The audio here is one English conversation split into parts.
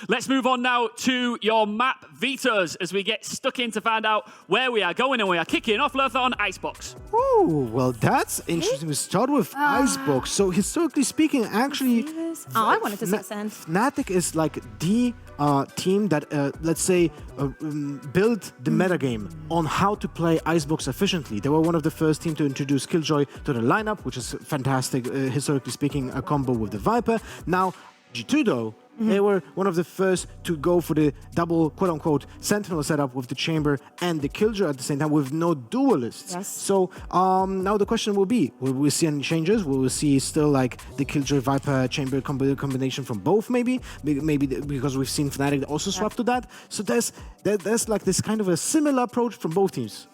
Let's move on now to your map vetoes as we get stuck in to find out where we are going, and we are kicking off Lothar on Icebox. Oh, well, that's interesting. We start with Icebox. So historically speaking, actually, I wanted to see Ascend. FNATIC is like the team that, let's say, built the metagame on how to play Icebox efficiently. They were one of the first teams to introduce Killjoy to the lineup, which is fantastic, historically speaking, a combo with the Viper. Now, G2 though, they were one of the first to go for the double, quote-unquote, Sentinel setup with the Chamber and the Killjoy at the same time with no duelists. Yes. So now the question will be, will we see any changes? Will we see still like the Killjoy Viper Chamber combination from both maybe? Maybe because we've seen FNATIC also swap to that. So there's like this kind of a similar approach from both teams.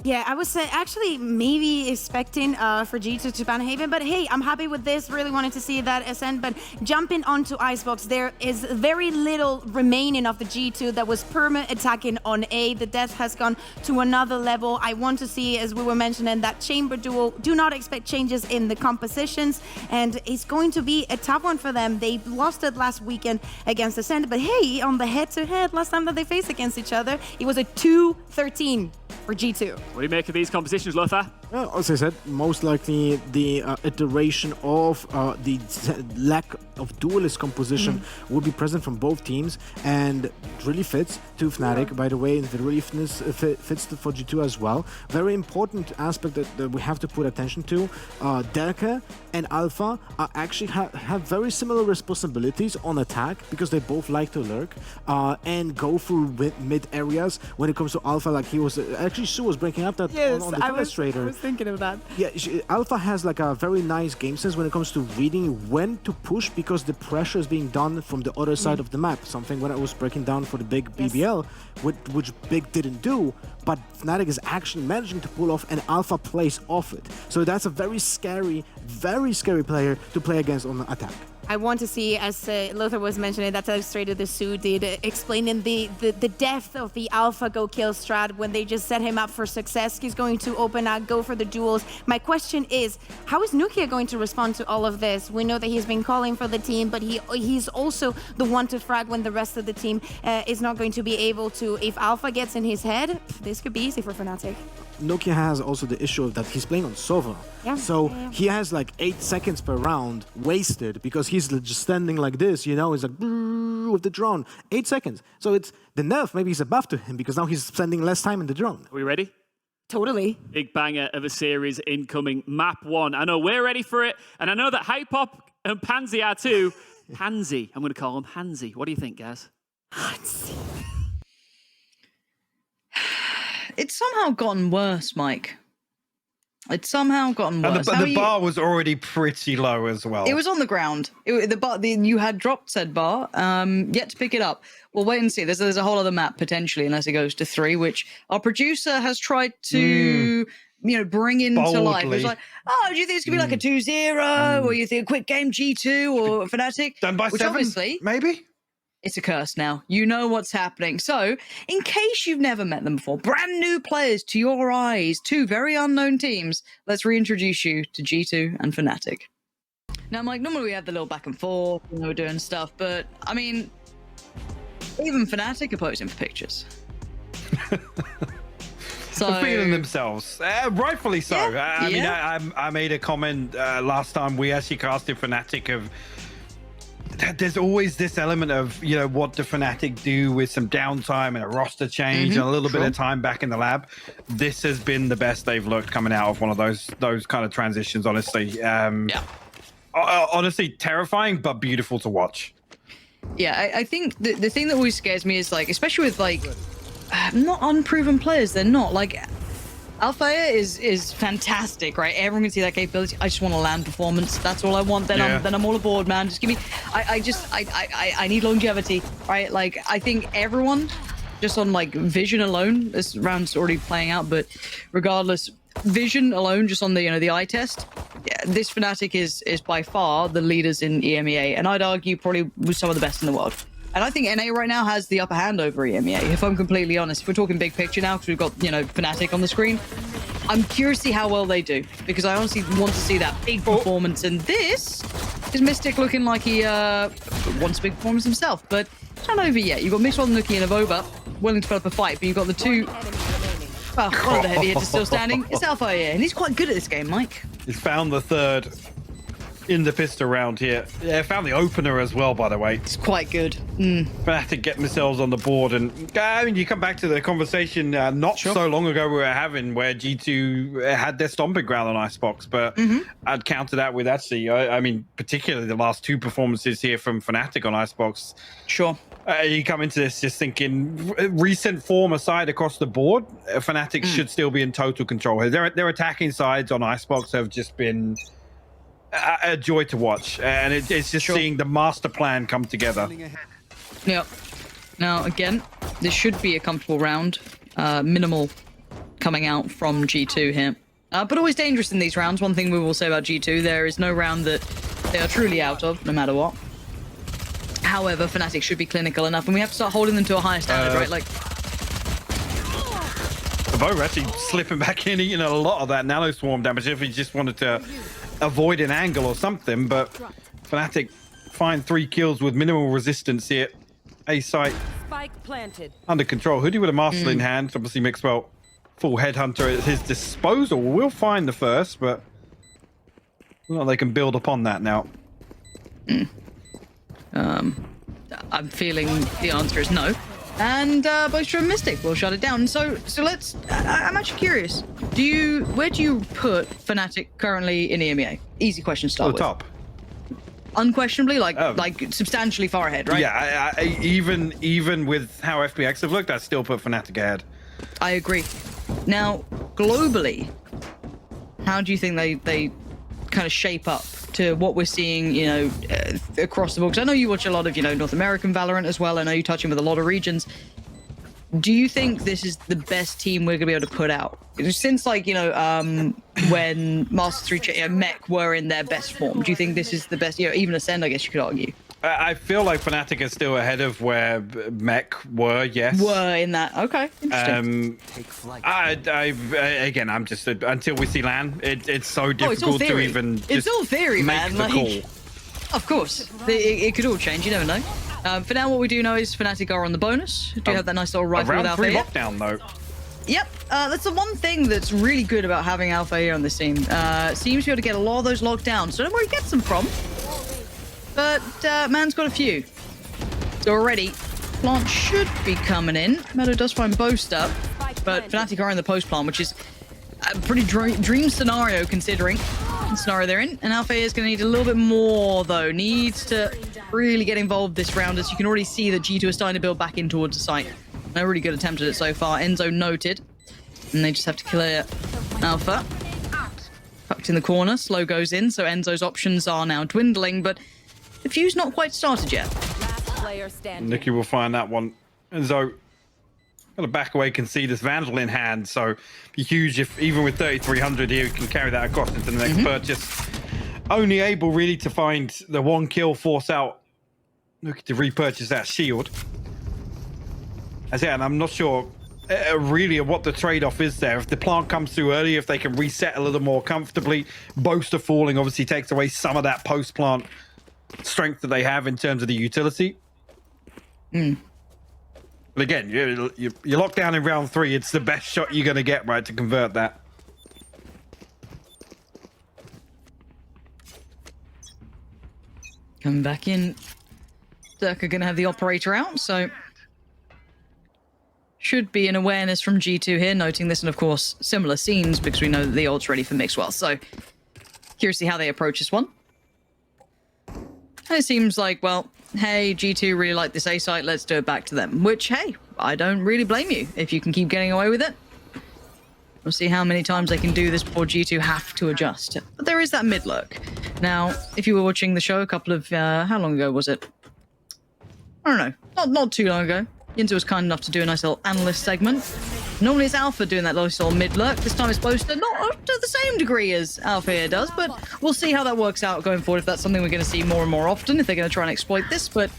Yeah, I was actually maybe expecting for G2 to ban Haven, but hey, I'm happy with this. Really wanted to see that Ascend, but jumping onto Icebox, there is very little remaining of the G2 that was perma attacking on A. The death has gone to another level. I want to see, as we were mentioning, that Chamber duel. Do not expect changes in the compositions, and it's going to be a tough one for them. They lost it last weekend against Ascend, but hey, on the head-to-head, last time that they faced against each other, it was a 2-13 for G2. What do you make of these compositions, Lothar? Well, as I said, most likely the iteration of the lack of duelist composition will be present from both teams, and it really fits to FNATIC, by the way, and it really fits for G2 as well. Very important aspect that we have to put attention to. Delke and Alpha are actually have very similar responsibilities on attack because they both like to lurk and go through mid areas. When it comes to Alpha, like he was actually, Sue was breaking up that on the demonstrator. I was thinking of that. Yeah, Alpha has like a very nice game sense when it comes to reading when to push because the pressure is being done from the other side of the map. Something when I was breaking down for the big BBL, which Big didn't do, but FNATIC is actually managing to pull off, and Alpha plays off it. So that's a very scary player to play against on the attack. I want to see, as Lothar was mentioning, that's illustrated the Sue did, explaining the depth of the Alpha go kill strat when they just set him up for success. He's going to open up, go for the duels. My question is, how is Nukia going to respond to all of this? We know that he's been calling for the team, but he's also the one to frag when the rest of the team is not going to be able to. If Alpha gets in his head, this could be easy for FNATIC. Nokia has also the issue of that he's playing on Sova. Yeah. So he has like 8 seconds per round wasted because he's just standing like this, you know, he's like with the drone. 8 seconds. So it's the nerf maybe is a buff to him because now he's spending less time in the drone. Are we ready? Totally. Big banger of a series incoming. Map 1. I know we're ready for it, and I know that Hypop and Pansy are too. Pansy. I'm going to call him Hansy. What do you think, guys? Hansy. It's somehow gotten worse, Mike. It's somehow gotten worse. And the bar was already pretty low as well. It was on the ground. You had dropped said bar, yet to pick it up. We'll wait and see. There's a whole other map, potentially, unless it goes to 3, which our producer has tried to... bring into life. It's like, oh, do you think it's going to be like a 2-0? Or you think a quick game G2 or FNATIC? Done by 7, obviously, maybe? It's a curse now. You know what's happening. So, in case you've never met them before, brand new players to your eyes, 2 very unknown teams, let's reintroduce you to G2 and FNATIC. Now, Mike, normally we have the little back and forth, we're doing stuff, but, I mean, even FNATIC are posing for pictures. So, feeling themselves, rightfully so. Yeah, I mean, I made a comment last time we actually casted FNATIC of there's always this element of, what do FNATIC do with some downtime and a roster change and a little bit of time back in the lab. This has been the best they've looked coming out of one of those kind of transitions, honestly. Honestly, terrifying, but beautiful to watch. Yeah, I think the thing that always scares me is, like, especially with, like, not unproven players, they're not. Like, Alfea is fantastic, right? Everyone can see that capability. I just want a land performance. That's all I want. Then I'm all aboard, man. Just give me. I need longevity, right? Like, I think everyone, just on like vision alone, this round's already playing out, but regardless, vision alone, just on the the eye test, this FNATIC is by far the leaders in EMEA, and I'd argue probably was some of the best in the world. And I think NA right now has the upper hand over EMEA, if I'm completely honest. If we're talking big picture now, because we've got, FNATIC on the screen, I'm curious to see how well they do, because I honestly want to see that big performance. And this is Mystic looking like he wants a big performance himself, but it's not over yet. You've got Mixwell, Nuki, and Avova willing to put up a fight, but you've got the two. Well, one of the heavy hitters still standing. It's Alpha here, and he's quite good at this game, Mike. He's found the third in the pistol round here. Yeah, found the opener as well, by the way. It's quite good. FNATIC get themselves on the board, and I mean, you come back to the conversation not so long ago we were having where G2 had their stomping ground on Icebox, but I'd counter that with actually, I mean, particularly the last two performances here from FNATIC on Icebox. Sure. You come into this just thinking, recent form aside across the board, FNATIC should still be in total control here. Their attacking sides on Icebox have just been a joy to watch, and it's just seeing the master plan come together. Yep. Now, again, this should be a comfortable round. Minimal coming out from G2 here. But always dangerous in these rounds. One thing we will say about G2, there is no round that they are truly out of, no matter what. However, FNATIC should be clinical enough, and we have to start holding them to a higher standard, right? Like, Bo actually slipping back in, eating a lot of that nano swarm damage if he just wanted to avoid an angle or something, but FNATIC find 3 kills with minimal resistance here. A site Spike planted. under control. Hoodie with a master in hand. Obviously Mixwell, full headhunter at his disposal. Will find the first, but well, they can build upon that now. I'm feeling the answer is no. And Boaster and Mystic will shut it down. So let's. I'm actually curious. Where do you put FNATIC currently in EMEA? Easy question to start with. Top. Unquestionably, like substantially far ahead, right? Yeah, I even with how FBX have looked, I still put FNATIC ahead. I agree. Now, globally, how do you think they kind of shape up to what we're seeing, you know, across the board? 'Cause I know you watch a lot of, you know, North American Valorant as well. I know you touch in with a lot of regions. Do you think this is the best team we're gonna be able to put out? Since, like, you know, when Master 3 Mech were in their best form, do you think this is the best? You know, even Ascend, I guess you could argue. I feel like FNATIC is still ahead of where Mech were, yes. Were in that. Okay, interesting. Again, I'm just, until we see LAN, it's so difficult to even just it's all theory, make man. the Like, call. of course, it could all change. You never know. For now, what we do know is FNATIC are on the bonus. Do you have that nice little rifle with Round Alpha 3 here? lockdown, though. Yep, that's the one thing that's really good about having Alpha here on this team. Seems to be able to get a lot of those locked down. So I don't know where he gets them from. But man's got a few. So already, plant should be coming in. Meadow does find Boast up, but FNATIC are in the post plant, which is a pretty dream scenario considering the scenario they're in. And Alpha is going to need a little bit more, though. Needs to really get involved this round, as you can already see that G2 is starting to build back in towards the site. A really good attempt at it so far. Enzo noted. And they just have to clear Alpha. Tucked in the corner. Slow goes in, so Enzo's options are now dwindling, but the fuse not quite started yet. Last player standing. Nicky will find that one. Enzo got to back away, can see this Vandal in hand, so be huge if, even with 3,300 here, he can carry that across into the next purchase. Only able really to find the 1 kill, force out Nuki to repurchase that shield. As yeah, and I'm not sure really what the trade-off is there. If the plant comes through early, if they can reset a little more comfortably, Boaster falling obviously takes away some of that post-plant strength that they have in terms of the utility. But again, you're locked down in round 3. It's the best shot you're going to get, right, to convert that. Coming back in. Dirk are going to have the operator out, so should be an awareness from G2 here, noting this, and of course similar scenes because we know that the ult's ready for Mixwell. So curious to see how they approach this one. And it seems like, well, hey, G2 really like this A site, let's do it back to them. Which, hey, I don't really blame you if you can keep getting away with it. We'll see how many times they can do this before G2 have to adjust. But there is that mid lurk. Now, if you were watching the show a couple of, how long ago was it? I don't know, not too long ago. Yinto was kind enough to do a nice little analyst segment. Normally it's Alpha doing that nice little mid lurk. This time it's Boaster, not to the same degree as Alpha here does, but we'll see how that works out going forward, if that's something we're going to see more and more often, if they're going to try and exploit this. But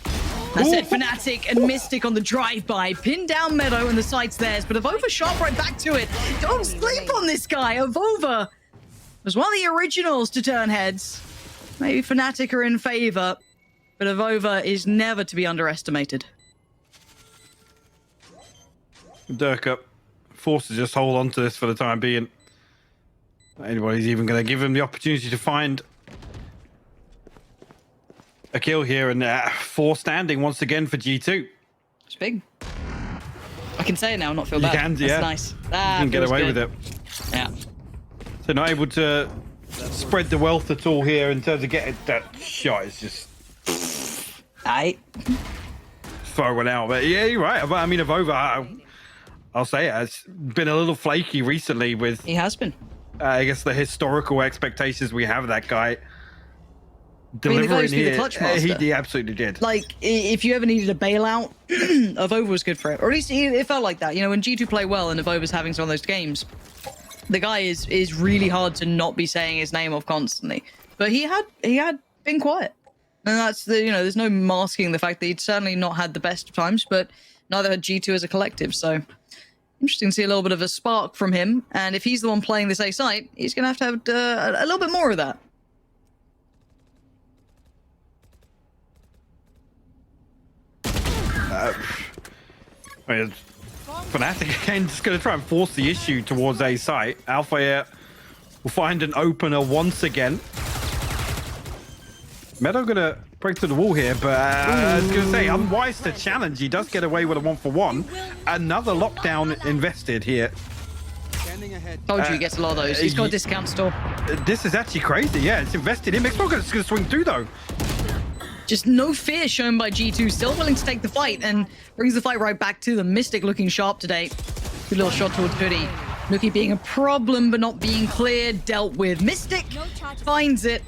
That said, FNATIC and Mystic on the drive-by. Pin down Meadow and the site's theirs, but Avova shot right back to it. Don't sleep on this guy. Avova was one of the originals to turn heads. Maybe FNATIC are in favor, but Avova is never to be underestimated. Durka forced to just hold on to this for the time being. Anybody's even going to give him the opportunity to find a kill here, and 4 standing once again for G2. It's big. I can say it now, not feel You bad. can, That's yeah. nice. You That can get feels away good. with it. Yeah. So not able to spread the wealth at all here in terms of getting that shot. Is just throw one out. But yeah, you're right. I mean, Avova, I'll say it, has been a little flaky recently with, He has been. I guess, the historical expectations we have of that guy. mean, the guy Delivering used to be the here. clutch master. He absolutely did. Like, if you ever needed a bailout, Avova was good for it. Or at least it felt like that. You know, when G2 play well and Avova's having some of those games, the guy is really hard to not be saying his name off constantly. But he had been quiet. And that's the, you know, there's no masking the fact that he'd certainly not had the best of times, but neither had G2 as a collective. So interesting to see a little bit of a spark from him. And if he's the one playing this A site, he's going to have a little bit more of that. I mean, FNATIC again just going to try and force the issue towards A site. Alpha Air will find an opener once again. Meadow going to break through the wall here, but I was going to say, unwise to challenge. He does get away with a 1-for-1. Another lockdown invested here. Told you he gets a lot of those. He's got a discount store. This is actually crazy. Yeah, it's invested in. It's not going to swing through, though. Just no fear shown by G2, still willing to take the fight and brings the fight right back to them. Mystic looking sharp today. Good little shot towards Hoodie. Nookie being a problem but not being clear, dealt with. Mystic finds it.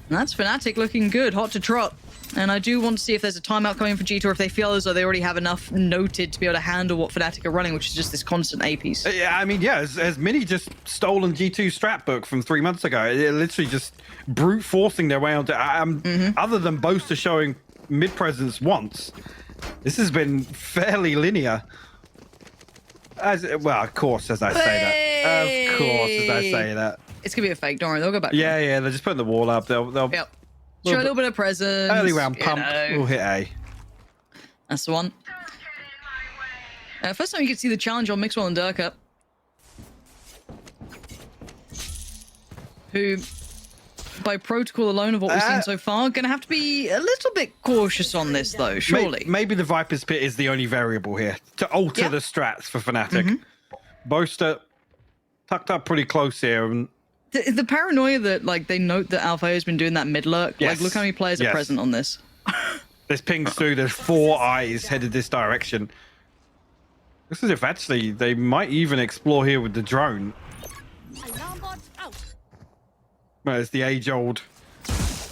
And that's FNATIC looking good, hot to trot. And I do want to see if there's a timeout coming for G2 or if they feel as though they already have enough noted to be able to handle what FNATIC are running, which is just this constant A piece. Yeah, I mean, yeah, has Mini just stolen G2 strat book from 3 months ago? They're literally just brute forcing their way onto. Other than Boaster showing mid presence once, this has been fairly linear. Well, of course, as I say that. Of course, as I say that. It's gonna be a fake, don't worry, they'll go back. Yeah, they're just putting the wall up. They'll Yep. Show a little bit of presence. early round pump. know. We'll hit A. That's the one. First time you can see the challenge on Mixwell and Durka. Who, by protocol alone of what we've seen so far, going to have to be a little bit cautious on this, though, surely. Maybe the Viper's Pit is the only variable here to alter the strats for FNATIC. Boaster tucked up pretty close here. And The paranoia that, like, they note that Alpha has been doing that mid-lurk. Yes. Like, look how many players are Yes. present on this. this pings through. There's 4 eyes headed this direction. Looks as if actually they might even explore here with the drone. Well, it's the age-old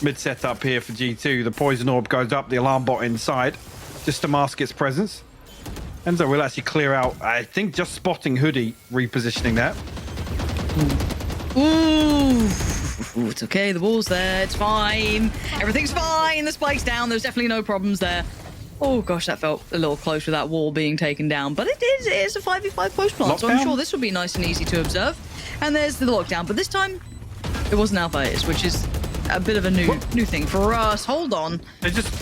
mid setup here for G2. The poison orb goes up, the alarm bot inside, just to mask its presence. Enzo will actually clear out, I think, just spotting Hoodie, repositioning that. Ooh, it's okay. The wall's there. It's fine. Everything's fine. The spike's down. There's definitely no problems there. Oh, gosh, that felt a little close with that wall being taken down. But it is a 5v5 post plant, so I'm Lockdown? sure this will be nice and easy to observe. And there's the lockdown. But this time, it wasn't Alpha A's, which is a bit of a new thing for us. Hold on. They just...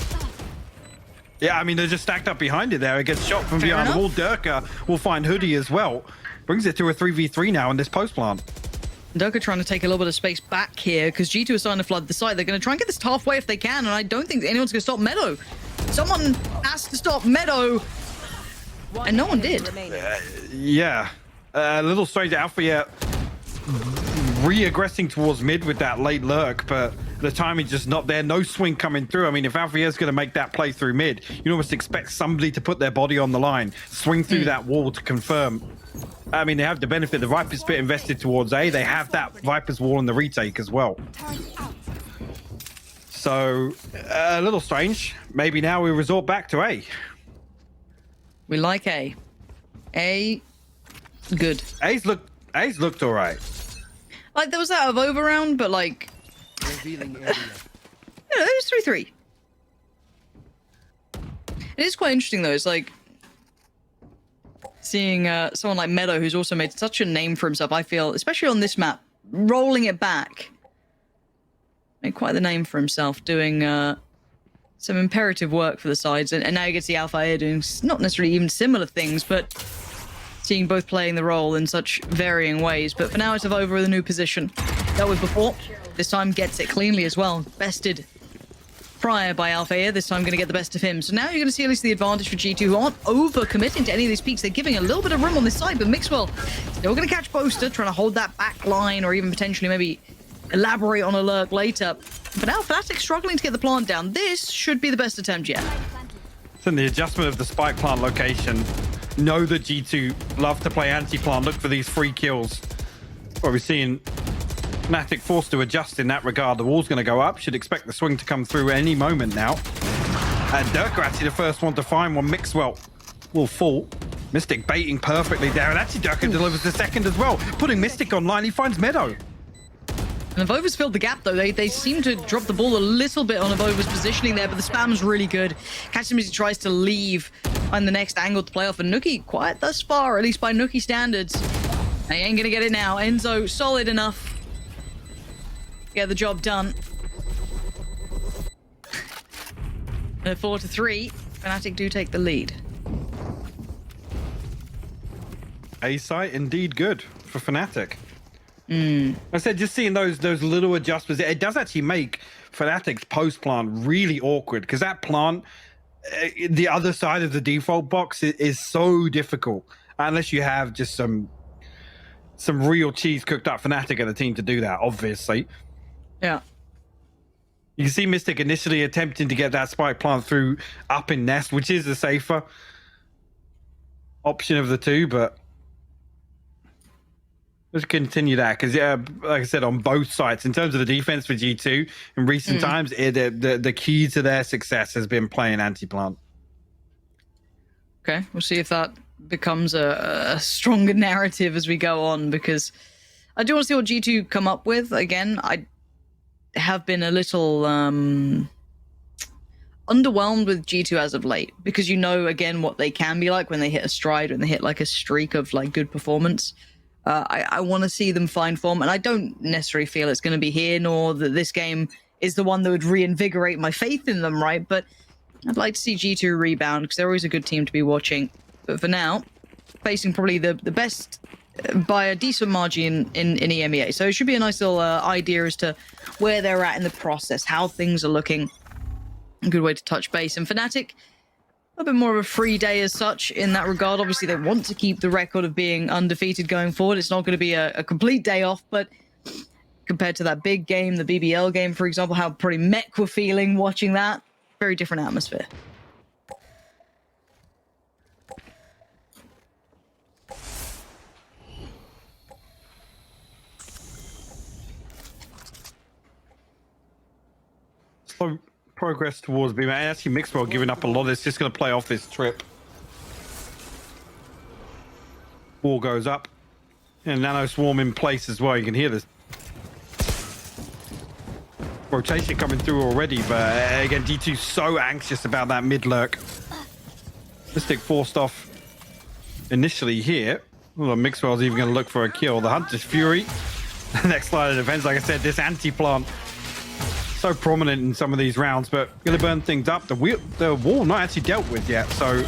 Yeah, I mean, they're just stacked up behind it there. It gets shot from Fair behind the enough. wall. Durka will find Hoodie as well. Brings it to a 3v3 now in this post plant. Durka trying to take a little bit of space back here because G2 is starting to flood the site. They're going to try and get this halfway if they can, and I don't think anyone's going to stop Meadow. Someone has to stop Meadow, and no one did. Yeah. A little strange. Alpha, yeah, re-aggressing towards mid with that late lurk, but the timing's just not there. No swing coming through. I mean, if Alpha is going to make that play through mid, you almost expect somebody to put their body on the line, swing through that wall to confirm. I mean, they have the benefit. The Viper's Pit invested towards A. They have that Viper's Wall in the retake as well. So, a little strange. Maybe now we resort back to A. We like A. A, good. A's looked all right. Like, there was that of overround, but like, you know, it was 3-3. It is quite interesting though. It's like seeing someone like Meadow, who's also made such a name for himself. I feel, especially on this map, rolling it back, made quite the name for himself, doing some imperative work for the sides. And now you get to see Alpha doing not necessarily even similar things, but seeing both playing the role in such varying ways. But for now, it's over with a new position. Dealt with before. This time gets it cleanly as well. Bested prior by Alpha. This time going to get the best of him. So now you're going to see at least the advantage for G2, who aren't over-committing to any of these peaks. They're giving a little bit of room on this side, but Mixwell still going to catch Boaster, trying to hold that back line, or even potentially maybe elaborate on a lurk later. But now FNATIC struggling to get the plant down. This should be the best attempt yet. So the adjustment of the spike plant location. Know that G2 love to play anti-plant. Look for these free kills. What we're seeing, FNATIC forced to adjust in that regard. The wall's going to go up. Should expect the swing to come through any moment now. And Durka actually the first one to find one. Mixwell will fall. Mystic baiting perfectly there. And actually Durka delivers the second as well. Putting Mystic online, he finds Meadow. And Avova's filled the gap, though. They seem to drop the ball a little bit on Avova's positioning there, but the spam's really good. Catches him as he tries to leave on the next angle to play off. And Nuki, quiet thus far, at least by Nuki standards. And he ain't going to get it now. Enzo, solid enough. Get the job done. 4-3. FNATIC do take the lead. A site indeed good for FNATIC. I said just seeing those little adjustments, it does actually make FNATIC's post plant really awkward, because that plant, the other side of the default box is so difficult unless you have just some real cheese cooked up FNATIC and the team to do that, obviously. Yeah. You can see Mystic initially attempting to get that spike plant through up in Nest, which is the safer option of the two, but let's continue that, because like I said, on both sides, in terms of the defense for G2 in recent times, the key to their success has been playing anti-plant. Okay, we'll see if that becomes a stronger narrative as we go on, because I do want to see what G2 come up with. Again, I have been a little underwhelmed with G2 as of late, because you know, again, what they can be like when they hit a stride, when they hit like a streak of like good performance. I want to see them find form, and I don't necessarily feel it's going to be here, nor that this game is the one that would reinvigorate my faith in them, right? But I'd like to see G2 rebound, because they're always a good team to be watching. But for now, facing probably the best by a decent margin in EMEA. So it should be a nice little idea as to where they're at in the process, how things are looking. A good way to touch base. And FNATIC, a bit more of a free day as such in that regard. Obviously, they want to keep the record of being undefeated going forward. It's not going to be a complete day off, but compared to that big game, the BBL game, for example, how pretty mech were feeling watching that, very different atmosphere. Slow progress towards B. Actually, Mixwell giving up a lot. It's just going to play off this trip. Wall goes up. And Nano Swarm in place as well. You can hear this rotation coming through already. But again, D2 so anxious about that mid lurk. Mystic forced off initially here. Well, Mixwell's even going to look for a kill. The Hunter's Fury. The next line of defense, like I said, this anti-plant so prominent in some of these rounds, but going to burn things up. The wall not actually dealt with yet, so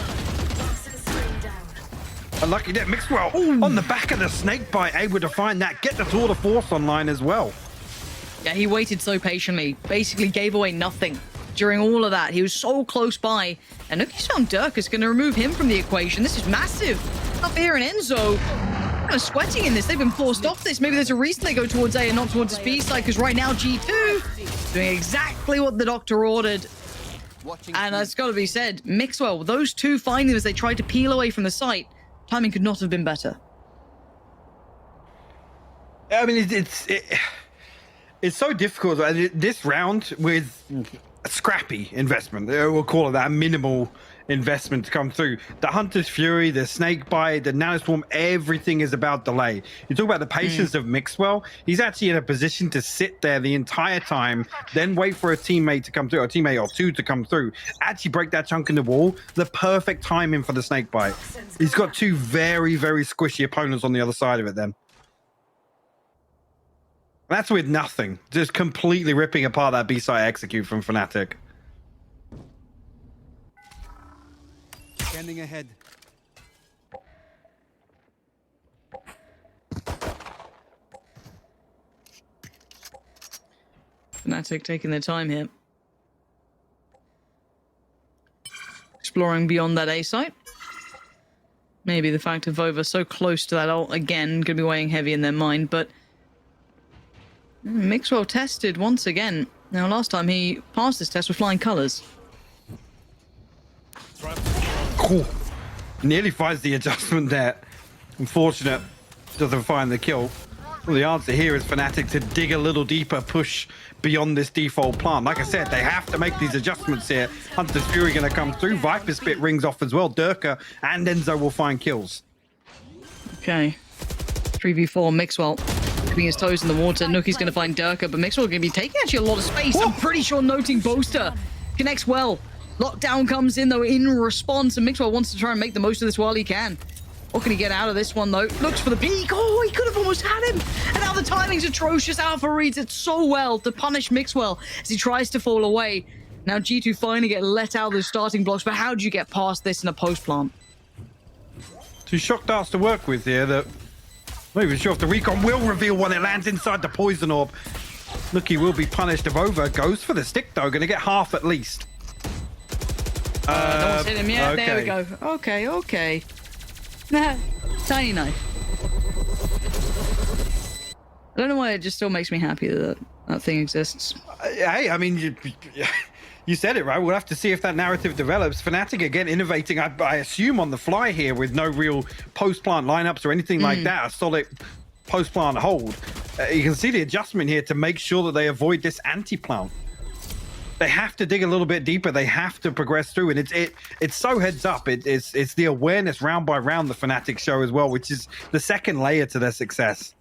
unlucky that Mixwell on the back of the snake bite, able to find that, get the Tour de Force online as well. Yeah, he waited so patiently, basically gave away nothing during all of that. He was so close by, and look, he's found Dirk is going to remove him from the equation. This is massive. Up here in Enzo, kind of sweating in this. They've been forced off this. Maybe there's a reason they go towards A and not towards the B side, because right now G2 doing exactly what the doctor ordered. And it's got to be said, Mixwell, those two finding as they tried to peel away from the site, timing could not have been better. I mean, it's so difficult. This round with a scrappy investment, we'll call it that, minimal investment to come through. The Hunter's Fury, the Snake Bite, the Nanoswarm, everything is about delay. You talk about the patience of Mixwell. He's actually in a position to sit there the entire time, then wait for a teammate to come through, or a teammate or two to come through, actually break that chunk in the wall. The perfect timing for the Snake Bite. He's got two very, very squishy opponents on the other side of it then. That's with nothing. Just completely ripping apart that B-side execute from FNATIC. Scanning ahead. FNATIC taking their time here. Exploring beyond that A site. Maybe the fact of Vova so close to that ult again going to be weighing heavy in their mind, but Mixwell tested once again. Now, last time he passed this test with flying colors. Cool. Nearly finds the adjustment there. Unfortunate, doesn't find the kill. Well, the answer here is FNATIC to dig a little deeper, push beyond this default plant. Like I said, they have to make these adjustments here. Hunter's Fury going to come through. Viper Spit rings off as well. Durka and Enzo will find kills. Okay. 3v4, Mixwell dipping his toes in the water. Nuki's going to find Durka, but Mixwell going to be taking actually a lot of space. I'm pretty sure noting Boaster connects well. Lockdown comes in, though, in response, and Mixwell wants to try and make the most of this while he can. What can he get out of this one, though? Looks for the peak. Oh, he could have almost had him. And now the timing's atrocious. Alpha reads it so well to punish Mixwell as he tries to fall away. Now G2 finally get let out of those starting blocks, but how do you get past this in a post plant? Two shock darts to work with here that not even sure if the recon will reveal when it lands inside the poison orb. Nuki will be punished if over. Goes for the stick, though. Going to get half at least. No one's hit him yet. Okay. There we go. Okay, okay. Nah, tiny knife. I don't know why it just still makes me happy that that thing exists. Hey, I mean, you said it, right? We'll have to see if that narrative develops. FNATIC, again, innovating, I assume, on the fly here with no real post-plant lineups or anything like that. A solid post-plant hold. You can see the adjustment here to make sure that they avoid this anti-plant. They have to dig a little bit deeper. They have to progress through, and it's so heads up. It's the awareness round by round the FNATIC show as well, which is the second layer to their success.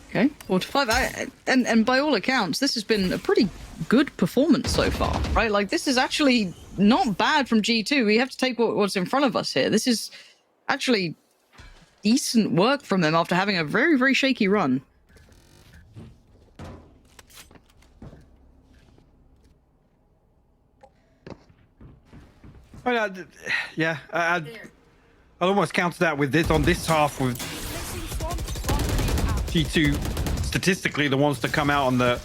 Okay, 4-5, and by all accounts, this has been a pretty good performance so far, right? Like, this is actually not bad from G2. We have to take what's in front of us here. This is actually decent work from them after having a very, very shaky run. Yeah, I'd almost counter that with this on this half with G2 statistically the ones to come out on the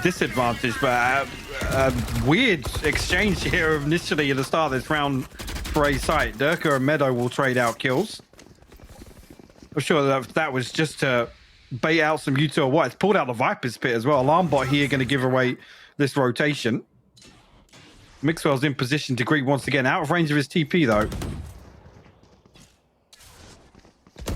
disadvantage, but a weird exchange here initially at the start of this round for A site. Durka and Meadow will trade out kills. I'm sure that was just to bait out some U2 or what. It's pulled out the Viper's Pit as well. Alarm bot here going to give away this rotation. Mixwell's in position to greet once again, out of range of his TP though.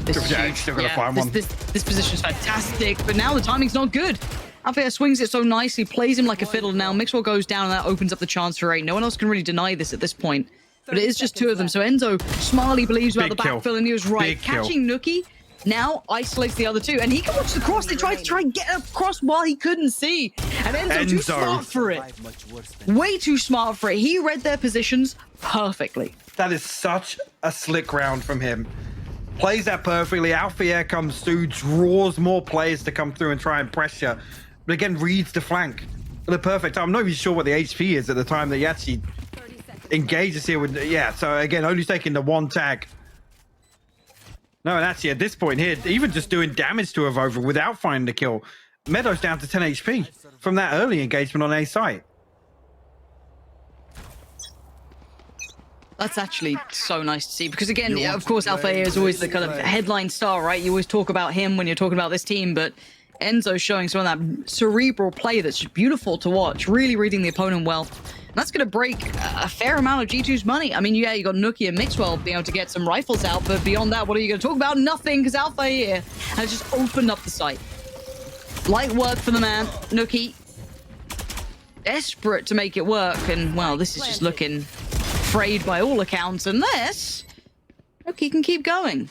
This is huge. Still gonna find one. This position's fantastic, but now the timing's not good. Alpha swings it so nicely, plays him like a fiddle now. Mixwell goes down, and that opens up the chance for 8. No one else can really deny this at this point. But it is just two of them, so Enzo smartly believes about the backfill, and he was right. Catching Nuki now isolates the other two, and he can watch the cross. They tried to try and get across while he couldn't see. And Enzo too smart for it. Way too smart for it. He read their positions perfectly. That is such a slick round from him. Plays that perfectly. Alpha Air comes through, draws more players to come through and try and pressure. But again, reads the flank at the perfect time. I'm not even sure what the HP is at the time that he actually engages here with. Yeah, so again, only taking the one tag. No, and actually at this point here, even just doing damage to Avova without finding the kill. Meadow's down to 10 HP from that early engagement on A site. That's actually so nice to see, because again, of course, Alpha is always the kind of headline star, right? You always talk about him when you're talking about this team, but Enzo's showing some of that cerebral play that's just beautiful to watch, really reading the opponent well. And that's going to break a fair amount of G2's money. I mean, yeah, you got Nuki and Mixwell being able to get some rifles out, but beyond that, what are you going to talk about? Nothing, because Alpha here has just opened up the site. Light work for the man, Nuki. desperate to make it work, and well, this is just looking frayed by all accounts, unless Loki can keep going.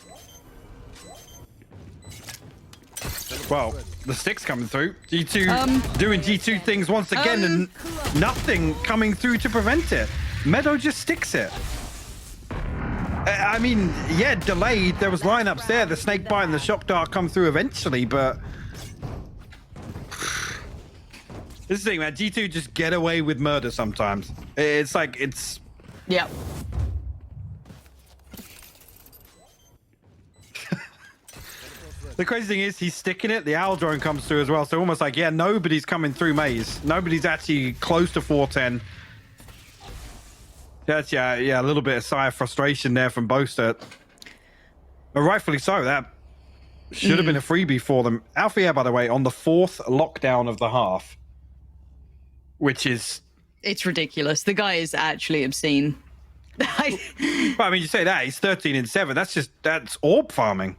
Well, the stick's coming through. G2 doing G2 things once again, and nothing coming through to prevent it. Meadow just sticks it. I mean, yeah, delayed. There was lineups there. The snake bite and the shock dart come through eventually, but this is the thing, man. G2 just get away with murder sometimes. It's like it's. Yeah. The crazy thing is he's sticking it. The owl drone comes through as well. So almost like, yeah, nobody's coming through maze. Nobody's actually close to 410. That's, yeah, a little bit of sigh of frustration there from Boaster. But rightfully so. That should have been a freebie for them. Alpha, by the way, on the 4th lockdown of the half, which is... It's ridiculous. The guy is actually obscene. Well, I mean, you say that. He's 13-7. That's orb farming.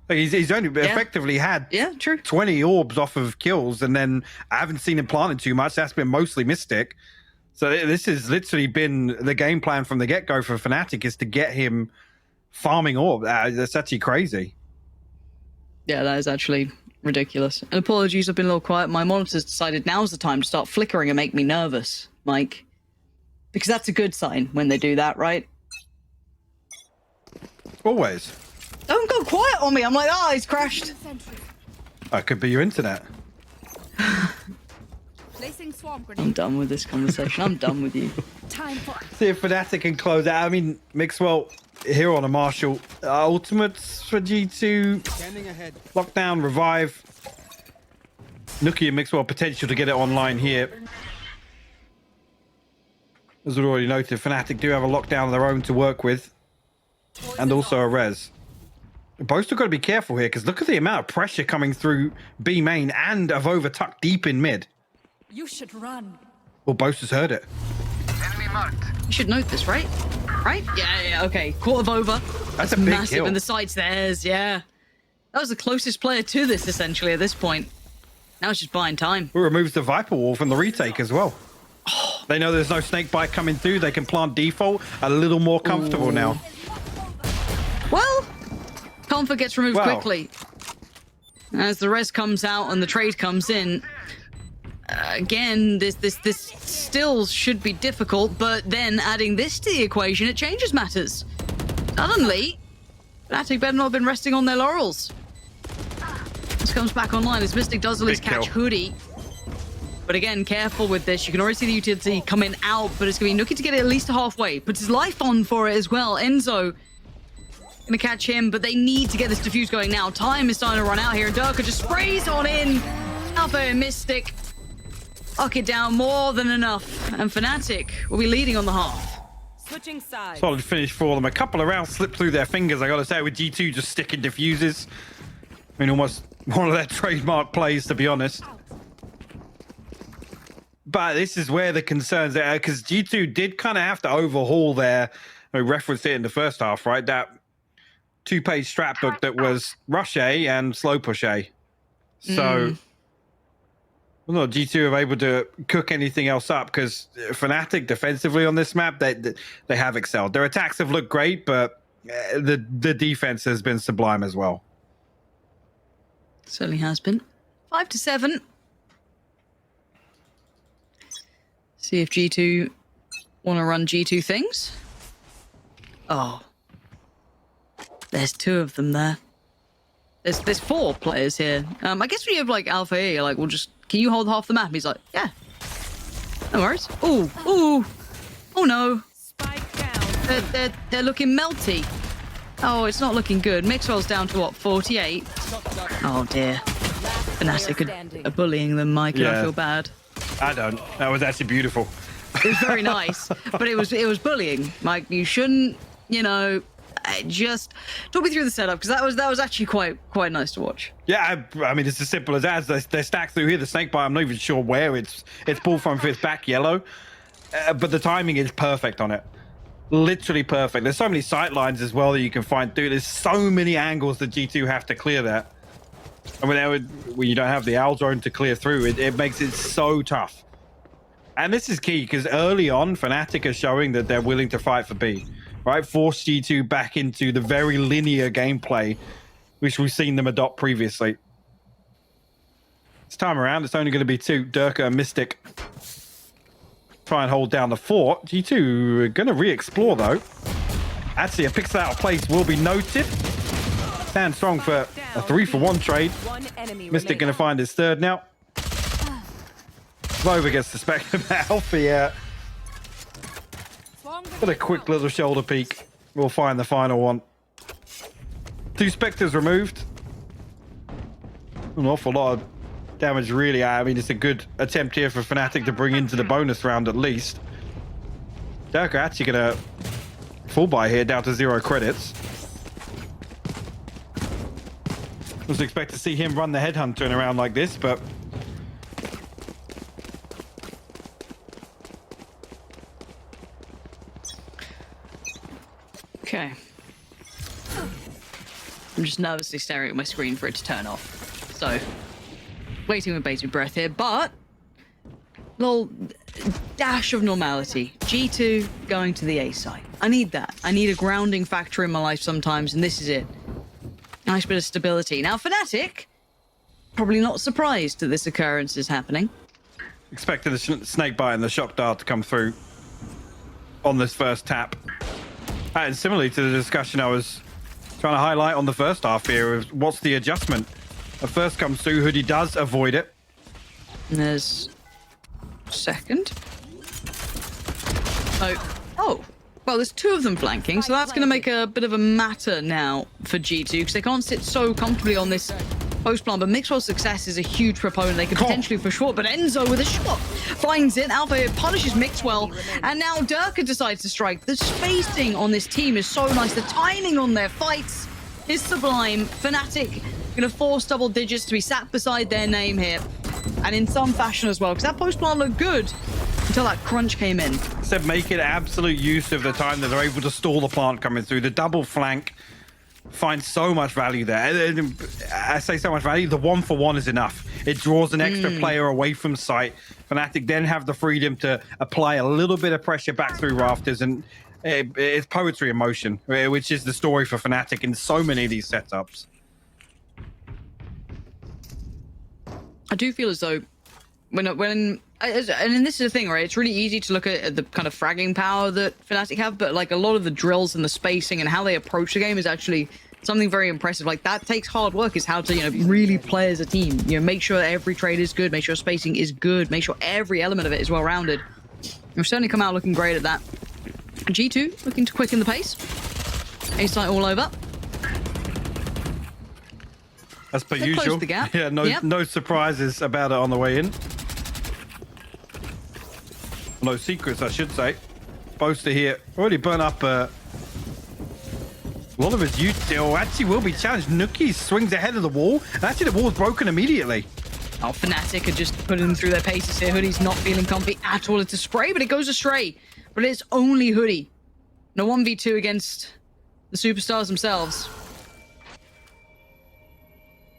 Like he's only effectively had 20 orbs off of kills, and then I haven't seen him planted too much. That's been mostly Mystic. So this has literally been the game plan from the get-go for FNATIC, is to get him farming orb. That's actually crazy. Yeah, that is actually ridiculous. And apologies, I've been a little quiet. My monitor's decided now's the time to start flickering and make me nervous, Mike. Because that's a good sign when they do that, right? Always. Don't go quiet on me. I'm like, he's crashed. That could be your internet. I'm done with this conversation. I'm done with you. See if FNATIC can close out. I mean, Mixwell here on a Marshall. Ultimates for G2. Scanning ahead. Lockdown, revive. Nookie and Mixwell potential to get it online here. As we already noted, FNATIC do have a lockdown of their own to work with. And also a res. Both have got to be careful here, because look at the amount of pressure coming through B main and Avova tucked deep in mid. You should run. Well, Boast has heard it. You should note this, right? Right? Yeah, okay. Quarter of over. That's a big massive, kill. and the site's theirs, yeah. That was the closest player to this, essentially, at this point. Now it's just buying time. It removes the Viper Wall from the retake as well. They know there's no snake bite coming through. They can plant default a little more comfortable now. Well, comfort gets removed quickly. As the res comes out and the trade comes in, again, this still should be difficult, but then adding this to the equation, it changes matters. Suddenly, FNATIC better not have been resting on their laurels. This comes back online as Mystic does at least catch Hoodie. But again, careful with this. You can already see the utility coming out, but it's going to be looking to get it at least halfway. Puts his life on for it as well. Enzo gonna catch him, but they need to get this defuse going now. Time is starting to run out here, and Durka just sprays on in. Alpha and Mystic lock it down more than enough, and FNATIC will be leading on the half. Switching sides. Solid finish for them. A couple of rounds slipped through their fingers, I gotta say, with G2 just sticking diffuses. I mean, almost one of their trademark plays, to be honest. But this is where the concerns are, because G2 did kind of have to overhaul their, we referenced it in the first half, right? That 2-page strat book that was rush A and slow push A. So, well, no, G2 are able to cook anything else up, because FNATIC defensively on this map, they have excelled. Their attacks have looked great, but the defense has been sublime as well. Certainly has been. 5-7. See if G2 want to run G2 things. Oh. There's 2 of them there. There's 4 players here. I guess when you have like Alpha A, you're like, well, just can you hold half the map? He's like, yeah. No worries. Ooh, oh no. Spike down. They're looking melty. Oh, it's not looking good. Mixwell's down to what, 48? Oh dear. FNATIC are bullying them, Mike. And I feel bad. I don't. That was actually beautiful. It was very nice, but it was bullying. Mike, you shouldn't, just talk me through the setup, because that was actually quite nice to watch. Yeah, I mean, it's as simple as that. They're stacked through here. The snake bite, I'm not even sure where it's pulled from. If it's back yellow, but the timing is perfect on it. Literally perfect. There's so many sight lines as well that you can find through. There's so many angles that G2 have to clear that. And when you don't have the owl drone to clear through, it makes it so tough. And this is key because early on, FNATIC are showing that they're willing to fight for B, right? Force G2 back into the very linear gameplay, which we've seen them adopt previously. This time around, it's only going to be 2, Durka and Mystic. Try and hold down the fort. G2 are going to re-explore, though. Actually, a pixel out of place will be noted. Stand strong for a 3-for-1 trade. Mystic going to find his third now. Clover gets the Spectre Alpha, yeah. Got a quick little shoulder peek. We'll find the final one. 2 Spectres removed. An awful lot of damage, really. I mean, it's a good attempt here for FNATIC to bring into the bonus round at least. Durka actually going to full buy here, down to 0 credits. Was expect to see him run the headhunter in a round like this, but okay. I'm just nervously staring at my screen for it to turn off. So, waiting with bated breath here, but little dash of normality. G2 going to the A site. I need that. I need a grounding factor in my life sometimes, and this is it. Nice bit of stability. Now, FNATIC, probably not surprised that this occurrence is happening. expected the snake bite and the shock dart to come through on this first tap. And similarly to the discussion I was trying to highlight on the first half here, of what's the adjustment? The first comes through, Hoodie does avoid it. And there's second. Oh, well, there's 2 of them flanking, so that's going to make a bit of a matter now for G2, because they can't sit so comfortably on this post plant. But Mixwell's success is a huge proponent. They could potentially for short, but Enzo with a shot finds it. Alpha punishes Mixwell, and now Durka decides to strike. The spacing on this team is so nice. The timing on their fights is sublime. FNATIC going to force double digits to be sat beside their name here, and in some fashion as well, because that post plant looked good until that crunch came in. Said make it absolute use of the time that they're able to stall the plant coming through. The double flank finds so much value there. I say so much value, the 1-for-1 is enough. It draws an extra player away from sight. FNATIC then have the freedom to apply a little bit of pressure back through rafters, and it's poetry in motion, which is the story for FNATIC in so many of these setups. I do feel as though and this is the thing, right? It's really easy to look at the kind of fragging power that FNATIC have, but like a lot of the drills and the spacing and how they approach the game is actually something very impressive. Like that takes hard work, is how to, really play as a team. Make sure that every trade is good, make sure spacing is good, make sure every element of it is well rounded. We've certainly come out looking great at that. G2 looking to quicken the pace. A site all over. As per They've closed usual. the gap. Yeah, no surprises about it on the way in. No secrets, I should say. Boaster here already burnt up a lot of his util. Actually will be challenged. Nookie swings ahead of the wall, and actually the wall's broken immediately. Oh, FNATIC are just putting them through their paces here. Hoodie's not feeling comfy at all. It's a spray, but it goes astray. But it's only Hoodie. No 1v2 against the superstars themselves.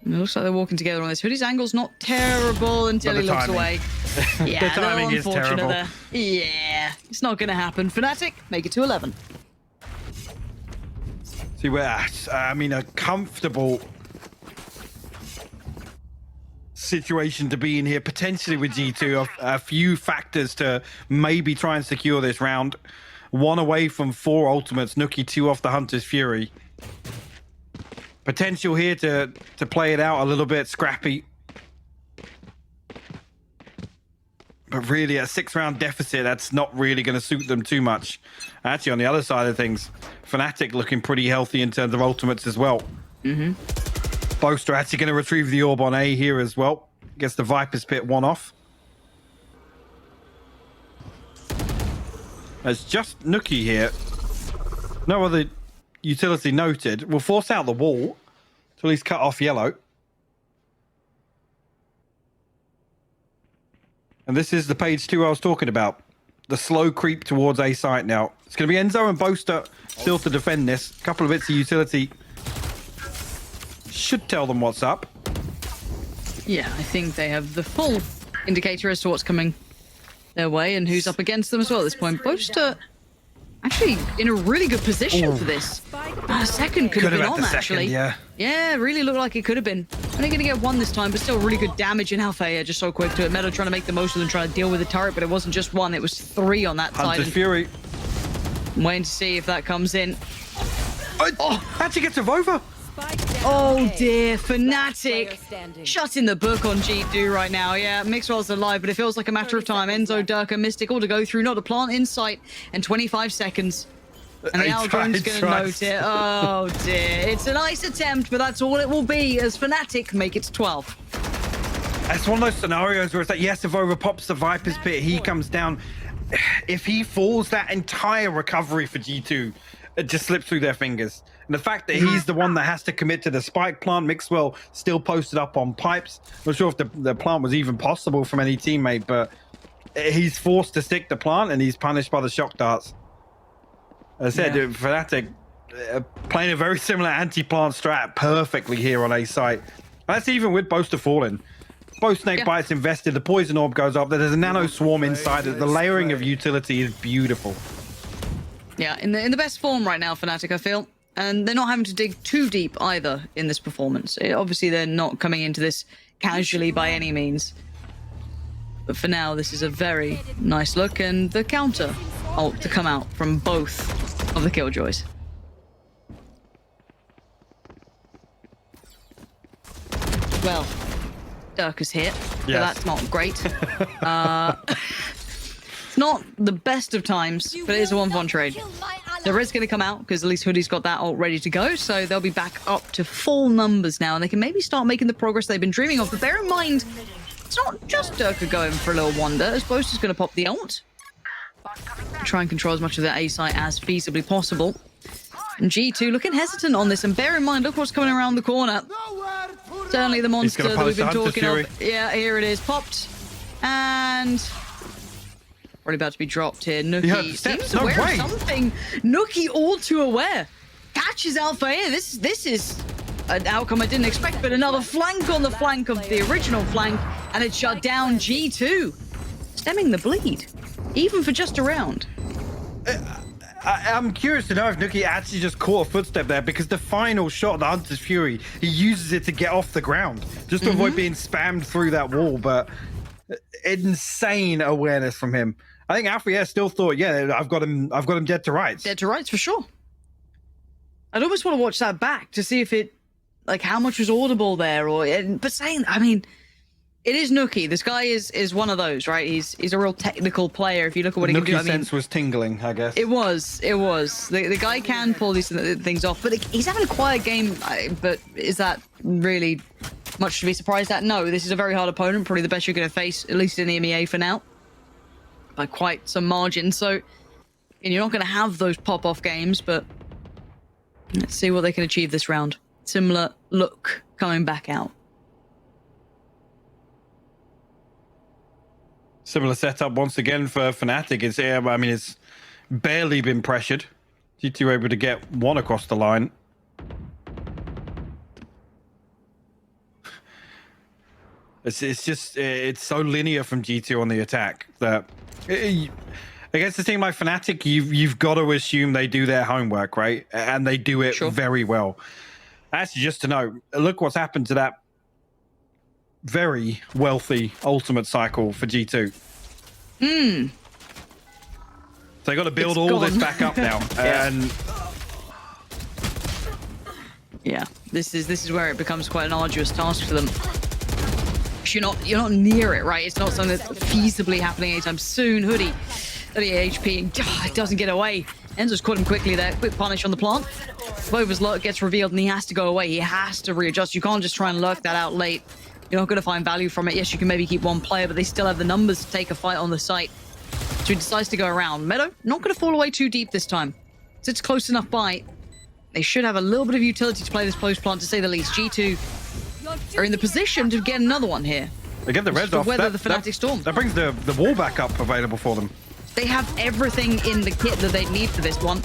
And it looks like they're walking together on this. Hoodie's angle's not terrible until he looks away. Yeah, the timing is terrible. there. Yeah, it's not going to happen. FNATIC make it to 11. See where, I mean, a comfortable situation to be in here, potentially with G2. A few factors to maybe try and secure this round. 1 away from 4 ultimates. Nookie 2 off the Hunter's Fury. Potential here to play it out a little bit scrappy. But really, a 6-round deficit, that's not really going to suit them too much. Actually, on the other side of things, FNATIC looking pretty healthy in terms of ultimates as well. Boaster actually going to retrieve the orb on A here as well. Gets the Viper's Pit 1 off. There's just Nookie here. No other utility noted. Will force out the wall to at least cut off yellow. And this is the page 2 I was talking about. The slow creep towards A site now. It's going to be Enzo and Boaster still to defend this. A couple of bits of utility should tell them what's up. Yeah, I think they have the full indicator as to what's coming their way, and who's up against them as well at this point. Boaster actually in a really good position for this. A second could have been on, actually. Yeah, really looked like it could have been. Only going to get one this time, but still really good damage in Alfea. Just so quick to it. Meadow trying to make the most of them, trying to deal with the turret, but it wasn't just one, it was 3 on that side. Hunter's Fury. I'm waiting to see if that comes in. Oh, actually gets a Vova. Oh dear, FNATIC shutting the book on G2 right now. Yeah, Mixwell's alive, but it feels like a matter of time. Enzo, Durka, Mystic all to go through, not a plant in sight, and 25 seconds. And the Aldron's going to note it. Oh dear, it's a nice attempt, but that's all it will be as FNATIC make it to 12. It's one of those scenarios where it's like, yes, if Over pops the Viper's Pit, he comes down. If he falls, that entire recovery for G2, it just slips through their fingers. And the fact that he's the one that has to commit to the spike plant, Mixwell still posted up on pipes. Not sure if the plant was even possible from any teammate, but he's forced to stick the plant and he's punished by the shock darts. As I said, FNATIC playing a very similar anti-plant strat perfectly here on A site. That's even with Boaster falling. Both snake bites invested, the poison orb goes up, there's a nano swarm inside it. The layering of utility is beautiful. Yeah, in the best form right now, FNATIC, I feel. And they're not having to dig too deep either in this performance. Obviously, they're not coming into this casually by any means. But for now, this is a very nice look. And the counter ult to come out from both of the Killjoys. Well, Dirk is hit, so that's not great. It's not the best of times, but it is a 1v1 trade. The red's going to come out because at least Hoodie's got that ult ready to go, so they'll be back up to full numbers now, and they can maybe start making the progress they've been dreaming of. But bear in mind, it's not just Durka going for a little wander, as Boaster's going to pop the ult. Try and control as much of their A site as feasibly possible. And G2 looking hesitant on this, and bear in mind, look what's coming around the corner. Certainly the monster that we've been talking of. Yeah, here it is, popped. And probably about to be dropped here. Nookie seems aware of something. Nookie all too aware. Catches Alfea. This is an outcome I didn't expect, but another flank on the flank of the original flank, and it shut down G2. Stemming the bleed, even for just a round. I'm curious to know if Nookie actually just caught a footstep there, because the final shot, the Hunter's Fury, he uses it to get off the ground, just to avoid being spammed through that wall, but insane awareness from him. I think Alfea still thought, yeah, I've got him dead to rights. Dead to rights, for sure. I'd almost want to watch that back to see if it, like, how much was audible there, but saying, I mean, it is Nookie. This guy is one of those, right? He's a real technical player. If you look at what he can do, I mean, sense was tingling, I guess. It was. The guy can pull these things off, but he's having a quiet game. But is that really much to be surprised at? No, this is a very hard opponent, probably the best you're going to face, at least in the EMEA for now, by quite some margin. So, and you're not going to have those pop-off games, but let's see what they can achieve this round. Similar look coming back out. Similar setup once again for FNATIC. It's barely been pressured. G2 able to get one across the line. It's so linear from G2 on the attack that against a team like FNATIC, you've got to assume they do their homework, right? And they do it very well. Actually, just to know, look what's happened to that very wealthy ultimate cycle for G2. So they got to build all this back up now. And yeah, this is where it becomes quite an arduous task for them. You're not near it, right? It's not something that's feasibly happening anytime soon. Hoodie 38 HP, it doesn't get away. Enzo's caught him quickly there. Quick punish on the plant. Vova's lurk gets revealed and he has to go away. He has to readjust. You can't just try and lurk that out late. You're not going to find value from it. Yes, you can maybe keep one player, but they still have the numbers to take a fight on the site. So he decides to go around. Meadow, not going to fall away too deep this time. Sits close enough by. They should have a little bit of utility to play this post plant, to say the least. G2 are in the position to get another one here. They get the res off. Weather the FNATIC storm. That brings the wall back up available for them. They have everything in the kit that they need for this one.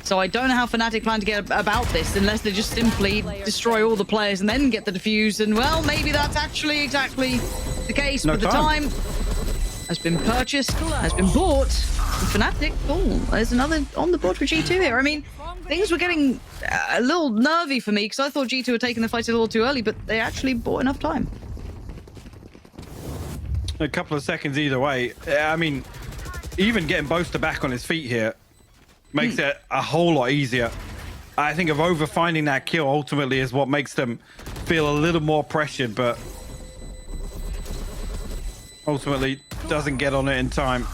So I don't know how FNATIC plan to get about this, unless they just simply destroy all the players and then get the defuse. And, well, maybe that's actually exactly the case. But the time has been purchased, has been bought. FNATIC, there's another on the board for G2 here. I mean, things were getting a little nervy for me because I thought G2 had taken the fight a little too early, but they actually bought enough time. A couple of seconds either way. I mean, even getting Boaster back on his feet here makes it a whole lot easier. I think of over finding that kill ultimately is what makes them feel a little more pressured, but ultimately doesn't get on it in time.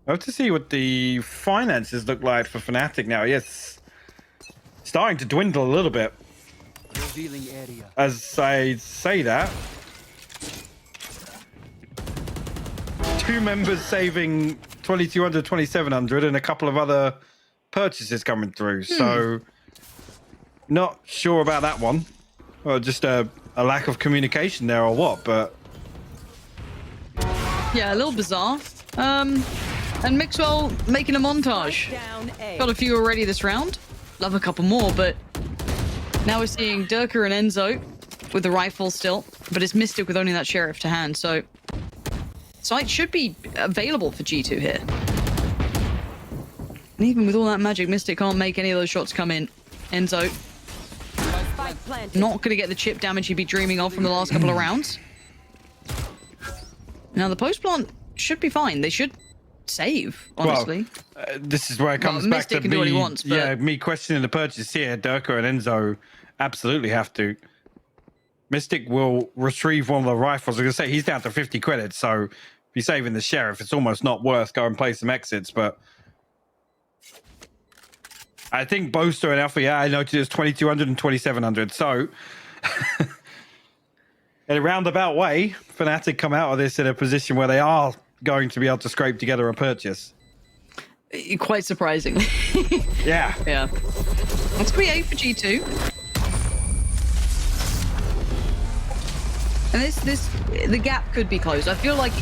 I have to see what the finances look like for FNATIC now. Yes, starting to dwindle a little bit. Revealing area. As I say that, 2 members saving 2,200, 2,700, and a couple of other purchases coming through. So, not sure about that one. Or just a lack of communication there, or what? But Yeah, a little bizarre. And Mixwell making a montage. Down A. Got a few already this round. Love a couple more, but now we're seeing Durka and Enzo with the rifle still, but it's Mystic with only that Sheriff to hand, so sight should be available for G2 here. And even with all that magic, Mystic can't make any of those shots come in. Enzo Spike planted. not going to get the chip damage he'd be dreaming of from the last couple of rounds. Now the post plant should be fine. They should save, honestly. well, this is where it comes back Mystic to can do what he me. wants, but- Yeah, me questioning the purchase here. Durka and Enzo absolutely have to. Mystic will retrieve one of the rifles. I was going to say he's down to 50 credits, so if you're saving the Sheriff, it's almost not worth going and play some exits, but I think Boaster and Alpha, I noticed it's 2,200 and 2,700. So, in a roundabout way, FNATIC come out of this in a position where they are going to be able to scrape together a purchase. Quite surprisingly. Yeah. Yeah. Let's create for G2. And the gap could be closed. I feel like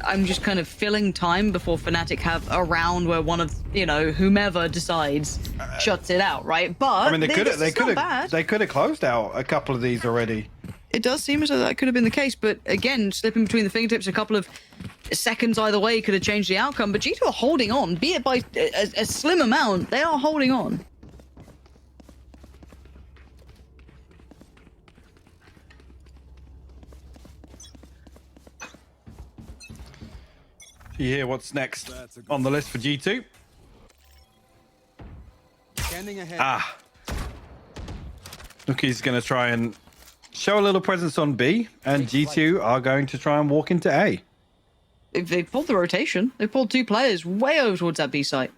I'm just kind of filling time before FNATIC have a round where one of, whomever decides shuts it out, right? But I mean, they could have have closed out a couple of these already. It does seem as though that could have been the case, but again, slipping between the fingertips, a couple of seconds either way could have changed the outcome. But G2 are holding on, be it by a slim amount. They are holding on. You hear what's next on the list for G2? Scanning ahead. Ah. Nuki's going to try and show a little presence on B, and G2 are going to try and walk into A. They pulled the rotation. They pulled 2 players way over towards that B site.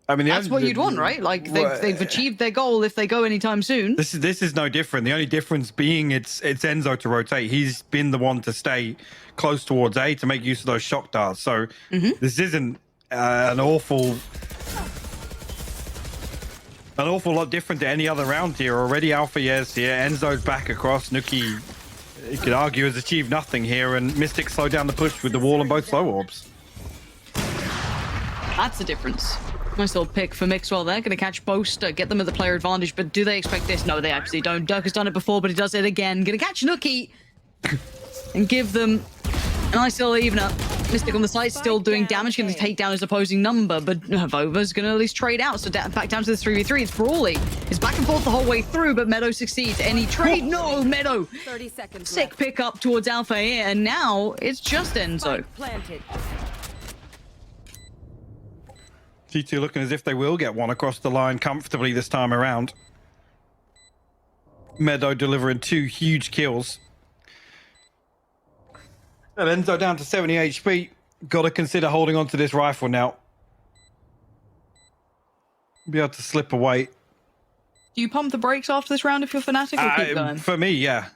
I mean, That's what you'd want, right? Like they've achieved their goal if they go anytime soon. This is no different. The only difference being it's Enzo to rotate. He's been the one to stay close towards A to make use of those shock darts. So this isn't an awful lot different to any other round here. Already Alpha Yes here. Enzo's back across. Nuki, you could argue, has achieved nothing here, and Mystic slowed down the push with the wall and both slow orbs. That's the difference. Nice little pick for Mixwell there. Going to catch Boaster, get them at the player advantage. But do they expect this? No, they actually don't. Dirk has done it before, but he does it again. Going to catch Nuki and give them a nice little evener. Mystic on the side, still doing damage. Going to take down his opposing number, but Vova's going to at least trade out. So back down to the 3v3. It's Brawly. It's back and forth the whole way through, but Meadow succeeds. Any trade? No, Meadow. 30 seconds Sick left. pick up towards Alpha here, and now it's just Enzo. Spike planted. G2 looking as if they will get one across the line comfortably this time around. Meadow delivering 2 huge kills. And Enzo down to 70 HP. Got to consider holding on to this rifle now. Be able to slip away. Do you pump the brakes after this round if you're FNATIC or keep going? For me, yeah.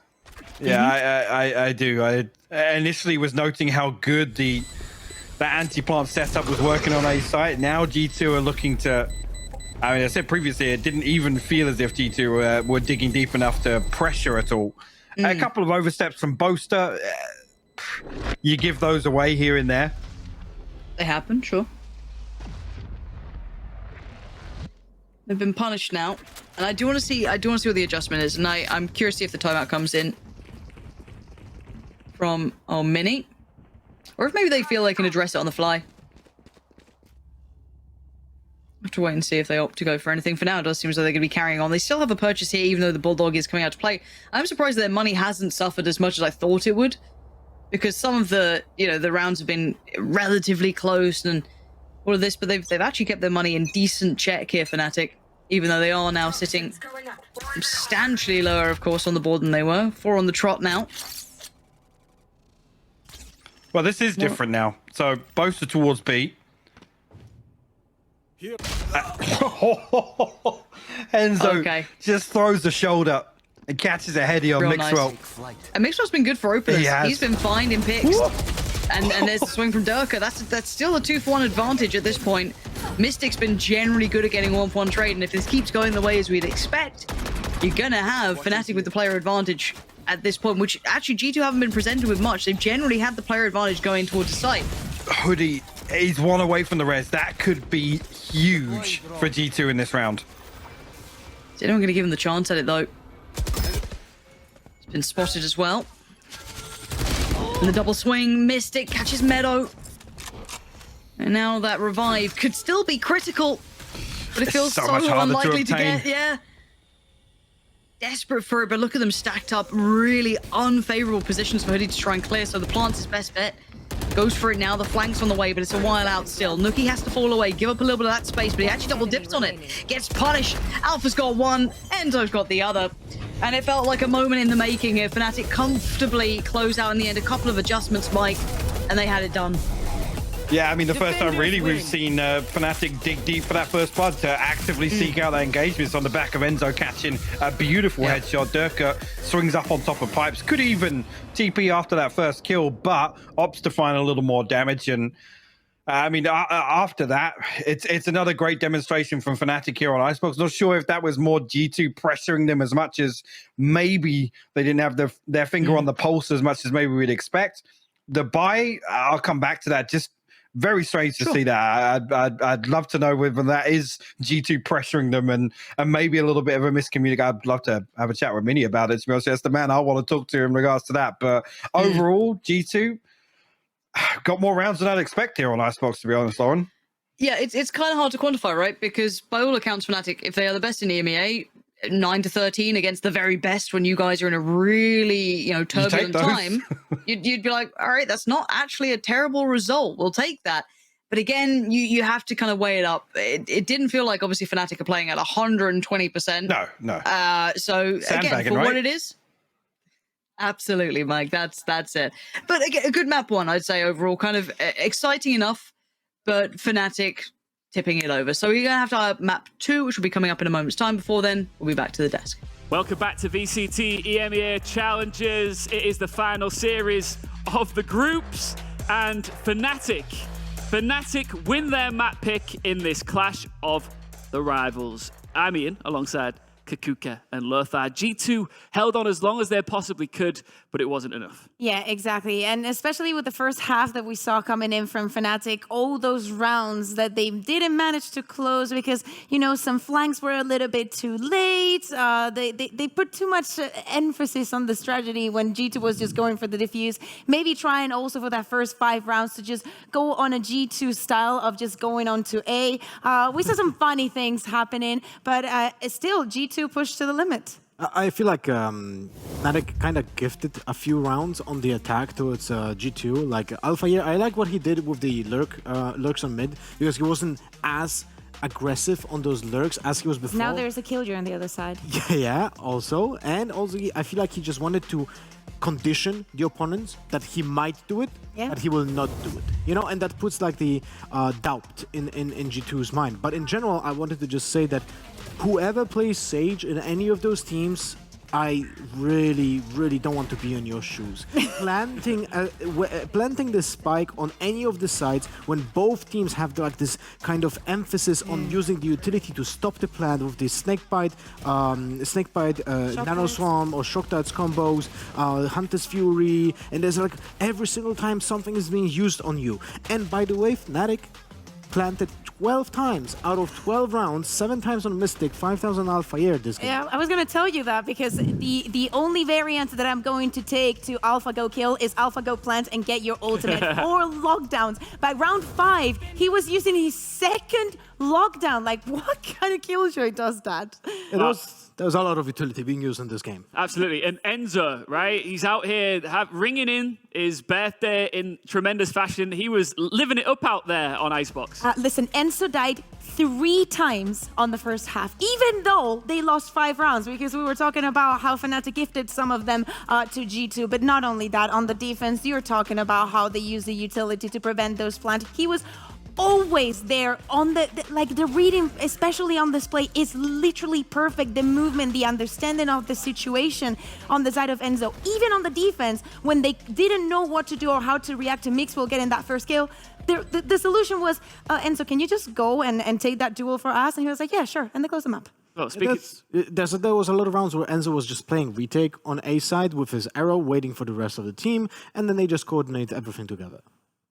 Yeah, I do. I initially was noting how good that anti-plant setup was working on A site. Now G2 are looking to... I mean, I said previously, it didn't even feel as if G2 were digging deep enough to pressure at all. A couple of oversteps from Boaster. You give those away here and there. They happen, sure. They've been punished now, and I do want to see what the adjustment is, and I'm curious to see if the timeout comes in from Mini. Or if maybe they feel they can address it on the fly. Have to wait and see if they opt to go for anything. For now, it does seem as though they're going to be carrying on. They still have a purchase here, even though the Bulldog is coming out to play. I'm surprised that their money hasn't suffered as much as I thought it would, because some of the, the rounds have been relatively close and all of this, but they've actually kept their money in decent check here, FNATIC, even though they are now sitting substantially lower, of course, on the board than they were. 4 on the trot now. Well, this is different now. So both are towards B. Enzo just throws the shoulder and catches a heady on Mixwell. And Mixwell's been good for openers. He has. He's been fine in picks. And there's the swing from Durka. That's still a 2-for-1 advantage at this point. Mystic's been generally good at getting 1-for-1 trade, and if this keeps going the way as we'd expect, you're gonna have FNATIC with the player advantage at this point, which actually G2 haven't been presented with much. They've generally had the player advantage going towards the site. Hoodie, he's 1 away from the res. That could be huge for G2 in this round. Is anyone going to give him the chance at it, though? It's been spotted as well. And the double swing, Mystic catches Meadow. And now that revive could still be critical, but it feels so much harder unlikely to obtain. get. Yeah. Desperate for it, but look at them stacked up. Really unfavorable positions for Hoodie to try and clear, so the plant's his best bet. Goes for it now, the flank's on the way, but it's a while out still. Nuki has to fall away, give up a little bit of that space, but he actually double dips on it. Gets punished. Alpha's got one, Enzo's got the other. And it felt like a moment in the making here. FNATIC comfortably close out in the end. A couple of adjustments, Mike, and they had it done. Yeah, I mean, the first time really we've seen FNATIC dig deep for that first blood to actively seek out that engagement on the back of Enzo catching a beautiful headshot. Durka swings up on top of pipes. Could even TP after that first kill, but opts to find a little more damage. And I mean, after that, it's another great demonstration from FNATIC here on Icebox. Not sure if that was more G2 pressuring them as much as maybe they didn't have their finger on the pulse as much as maybe we'd expect. The buy, I'll come back to that. Just very strange to see that. I'd love to know whether that is G2 pressuring them and maybe a little bit of a miscommunication. I'd love to have a chat with Minnie about it. To be honest, that's the man I want to talk to in regards to that. But overall, G2 got more rounds than I'd expect here on Icebox, to be honest, Lauren. Yeah, it's kind of hard to quantify, right? Because by all accounts, FNATIC, if they are the best in EMEA, 9-13 against the very best when you guys are in a really, turbulent time, you'd be like, all right, that's not actually a terrible result. We'll take that. But again, you have to kind of weigh it up. It didn't feel like, obviously, FNATIC are playing at 120%. No. So again, for what it is, absolutely, Mike, that's it. But again, a good map one, I'd say, overall. Kind of exciting enough, but FNATIC tipping it over. So we're going to have to have map 2, which will be coming up in a moment's time. Before then, we'll be back to the desk. Welcome back to VCT EMEA Challengers. It is the final series of the groups, and FNATIC win their map pick in this clash of the rivals. I'm Ian, alongside Kakuka and Lothar. G2 held on as long as they possibly could, but it wasn't enough. Yeah, exactly. And especially with the first half that we saw coming in from FNATIC, all those rounds that they didn't manage to close because, some flanks were a little bit too late. They put too much emphasis on the strategy when G2 was just going for the diffuse. Maybe trying also for that first 5 rounds to just go on a G2 style of just going on to A. We saw some funny things happening, but still, G2 pushed to the limit. I feel like FNATIC kind of gifted a few rounds on the attack towards G2. Like Alpha here, I like what he did with the lurks on mid because he wasn't as aggressive on those lurks as he was before. Now there's a killjoy on the other side. Yeah, also. And also, I feel like he just wanted to condition the opponents that he might do it, but he will not do it. And that puts like the doubt in G2's mind. But in general, I wanted to just say that whoever plays Sage in any of those teams, I really, really don't want to be in your shoes. Planting the spike on any of the sides when both teams have like this kind of emphasis on using the utility to stop the plant with the snakebite, nano swarm or shock darts combos, Hunter's Fury, and there's like every single time something is being used on you. And by the way, FNATIC, planted 12 times out of 12 rounds, 7 times on Mystic, 5,000 Alpha Air this game. Yeah, I was gonna tell you that because the only variant that I'm going to take to Alpha Go Kill is Alpha Go Plant and get your ultimate. 4 lockdowns. By round 5, he was using his second lockdown. Like, what kind of killjoy does that? There's a lot of utility being used in this game. Absolutely. And Enzo, right? He's out here ringing in his birthday in tremendous fashion. He was living it up out there on Icebox. Listen, Enzo died 3 times on the first half, even though they lost 5 rounds, because we were talking about how FNATIC gifted some of them to G2. But not only that, on the defense, you're talking about how they use the utility to prevent those plant. He was always there on the reading, especially on display, is literally perfect. The movement, the understanding of the situation on the side of Enzo. Even on the defense, when they didn't know what to do or how to react to Mixwell getting that first kill, the solution was, Enzo, can you just go and take that duel for us? And he was like, yeah, sure. And they closed him up. Well, there was a lot of rounds where Enzo was just playing retake on A side with his arrow, waiting for the rest of the team, and then they just coordinate everything together.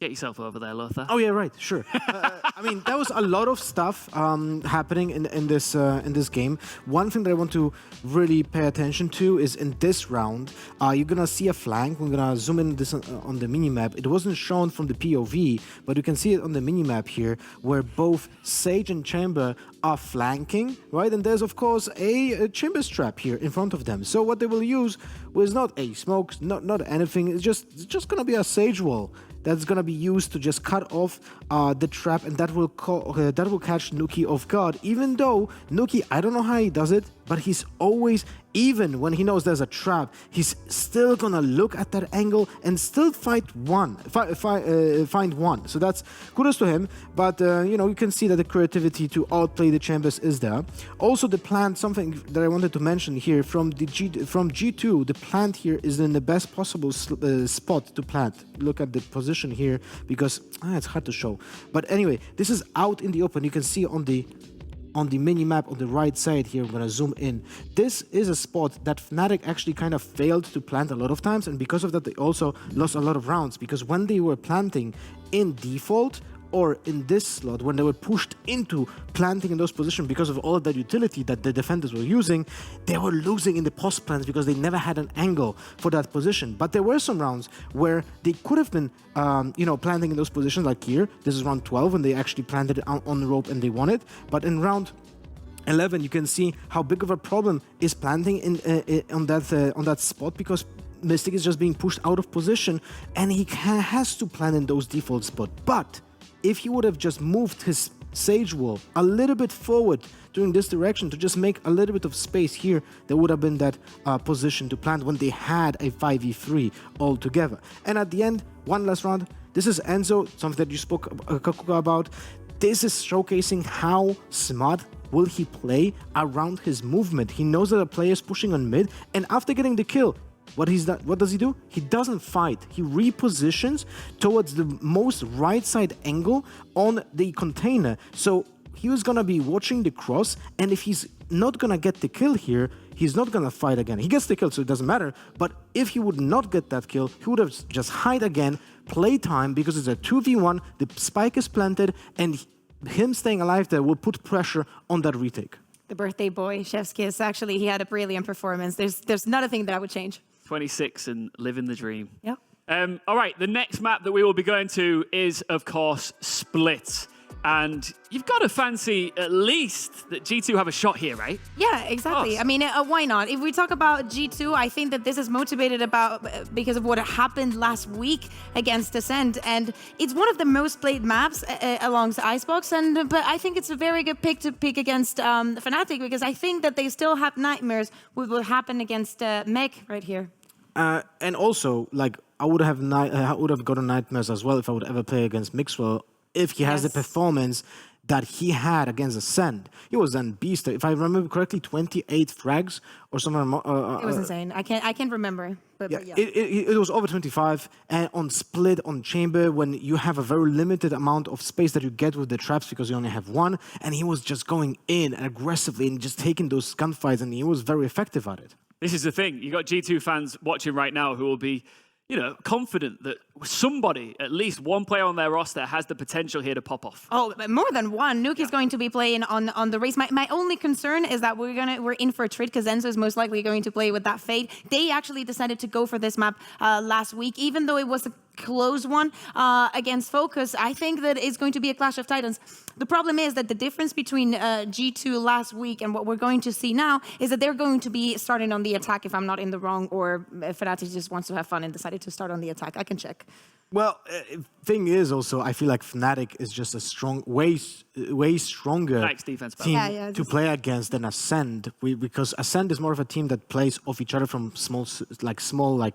Get yourself over there, Lothar. Oh yeah, right, sure. I mean, there was a lot of stuff happening in this game. One thing that I want to really pay attention to is in this round, you're gonna see a flank. We're gonna zoom in this on the minimap. It wasn't shown from the POV, but you can see it on the minimap here, where both Sage and Chamber are flanking, right? And there's of course a Chamber trap here in front of them. So what they will use was not a smoke, not anything. It's just gonna be a Sage wall that's gonna be used to just cut off the trap, and that will catch Nuki off guard. Even though Nuki, I don't know how he does it, but he's always, even when he knows there's a trap, he's still gonna look at that angle and still find one. So that's kudos to him. But you know, you can see that the creativity to outplay the Chambers is there. Also, the plant, something that I wanted to mention here from G2, the plant here is in the best possible spot to plant. Look at the position here, because it's hard to show. But anyway, this is out in the open. You can see on the mini-map on the right side here, I'm gonna zoom in. This is a spot that FNATIC actually kind of failed to plant a lot of times, and because of that they also lost a lot of rounds, because when they were planting in default or in this slot, when they were pushed into planting in those positions because of all of that utility that the defenders were using, they were losing in the post plants because they never had an angle for that position. But there were some rounds where they could have been, planting in those positions, like here. This is round 12 when they actually planted it on the rope and they won it. But in round 11, you can see how big of a problem is planting on that spot, because Mystic is just being pushed out of position and he has to plant in those default spots. But if he would have just moved his Sage wall a little bit forward during this direction to just make a little bit of space here, there would have been that position to plant when they had a 5v3 altogether. And at the end, one last round. This is Enzo, something that you spoke Kakuga about. This is showcasing how smart will he play around his movement. He knows that a player is pushing on mid, and after getting the kill, what does he do? He doesn't fight. He repositions towards the most right side angle on the container. So he was gonna be watching the cross, and if he's not gonna get the kill here, he's not gonna fight again. He gets the kill, so it doesn't matter. But if he would not get that kill, he would have just hide again, play time, because it's a 2v1, the spike is planted, and him staying alive there will put pressure on that retake. The birthday boy, Chef's Kiss, actually, he had a brilliant performance. There's not a thing that I would change. 26 and living the dream. Yep. All right, the next map that we will be going to is, of course, Split. And you've got to fancy at least that G2 have a shot here, right? Yeah, exactly. I mean, why not? If we talk about G2, I think that this is motivated because of what happened last week against Ascent, and it's one of the most played maps alongside Icebox. But I think it's a very good pick to pick against FNATIC, because I think that they still have nightmares with what happened against Meg right here. And also, like, I would have gotten nightmares as well if I would ever play against Mixwell, if he has the performance that he had against Ascend. He was then beast. If I remember correctly, 28 frags or something. It was insane. I can't remember. But yeah. It was over 25, and on Split, on Chamber, when you have a very limited amount of space that you get with the traps because you only have one, and he was just going in aggressively and just taking those gunfights, and he was very effective at it. This is the thing. You got G2 fans watching right now who will be, confident that somebody, at least one player on their roster, has the potential here to pop off. Oh, more than one. Nuke is going to be playing on the race. My only concern is that we're in for a treat because Enzo is most likely going to play with that Fade. They actually decided to go for this map last week, even though it was a close one against Focus. I think that it's going to be a clash of titans. The problem is that the difference between G2 last week and what we're going to see now is that they're going to be starting on the attack, if I'm not in the wrong, or FNATIC just wants to have fun and decided to start on the attack. I can check. Well, thing is also, I feel like FNATIC is just a strong, way stronger Nice defense, team Yeah, to play against than Ascend, because Ascend is more of a team that plays off each other from small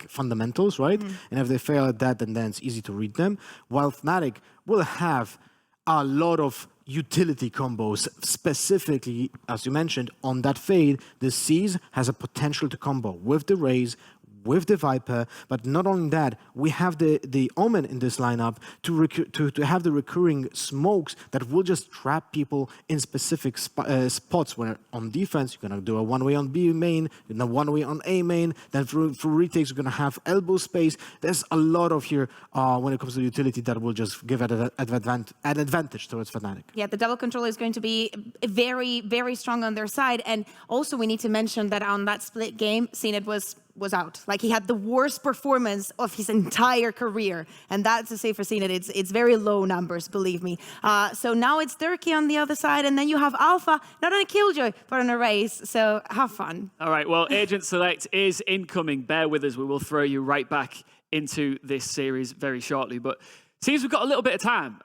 fundamentals, right? And if they fail at that, then it's easy to read them. While FNATIC will have a lot of utility combos, specifically, as you mentioned, on that Fade, the Seas has a potential to combo with the Raze, with the Viper, but not only that, we have the Omen in this lineup to have the recurring smokes that will just trap people in specific spots. Where on defense, you're gonna do a one-way on B main, and a one-way on A main, then for retakes, you're gonna have elbow space. There's a lot of here when it comes to utility that will just give it an advantage towards FNATIC. Yeah, the double control is going to be very, very strong on their side. And also we need to mention that on that split game, CNED was out. Like, he had the worst performance of his entire career. And that's to say for CNED, it's very low numbers, believe me. So now it's Turkey on the other side, and then you have Alpha, not on a Killjoy, but on a Race. So have fun. All right, well, Agent Select is incoming. Bear with us. We will throw you right back into this series very shortly. But seems we've got a little bit of time.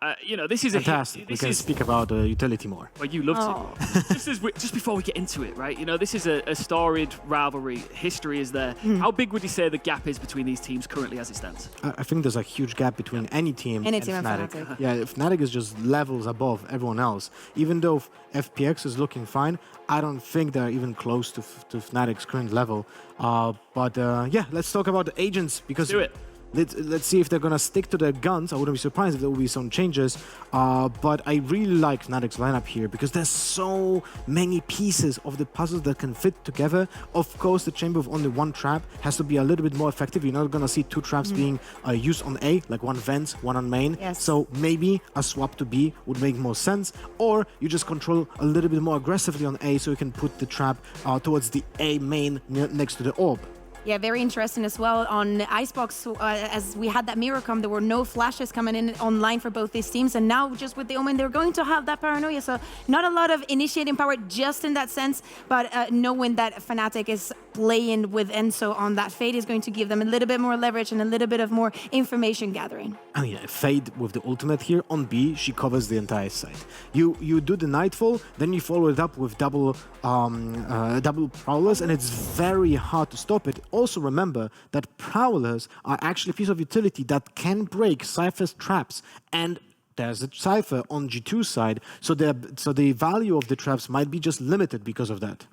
This is Fantastic. We can speak about utility more. Well, you love to. Just before we get into it, right? This is a storied rivalry. History is there. How big would you say the gap is between these teams currently as it stands? I think there's a huge gap between any team and FNATIC. Yeah, FNATIC is just levels above everyone else. Even though FPX is looking fine, I don't think they're even close to FNATIC's current level. Yeah, let's talk about the agents, because do it. Let's see if they're gonna stick to their guns. I wouldn't be surprised if there will be some changes. But I really like FNATIC's lineup here because there's so many pieces of the puzzles that can fit together. Of course, the chamber of only one trap has to be a little bit more effective. You're not gonna see two traps being used on A, like one vent, one on main. Yes. So maybe a swap to B would make more sense. Or you just control a little bit more aggressively on A so you can put the trap towards the A main next to the orb. Yeah, very interesting as well. On Icebox, as we had that mirror come, there were no flashes coming in online for both these teams. And now, just with the Omen, they're going to have that paranoia. So not a lot of initiating power just in that sense, but knowing that FNATIC is playing with Enzo on that Fade is going to give them a little bit more leverage and a little bit of more information gathering. I mean, Fade with the ultimate here on B, she covers the entire side. You do the Nightfall, then you follow it up with double Prowlers, and it's very hard to stop it. Also remember that Prowlers are actually a piece of utility that can break Cypher's traps, and there's a Cypher on G2 side, so the value of the traps might be just limited because of that.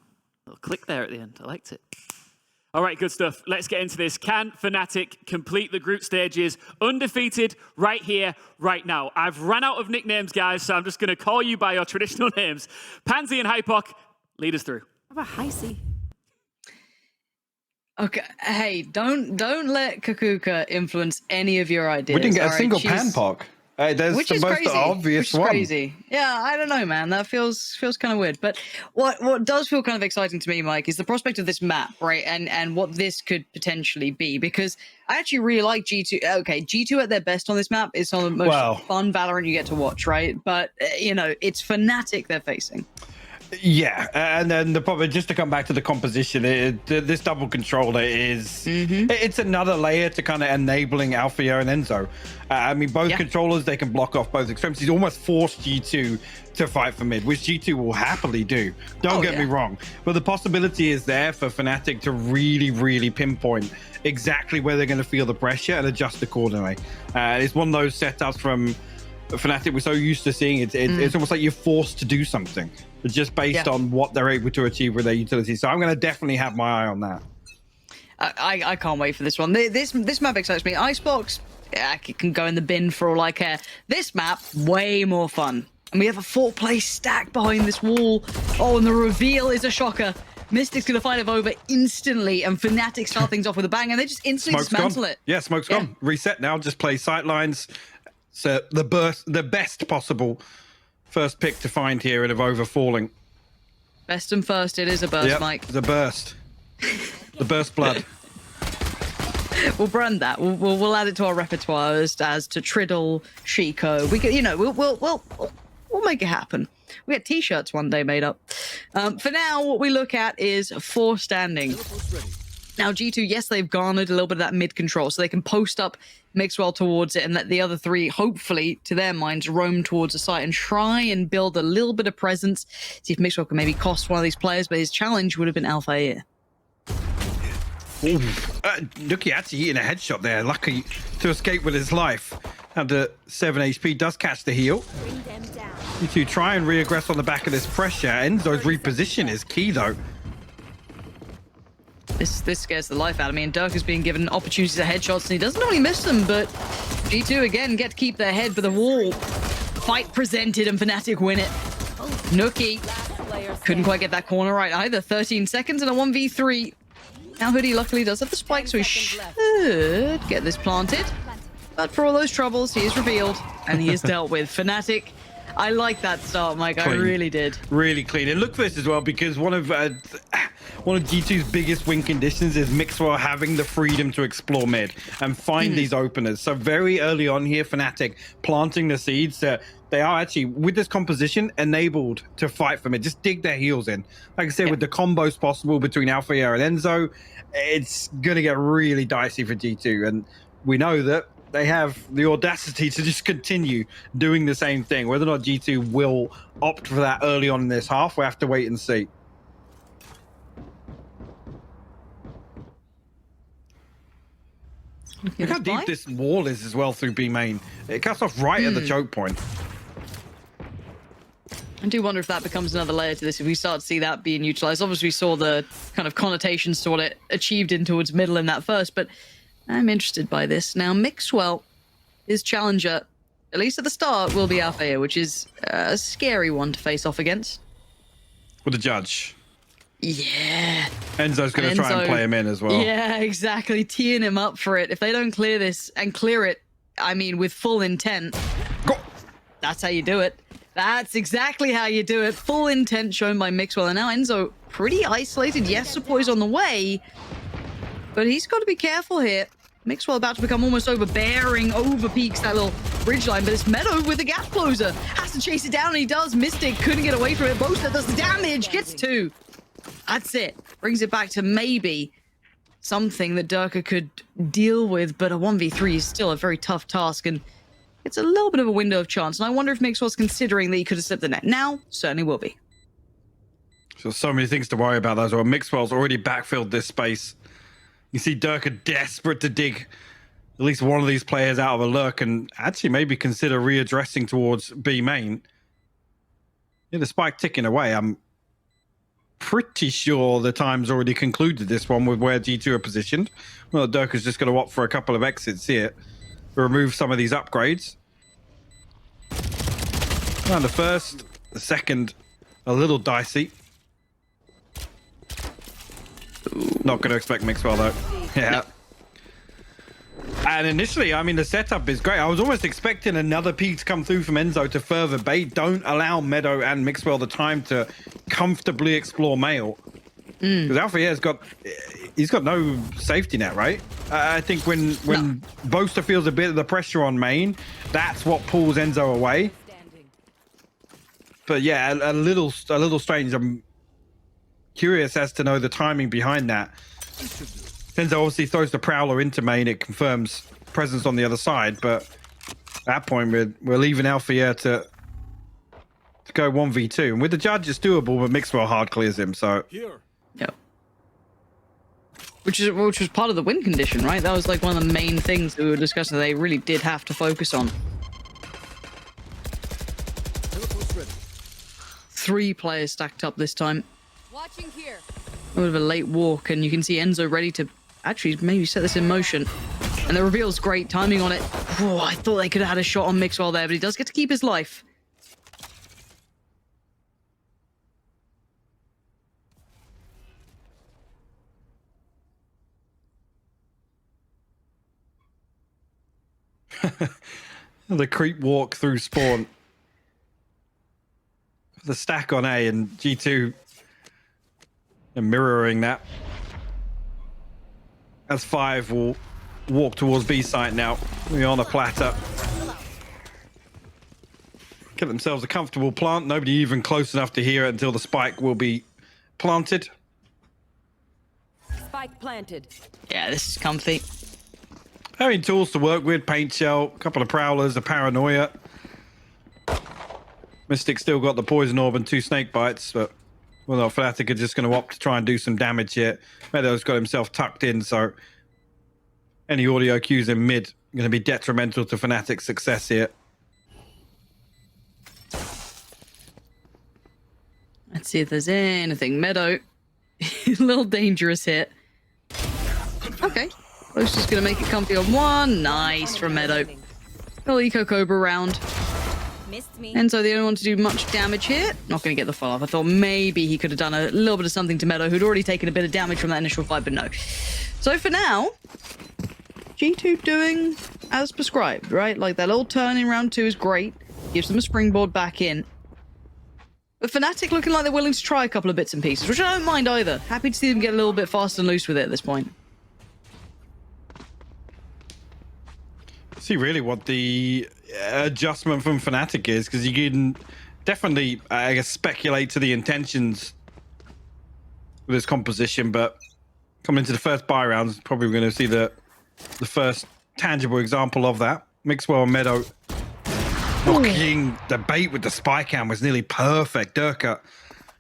Little click there at the end. I liked it. All right, good stuff. Let's get into this. Can FNATIC complete the group stages undefeated right here, right now? I've run out of nicknames, guys, so I'm just going to call you by your traditional names. Pansy and Hypok, lead us through. How about Heisey? Okay, hey, don't let Kakuka influence any of your ideas. We didn't get a all right? single She's- Panpoc. There's Which the is most crazy. obvious Which is one. crazy. Yeah, I don't know, man. That feels kind of weird. But what does feel kind of exciting to me, Mike, is the prospect of this map, right? And what this could potentially be. Because I actually really like G2. Okay, G2 at their best on this map is some of the most fun Valorant you get to watch, right? But it's FNATIC they're facing. Yeah, and then the problem, just to come back to the composition, this double controller is it's another layer to kind of enabling Alfio and Enzo. I mean, both controllers, they can block off both extremities, almost force G2 to fight for mid, which G2 will happily do. Don't get me wrong, but the possibility is there for FNATIC to really, really pinpoint exactly where they're going to feel the pressure and adjust accordingly. It's one of those setups from FNATIC we're so used to seeing. It's almost like you're forced to do something, but just based on what they're able to achieve with their utility. So I'm going to definitely have my eye on that. I can't wait for this one. This map excites me. Icebox, it can go in the bin for all I care. This map, way more fun. And we have a 4-place stack behind this wall. Oh, and the reveal is a shocker. Mystic's gonna find it over instantly, and FNATIC start things off with a bang, and they just instantly Smoke's dismantle gone. it. Yeah, smoke's gone. Reset now. Just play sight lines. So the best possible first pick to find here and of over falling. Best and first, it is a burst, Yep, Mike. the burst. The burst blood. We'll brand that. We'll add it to our repertoire as to Triddle, Chico. We could, we'll make it happen. We get t-shirts one day made up. For now, what we look at is 4 standing. Now, G2, yes, they've garnered a little bit of that mid control, so they can post up Mixwell towards it and let the other 3, hopefully, to their minds, roam towards the site and try and build a little bit of presence. See if Mixwell can maybe cost one of these players, but his challenge would have been Alpha. Nuki actually eating a headshot there. Lucky to escape with his life. Under 7 HP, does catch the heal. You two try and re-aggress on the back of this pressure. Enzo's reposition is key, though. This scares the life out of me, and Dirk is being given opportunities at headshots, and he doesn't really miss them, but G2 again get to keep their head, but the wall fight presented, and FNATIC win it. Nuki couldn't quite get that corner right either. 13 seconds and a 1v3. Now Hoodie luckily does have the spike, so he should get this planted. But for all those troubles, he is revealed, and he is dealt with. FNATIC, I like that start, Mike. Clean. I really did. Really clean. And look for this as well, because one of G2's biggest win conditions is Mixwell having the freedom to explore mid and find these openers. So very early on here, FNATIC planting the seeds that they are actually, with this composition, enabled to fight for mid. Just dig their heels in. Like I said, with the combos possible between Alpha and Enzo, it's going to get really dicey for G2. And we know that they have the audacity to just continue doing the same thing. Whether or not G2 will opt for that early on in this half, we'll have to wait and see. Look how deep this wall is as well through B main. It cuts off right at the choke point. I do wonder if that becomes another layer to this, if we start to see that being utilized. Obviously, we saw the kind of connotations to what it achieved in towards middle in that first, but I'm interested by this. Now, Mixwell, his challenger, at least at the start, will be Alpha, which is a scary one to face off against. With the judge. Yeah. Enzo's going to try and play him in as well. Yeah, exactly. Teeing him up for it. If they don't clear this and clear it, I mean, with full intent, that's how you do it. That's exactly how you do it. Full intent shown by Mixwell. And now Enzo pretty isolated. Yes, support is on the way, but he's got to be careful here. Mixwell about to become almost overbearing, over peaks that little bridge line, but it's Meadow with a gap closer. Has to chase it down, and he does. Mystic couldn't get away from it. Boaster does the damage, gets 2. That's it. Brings it back to maybe something that Durka could deal with, but a 1v3 is still a very tough task, and it's a little bit of a window of chance. And I wonder if Mixwell's considering that he could have slipped the net. Now, certainly will be. So many things to worry about as well. Mixwell's already backfilled this space. You see Durka desperate to dig at least one of these players out of a lurk and actually maybe consider readdressing towards B main. Yeah, the spike ticking away. I'm pretty sure the time's already concluded this one with where G2 are positioned. Well, Durka's just going to opt for a couple of exits here. Remove some of these upgrades. Now the first, the second, a little dicey. Not going to expect Mixwell though. Yeah. No. And initially, I mean, the setup is great. I was almost expecting another peak to come through from Enzo to further bait. Don't allow Meadow and Mixwell the time to comfortably explore male. Because Alpha he's got no safety net, right? I think when Boaster feels a bit of the pressure on main, that's what pulls Enzo away. But yeah, a little strange. I'm curious as to know the timing behind that. Enzo obviously throws the Prowler into main. It confirms presence on the other side, but at that point we're leaving Alpha to go 1v2. And with the judge, it's doable, but Mixwell hard clears him. So yeah, which was part of the win condition, right? That was like one of the main things that we were discussing. They really did have to focus on. 3 players stacked up this time. Watching here. A bit of a late walk, and you can see Enzo ready to actually maybe set this in motion. And the reveal's great timing on it. Whoa, I thought they could have had a shot on Mixwell there, but he does get to keep his life. The creep walk through spawn. The stack on A and G2 and mirroring that. As 5 will walk towards B site now. We're on a platter. Get themselves a comfortable plant. Nobody even close enough to hear it until the spike will be planted. Spike planted. Yeah, this is comfy. Having tools to work with, paint shell, a couple of prowlers, a paranoia. Mystic still got the poison orb and 2 snake bites, but well, no, FNATIC are just going to opt to try and do some damage here. Meadow's got himself tucked in, so any audio cues in mid are going to be detrimental to FNATIC's success here. Let's see if there's anything. Meadow, a little dangerous hit. Okay, Close just gonna make it comfy on 1. Nice from Meadow. Little Eco Cobra round. Missed me. Enzo, the only one to do much damage here. Not going to get the follow-up. I thought maybe he could have done a little bit of something to Meadow, who'd already taken a bit of damage from that initial fight, but no. So for now, G2 doing as prescribed, right? Like that little turn in round 2 is great. Gives them a springboard back in. But FNATIC looking like they're willing to try a couple of bits and pieces, which I don't mind either. Happy to see them get a little bit fast and loose with it at this point. See really what the adjustment from FNATIC is, because you can definitely, I guess, speculate to the intentions with this composition, but coming into the first buy rounds, probably we're going to see the first tangible example of that. Mixwell and Meadow knocking the bait with the spy cam was nearly perfect. Durka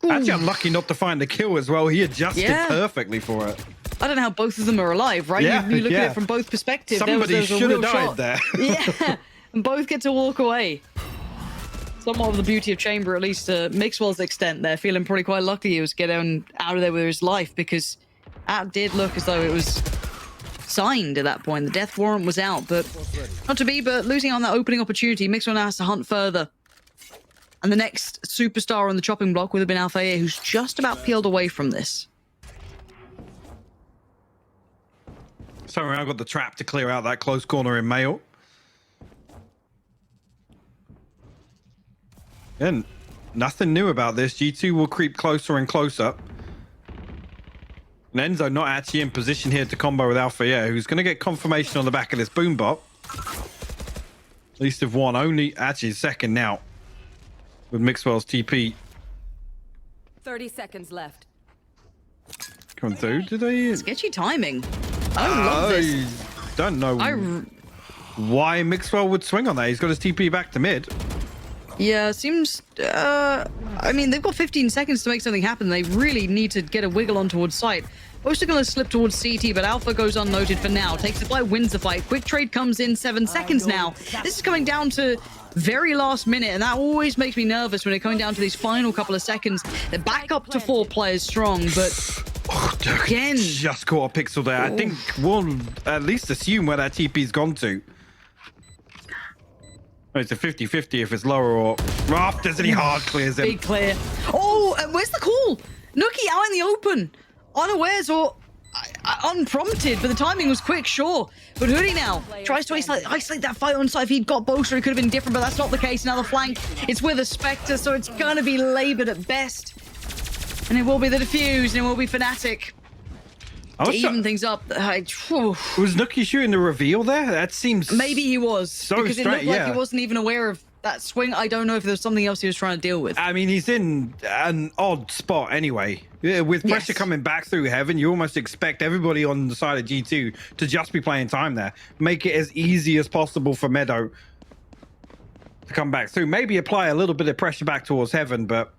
actually unlucky not to find the kill as well. He adjusted perfectly for it. I don't know how both of them are alive, right? Yeah, you look at it from both perspectives. Somebody should have died shot there. Yeah, and both get to walk away. Somewhat of the beauty of Chamber, at least to Mixwell's extent there, feeling probably quite lucky he was getting out of there with his life, because that did look as though it was signed at that point. The death warrant was out, but not to be, but losing on that opening opportunity, Mixwell now has to hunt further. And the next superstar on the chopping block would have been Alpha, who's just about peeled away from this. So I got the trap to clear out that close corner in Mail. And nothing new about this. G2 will creep closer and closer. And Enzo not actually in position here to combo with Alpha, who's going to get confirmation on the back of this boom bot. At least of one, only actually second now with Mixwell's TP. 30 seconds left. Coming through, did they? Sketchy timing. I love this. Don't know why Mixwell would swing on that. He's got his TP back to mid. Yeah, seems... I mean, they've got 15 seconds to make something happen. They really need to get a wiggle on towards site. Most are going to slip towards CT, but Alpha goes unnoted for now. Takes the fight, wins the fight. Quick trade comes in, 7 seconds now. This is coming down to very last minute, and that always makes me nervous when they're coming down to these final couple of seconds. They're back up to 4 players strong, but... again, just caught a pixel there. I think we'll at least assume where that TP's gone to. It's a 50-50 if it's lower or Raft. There's any hard clears him. Big clear. Oh, and where's the call? Nookie out in the open, unawares or unprompted, but the timing was quick, sure. But Hoodie now tries to isolate that fight on site. If he'd got Bolster, it could have been different, but that's not the case. Now the flank, it's with a Spectre, so it's gonna be labored at best. And it will be the defuse, and it will be FNATIC. To even things up. Was Nookie shooting the reveal there? That seems... maybe he was. So because it looked like he wasn't even aware of that swing. I don't know if there's something else he was trying to deal with. I mean, he's in an odd spot anyway. With pressure coming back through heaven, you almost expect everybody on the side of G2 to just be playing time there. Make it as easy as possible for Meadow to come back through. Maybe apply a little bit of pressure back towards heaven, but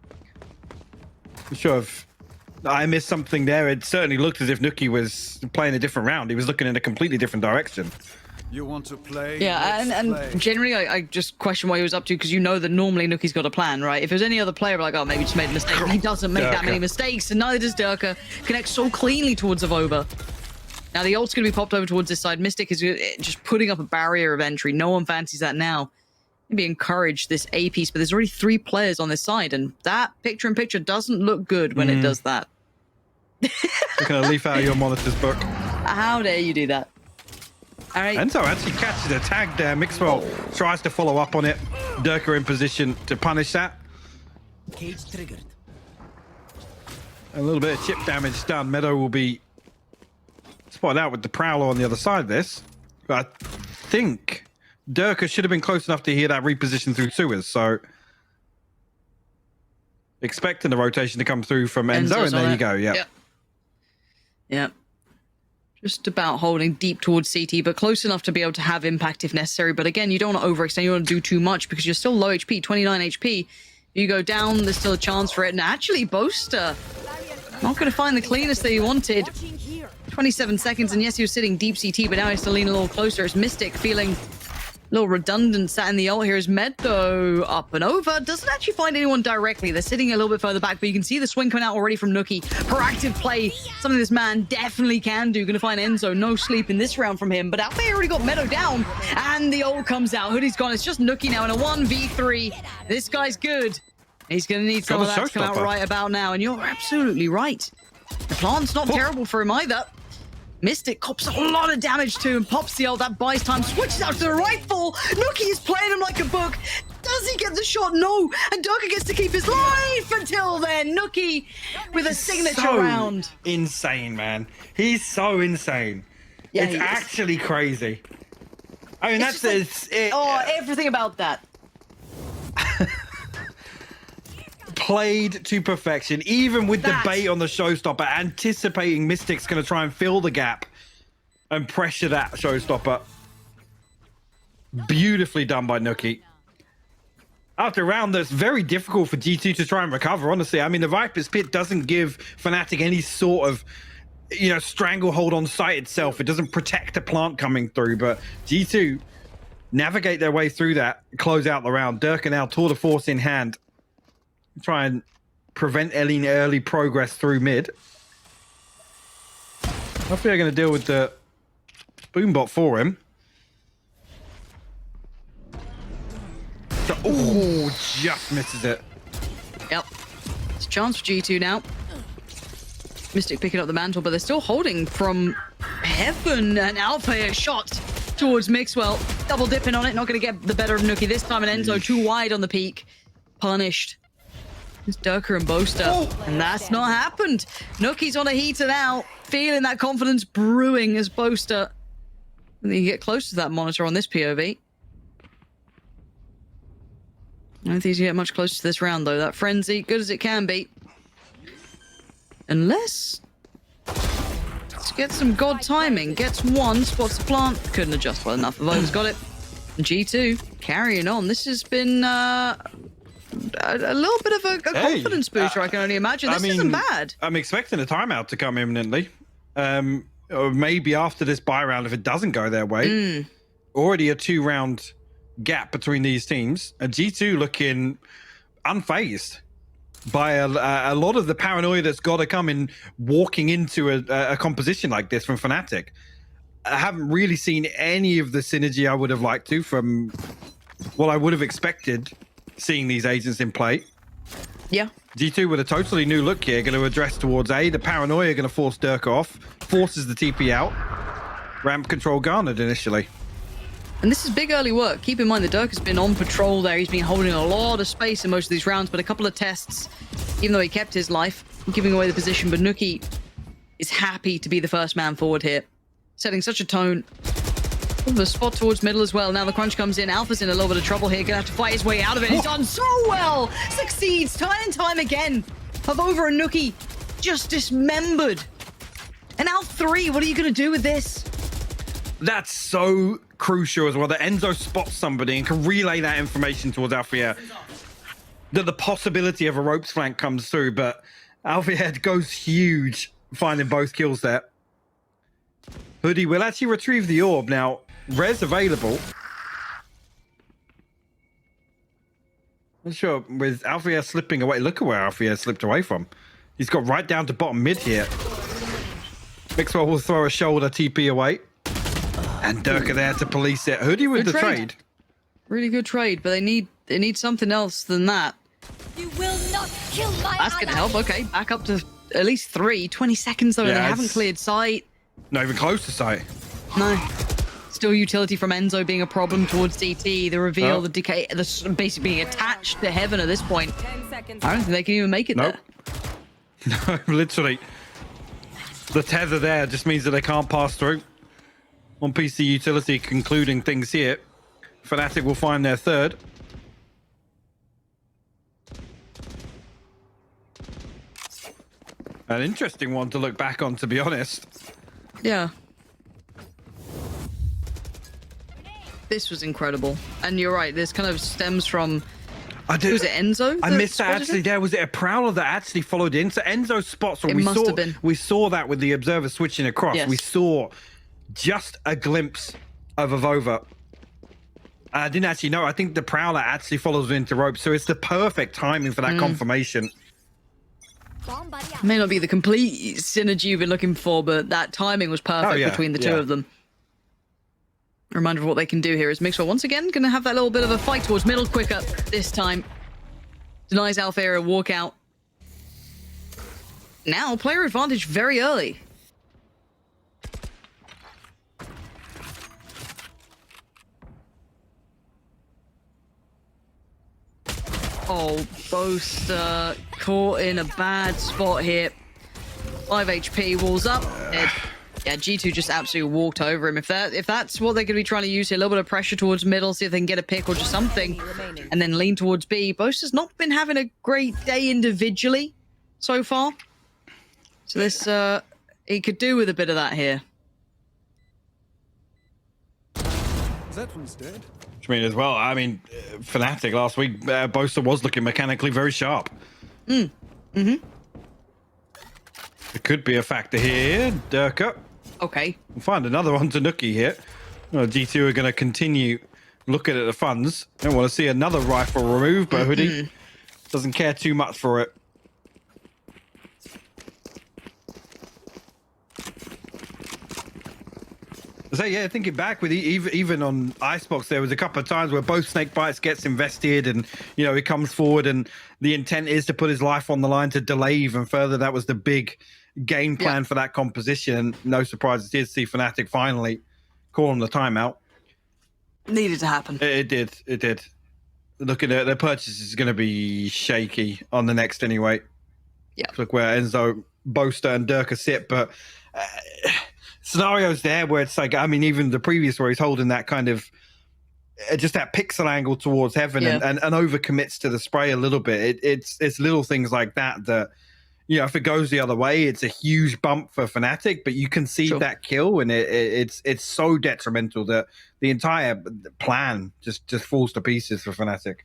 I'm sure if I missed something there, it certainly looked as if Nookie was playing a different round. He was looking in a completely different direction. You want to play? Yeah, and generally I just question what he was up to, because you know that normally Nookie's got a plan, right? If there's any other player, like, oh, maybe just made a mistake. He doesn't make that many mistakes, and neither does Durka. Connects so cleanly towards Avoba. Now the ult's going to be popped over towards this side. Mystic is just putting up a barrier of entry. No one fancies that now. Maybe encourage this A piece, but there's already 3 players on this side, and that picture-in-picture doesn't look good when it does that. You're going to leaf out your monitor's book. How dare you do that? All right. Enzo actually catches a tag there. Mixwell tries to follow up on it. Durka in position to punish that. Cage triggered. A little bit of chip damage done. Meadow will be spotted out with the Prowler on the other side of this. But I think Durka should have been close enough to hear that reposition through sewers. So expecting the rotation to come through from Enzo, and there you go. Yeah. Yep. Just about holding deep towards CT, but close enough to be able to have impact if necessary. But again, you don't want to overextend. You don't want to do too much because you're still low HP, 29 HP. You go down, there's still a chance for it. And actually, Boaster not going to find the cleanest that he wanted. 27 seconds, and yes, he was sitting deep CT, but now he has to lean a little closer. It's Mystic feeling a little redundant, sat in the ult here. Is Med, though, up and over. Doesn't actually find anyone directly. They're sitting a little bit further back, but you can see the swing coming out already from Nookie. Proactive play, something this man definitely can do. Gonna find Enzo. No sleep in this round from him, but Alfie already got Meadow down, and the ult comes out. Hoodie's gone. It's just Nookie now in a 1v3. This guy's good. He's gonna need some of that to come out right about now, and you're absolutely right. The plant's not terrible for him either. Mystic cops a lot of damage to him, pops the ult, that buys time, switches out to the rifle. Nookie is playing him like a book. Does he get the shot? No. And Durka gets to keep his life until then. Nookie with a signature round. Insane, man. He's so insane. Yeah, it's actually crazy. I mean, It's that's everything about that. played to perfection, even with the bait on the showstopper, anticipating Mystic's going to try and fill the gap and pressure that showstopper. Beautifully done by Nookie. After a round that's very difficult for G2 to try and recover, honestly. I mean, the Viper's Pit doesn't give FNATIC any sort of, you know, stranglehold on site itself. It doesn't protect a plant coming through, but G2 navigate their way through that, close out the round. Durka now tour de force in hand. Try and prevent any early progress through mid. Hopefully they're going to deal with the boombot for him. So, oh, just misses it. Yep. It's a chance for G2 now. Mystic picking up the mantle, but they're still holding from heaven. And Alpha shot towards Mixwell. Double dipping on it. Not going to get the better of Nookie this time. And Enzo too wide on the peak. Punished. It's Durka and Boaster. And that's not happened. Nookie's on a heater now. Feeling that confidence brewing as Boaster. And then you get close to that monitor on this POV. I don't think he's going to get much closer to this round, though. That frenzy, good as it can be. Unless... Let's get some god timing. Gets one, spots the plant. Couldn't adjust well enough. Voda's got it. And G2 carrying on. This has been a little bit of a confidence booster, I can only imagine. This isn't bad. I'm expecting a timeout to come imminently. Or maybe after this buy round, if it doesn't go their way. Already a 2-round gap between these teams. And G2 looking unfazed by a lot of the paranoia that's got to come in walking into a composition like this from FNATIC. I haven't really seen any of the synergy I would have liked to from what I would have expected seeing these agents in play. Yeah. G2 with a totally new look here, going to address towards A. The paranoia going to force Durka off, forces the TP out. Ramp control garnered initially. And this is big early work. Keep in mind that Durka's been on patrol there. He's been holding a lot of space in most of these rounds, but a couple of tests, even though he kept his life, giving away the position. But Nookie is happy to be the first man forward here, setting such a tone. The spot towards middle as well. Now the crunch comes in. Alpha's in a little bit of trouble here. Gonna have to fight his way out of it. He's done so well. Succeeds time and time again. Over and Nookie just dismembered. And now 3. What are you gonna do with this? That's so crucial as well, that Enzo spots somebody and can relay that information towards Alfia. That the possibility of a ropes flank comes through, but Alfia goes huge, finding both kills there. Hoodie will actually retrieve the orb. Now, res available. Not sure, with Alfia slipping away. Look at where Alfia slipped away from. He's got right down to bottom mid here. Mixwell will throw a shoulder TP away. And Durka there to police it. Hoodie with the trade. Really good trade, but they need something else than that. You will not kill my That's gonna help. Okay, back up to at least 3. 20 seconds though, and they haven't cleared sight. Not even close to sight. No. Still utility from Enzo being a problem towards DT. The reveal, the decay, basically being attached to Heaven at this point. 10 seconds. I don't think they can even make it Nope. there. No, literally. The tether there just means that they can't pass through. On PC utility concluding things here. FNATIC will find their third. An interesting one to look back on, to be honest. Yeah. This was incredible. And you're right, this kind of stems from... Was it Enzo? I missed that spotted actually. it? There was it a Prowler that actually followed in. So Enzo spots. It must have been. We saw that with the observer switching across. Yes. We saw just a glimpse of a Vova. I didn't actually know. I think the Prowler actually follows into rope. So it's the perfect timing for that confirmation. Bomb buddy out. May not be the complete synergy you've been looking for, but that timing was perfect between the two of them. A reminder of what they can do here is Mixwell once again going to have that little bit of a fight towards middle quicker this time. Denies Alpha a walkout. Now player advantage very early. Oh, both caught in a bad spot here. 5 HP, walls up. Dead. Yeah, G2 just absolutely walked over him. If that's what they're going to be trying to use here, a little bit of pressure towards middle, see if they can get a pick or just something, and then lean towards B. Boast has not been having a great day individually so far. So this, he could do with a bit of that here. That one's dead. Which means as well, I mean, FNATIC last week, Boaster was looking mechanically very sharp. It could be a factor here. Durka. Okay. We'll find another one to Nookie here. G2 are going to continue looking at the funds. Don't want to see another rifle removed, but Hoodie doesn't care too much for it. So yeah, thinking back with even on Icebox, there was a couple of times where both Snake Bites gets invested, and you know he comes forward, and the intent is to put his life on the line to delay even further. That was the big game plan for that composition, and no surprise it did see FNATIC finally call on the timeout. Needed to happen. It did. Looking at their purchase is going to be shaky on the next anyway. Yeah. Look where Enzo, Boaster, and Durka sit, but. Scenarios there where it's like, I mean, even the previous where he's holding that kind of just that pixel angle towards Heaven and overcommits to the spray a little bit. It's little things like that, you know, if it goes the other way, it's a huge bump for FNATIC, but you can see that kill, and it's so detrimental that the entire plan just falls to pieces for FNATIC.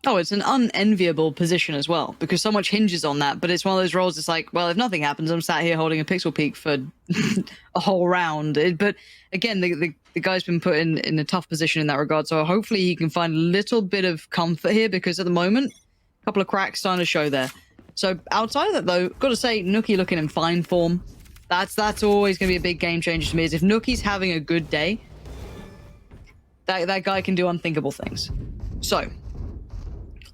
Oh, it's an unenviable position as well, because so much hinges on that. But it's one of those roles, it's like, well, if nothing happens, I'm sat here holding a pixel peak for a whole round. But again, the guy's been put in a tough position in that regard. So hopefully he can find a little bit of comfort here, because at the moment, a couple of cracks starting to show there. So outside of that, though, got to say, Nookie looking in fine form. That's always going to be a big game changer to me, is if Nookie's having a good day, that guy can do unthinkable things. So...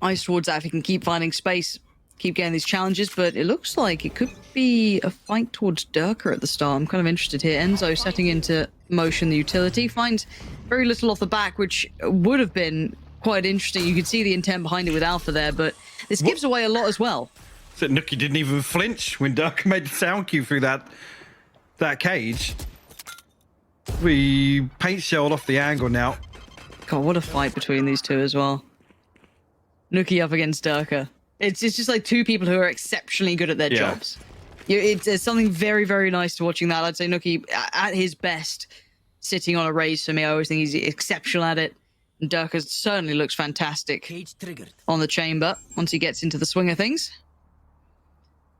eyes towards that if he can keep finding space, keep getting these challenges, but it looks like it could be a fight towards Durka at the start. I'm kind of interested here. Enzo setting into motion the utility, finds very little off the back, which would have been quite interesting. You could see the intent behind it with Alpha there, but this gives away a lot as well. So Nookie didn't even flinch when Durka made the sound cue through that cage. We paint shelled off the angle now. God, what a fight between these two as well. Nookie up against Durka. It's just like two people who are exceptionally good at their jobs. It's something very, very nice to watching that. I'd say Nookie at his best, sitting on a raise for me. I always think he's exceptional at it. And Durka certainly looks fantastic Cage triggered. on the chamber once he gets into the swing of things.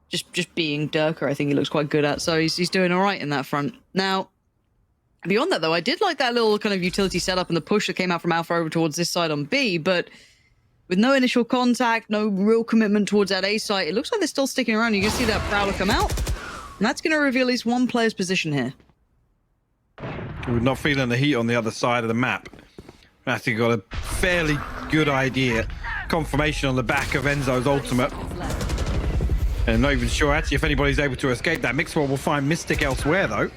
Just being Durka, I think he looks quite good at. So he's doing all right in that front. Now, beyond that, though, I did like that little kind of utility setup and the push that came out from Alpha over towards this side on B, but... with no initial contact, no real commitment towards that A site, it looks like they're still sticking around. You can see that Prowler come out, and that's going to reveal at least one player's position here. We're not feeling the heat on the other side of the map. FNATIC got a fairly good idea. Confirmation on the back of Enzo's ultimate. And I'm not even sure actually if anybody's able to escape that. Mixwell will find Mystic elsewhere though.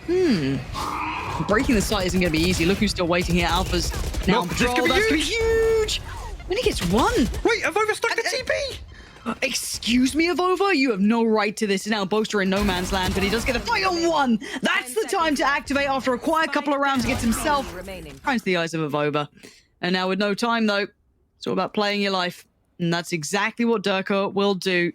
breaking the site isn't going to be easy. Look who's still waiting here. Alpha's now on patrol. This That's could going be to be huge. When he gets one. Wait, I've overstuck the TP. Excuse me, Avova, you have no right to this. Now Boaster in no man's land, but he does get a 3-on-1. That's the time to activate after a quiet couple of rounds against himself. Finds the eyes of Avova. And now with no time, though, it's all about playing your life. And that's exactly what Durka will do.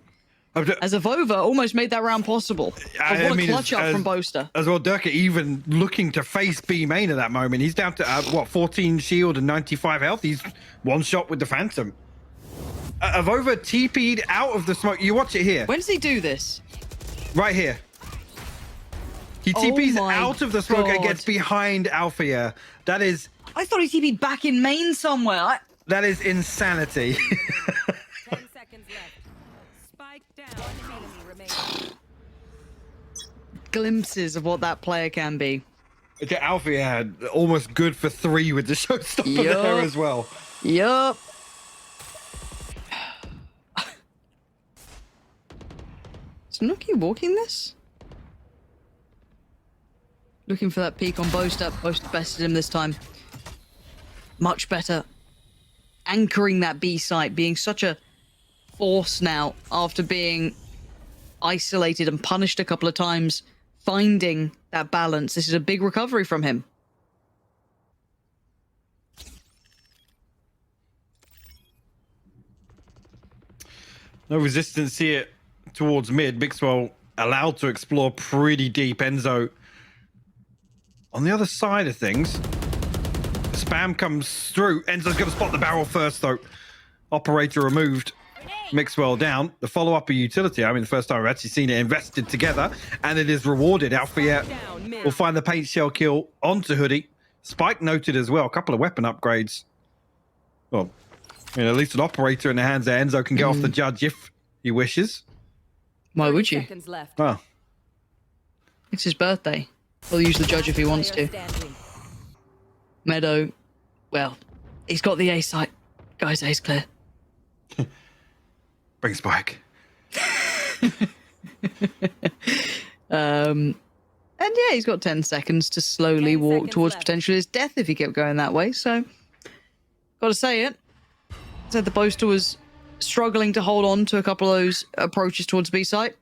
As Avova almost made that round possible. What a clutch up from Boaster. As well, Durka even looking to face B main at that moment. He's down to, 14 shield and 95 health. He's one shot with the Phantom. Avova TP'd out of the smoke. You watch it here. When does he do this? Right here. He TP's my out of the smoke and God. gets behind Althea. That is... I thought he TP'd back in main somewhere. That is insanity. 10 seconds left. Spike down. Enemy remaining. Glimpses of what that player can be. Okay, Althea had almost good for 3 with the showstopper there as well. Yup. Is Nookie walking this? Looking for that peak on Boaster. Boaster bested him this time. Much better. Anchoring that B site, being such a force now after being isolated and punished a couple of times. Finding that balance. This is a big recovery from him. No resistance here towards mid. Mixwell allowed to explore pretty deep. Enzo on the other side of things. Spam comes through. Enzo's going to spot the barrel first, though. Operator removed. Mixwell down. The follow-up of utility. I mean, the first time I've actually seen it invested together, and it is rewarded. Althea will find the paint shell kill onto Hoodie. Spike noted as well. A couple of weapon upgrades. Well, I mean, at least an operator in the hands there. Enzo can get off the judge if he wishes. Why would you? Seconds left. Well, It's his birthday. He'll use the judge if he wants to. Standing. Meadow, well, he's got the A site. Guys, A's clear. bring Spike. And yeah, he's got 10 seconds to slowly 10 walk seconds towards left. potentially his death if he kept going that way. So, gotta say it. Said the Boaster was struggling to hold on to a couple of those approaches towards B site.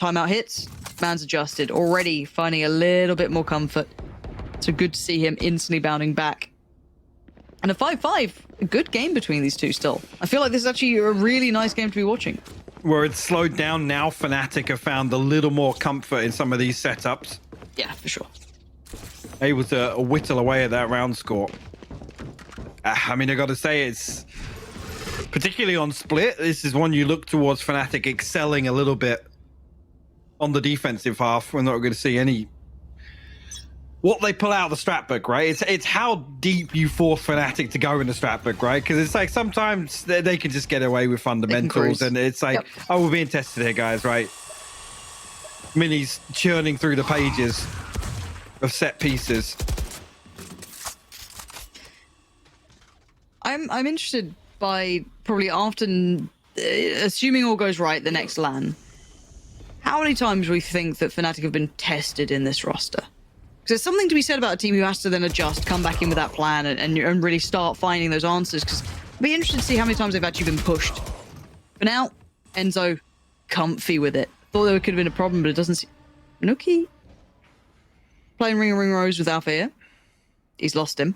Timeout hits. Man's adjusted. Already finding a little bit more comfort. So good to see him instantly bounding back. And a 5-5. A good game between these two still. I feel like this is actually a really nice game to be watching. Where it's slowed down now, Fnatic have found a little more comfort in some of these setups. Yeah, for sure. Able to whittle away at that round score. I mean, I got to say, it's particularly on split. This is one you look towards Fnatic excelling a little bit on the defensive half. We're not going to see any what they pull out of the strat book, right? It's how deep you force Fnatic to go in the strat book, right? Because it's like sometimes they can just get away with fundamentals, and it's like, oh, we're being tested here, guys, right? Mini's churning through the pages of set pieces. I'm interested by probably after, assuming all goes right, the next LAN. How many times we think that Fnatic have been tested in this roster? Because there's something to be said about a team who has to then adjust, come back in with that plan, and really start finding those answers. Because I'd be interested to see how many times they've actually been pushed. For now, Enzo, comfy with it. Thought there could have been a problem, but it doesn't seem... Nookie playing Ring Rose with Althea. He's lost him.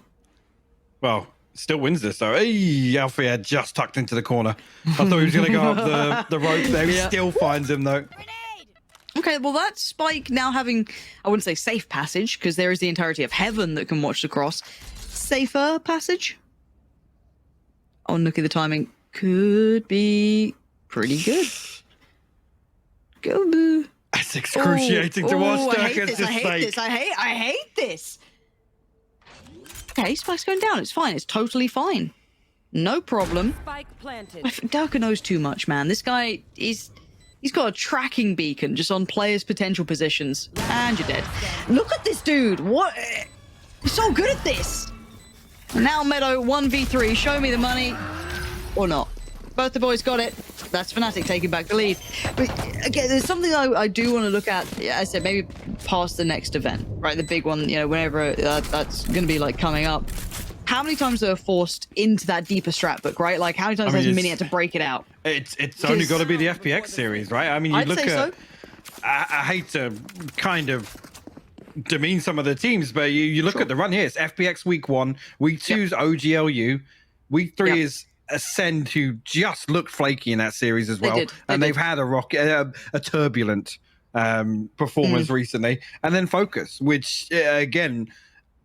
Well, still wins this though. Hey, Althea just tucked into the corner. I thought he was going to go up the rope there. He still finds him though. Okay, well, that Spike now having, I wouldn't say safe passage, because there is the entirety of heaven that can watch the cross. Safer passage? Oh, look at the timing. Could be pretty good. Go boo. It's excruciating to watch. I hate this. I hate this. Okay, Spike's going down. It's fine. It's totally fine. No problem. Spike planted. Durka knows too much, man. This guy is... He's got a tracking beacon just on players' potential positions. And you're dead. Look at this dude. What? He's so good at this. Now Meadow 1v3. Show me the money. Or not. Both the boys got it. That's FNATIC taking back the lead. But again, there's something I do want to look at. Yeah, I said maybe past the next event, right? The big one, you know, whenever that's going to be like coming up. How many times they were forced into that deeper strat book, right? Like how many times has Mini had to break it out? It's only got to be the FPX series, right? I mean, you look at. So. I hate to kind of demean some of the teams, but you look at the run here. It's FPX week 1, week 2 is OGLU, week 3 is Ascend, who just looked flaky in that series as well, they've had a turbulent performance recently, and then Focus, which again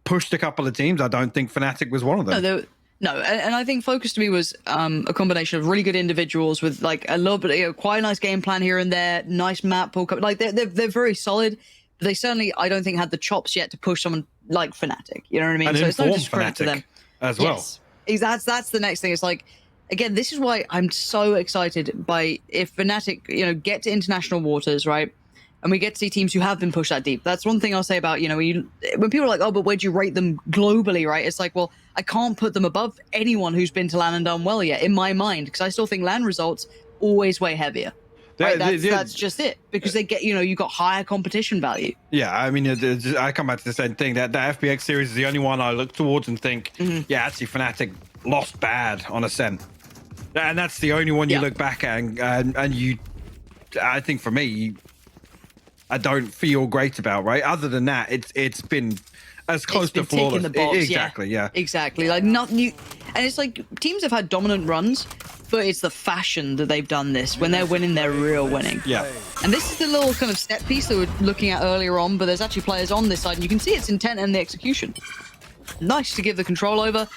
pushed a couple of teams. I don't think FNATIC was one of them. No, and I think Focus to me was a combination of really good individuals with like a little bit, you know, quite a nice game plan here and there, nice map pull. Like they're very solid, but they certainly I don't think had the chops yet to push someone like FNATIC. You know what I mean? And so it's no FNATIC discredit to them as well. Yes, that's the next thing. It's like again, this is why I'm so excited by if FNATIC, you know, get to international waters, right? And we get to see teams who have been pushed that deep. That's one thing I'll say about, you know, when people are like, oh, but where'd you rate them globally, right? It's like, well, I can't put them above anyone who's been to LAN and done well yet, in my mind, because I still think LAN results always way heavier. Right? That's just it, because they get, you know, you got higher competition value. Yeah, I mean, I come back to the same thing. That FPX series is the only one I look towards and think, yeah, actually, FNATIC lost bad on Ascent. And that's the only one you look back at, and you, I think for me, I don't feel great about, right? Other than that, it's been as close to flawless. The box, Exactly. Like not new, and it's like teams have had dominant runs, but it's the fashion that they've done this. When they're winning, they're real winning. Yeah. And this is the little kind of set piece that we're looking at earlier on, but there's actually players on this side, and you can see its intent and the execution. Nice to give the control over,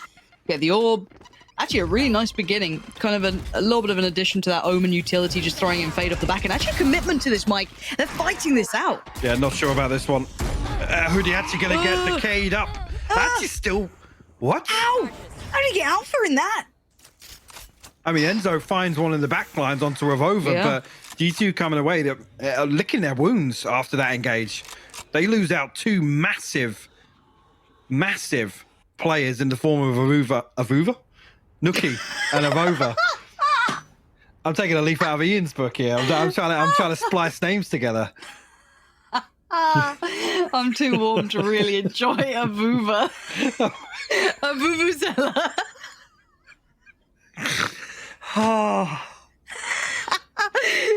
get the orb. Actually, a really nice beginning. Kind of a little bit of an addition to that Omen utility, just throwing in Fade off the back. And actually, commitment to this, Mike. They're fighting this out. Yeah, not sure about this one. Hoodie actually going to get the Cade up. Actually, still. What? How? How did he get Alpha in that? I mean, Enzo finds one in the back lines onto Revova, but G2 coming away, they're licking their wounds after that engage. They lose out 2 massive players in the form of Avuva? Nookie and Avova. I'm taking a leaf out of Ian's book here. I'm trying to splice names together. I'm too warm to really enjoy Avuva. Avuvuzela.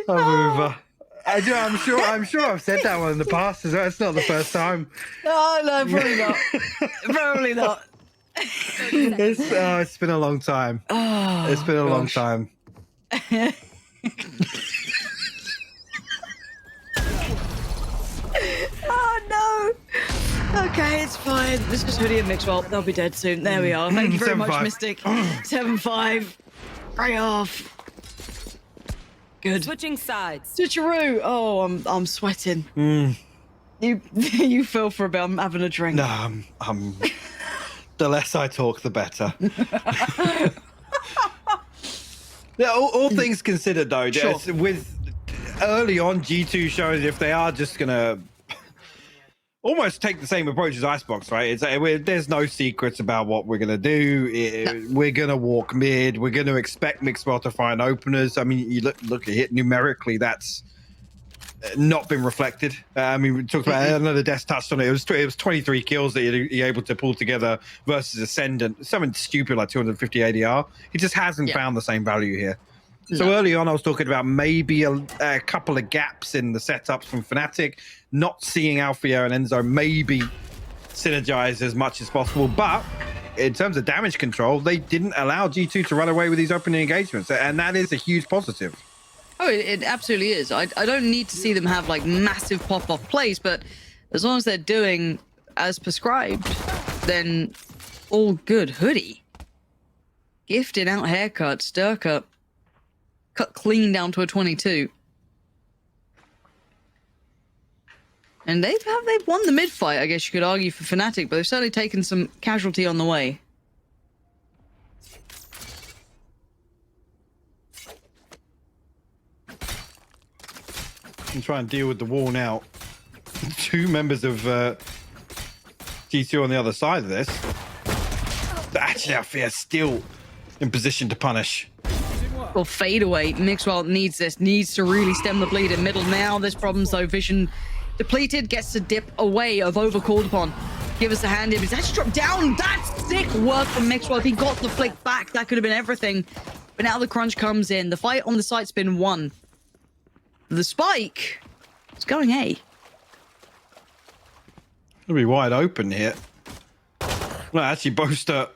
Avuva. I'm sure I've said that one in the past as well. It's not the first time. Oh no, probably not. Probably not. It's been a long time. It's been a long time. Oh no. Okay, it's fine. This is Hoodie and Mixwell. They'll be dead soon. There we are. Thank you very much, Mystic. 7-5. Right off. Good. Switching sides. Switcheroo. Oh, I'm sweating. You feel for a bit. I'm having a drink. No, I'm the less I talk, the better. Yeah, all things considered, though, with early on G2 shows if they are just gonna almost take the same approach as Icebox, right? It's like, there's no secrets about what we're gonna do. We're gonna walk mid. We're gonna expect Mixwell to find openers. I mean, you look at it numerically. That's not been reflected. I mean, we talked about another Death touched on it. It was 23 kills that you're able to pull together versus Ascendant. Something stupid like 250 ADR. He just hasn't found the same value here. So early on, I was talking about maybe a couple of gaps in the setups from FNATIC, not seeing Alfio and Enzo maybe synergize as much as possible. But in terms of damage control, they didn't allow G2 to run away with these opening engagements. And that is a huge positive. Oh, it absolutely is. I don't need to see them have like massive pop-off plays, but as long as they're doing as prescribed, then all good. Hoodie. Gifted out haircut, stir cut. Cut clean down to a 22. And they've won the mid fight, I guess you could argue, for FNATIC, but they've certainly taken some casualty on the way. And try and deal with the wall now. 2 members of G2 on the other side of this. But actually, I feel still in position to punish. Well, fade away. Mixwell needs this, needs to really stem the bleed in middle now. This problem's though, vision depleted, gets to dip away of over called upon. Give us a hand here. He's actually dropped down. That's sick work from Mixwell. If he got the flick back, that could have been everything. But now the crunch comes in. The fight on the site's been won. The spike is going A. It'll be wide open here. Well, actually, Boaster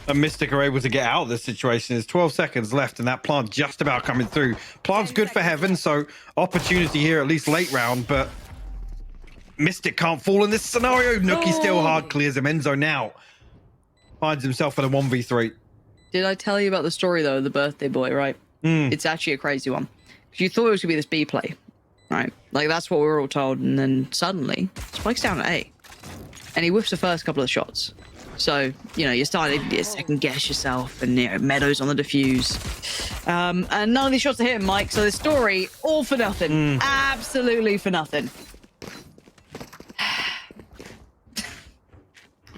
and Mystic are able to get out of this situation. There's 12 seconds left, and that plant just about coming through. Plant's good for Heaven, so opportunity here, at least late round, but Mystic can't fall in this scenario. Nookie still hard clears him. Enzo now finds himself in a 1v3. Did I tell you about the story, though, of the birthday boy, right? It's actually a crazy one. Because you thought it was going to be this B play, right? Like, that's what we were all told, and then suddenly, Spike's down at A. And he whiffs the first couple of shots. So, you know, you're starting to second guess yourself, and, you know, Meadows on the defuse. And none of these shots are hitting, Mike. So the story, all for nothing. Absolutely for nothing.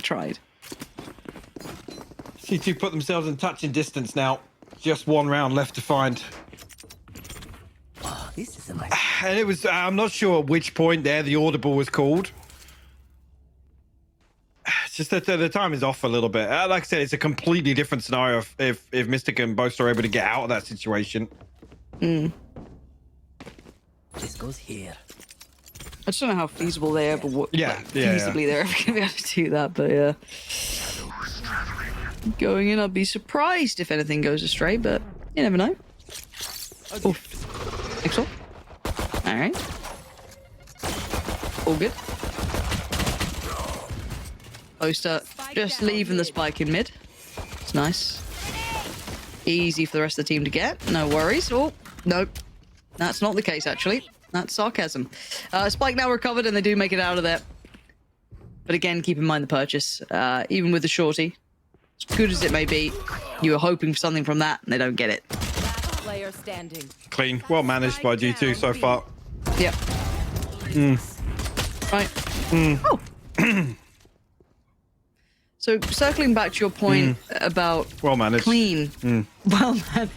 Tried. G2 put themselves in touching distance now. Just one round left to find. Oh, this is a nice. And it was, I'm not sure at which point there the audible was called. It's just that the time is off a little bit. Like I said, it's a completely different scenario if Mystic and Boaster are able to get out of that situation. This goes here. I just don't know how feasible they ever would. Feasibly they're ever going to be able to do that, but yeah. Going in, I'd be surprised if anything goes astray, but you never know. Oof. Excellent. All right. All good. Boaster just leaving the spike in mid. It's nice. Easy for the rest of the team to get. No worries. Oh, nope. That's not the case, actually. That's sarcasm. Spike now recovered, and they do make it out of there. But again, keep in mind the purchase. Even with the shorty, as good as it may be, you were hoping for something from that, and they don't get it. Last player standing. Clean. Well managed by G2 so far. Yep. Right. Oh. So circling back to your point about Well managed. clean. Well managed.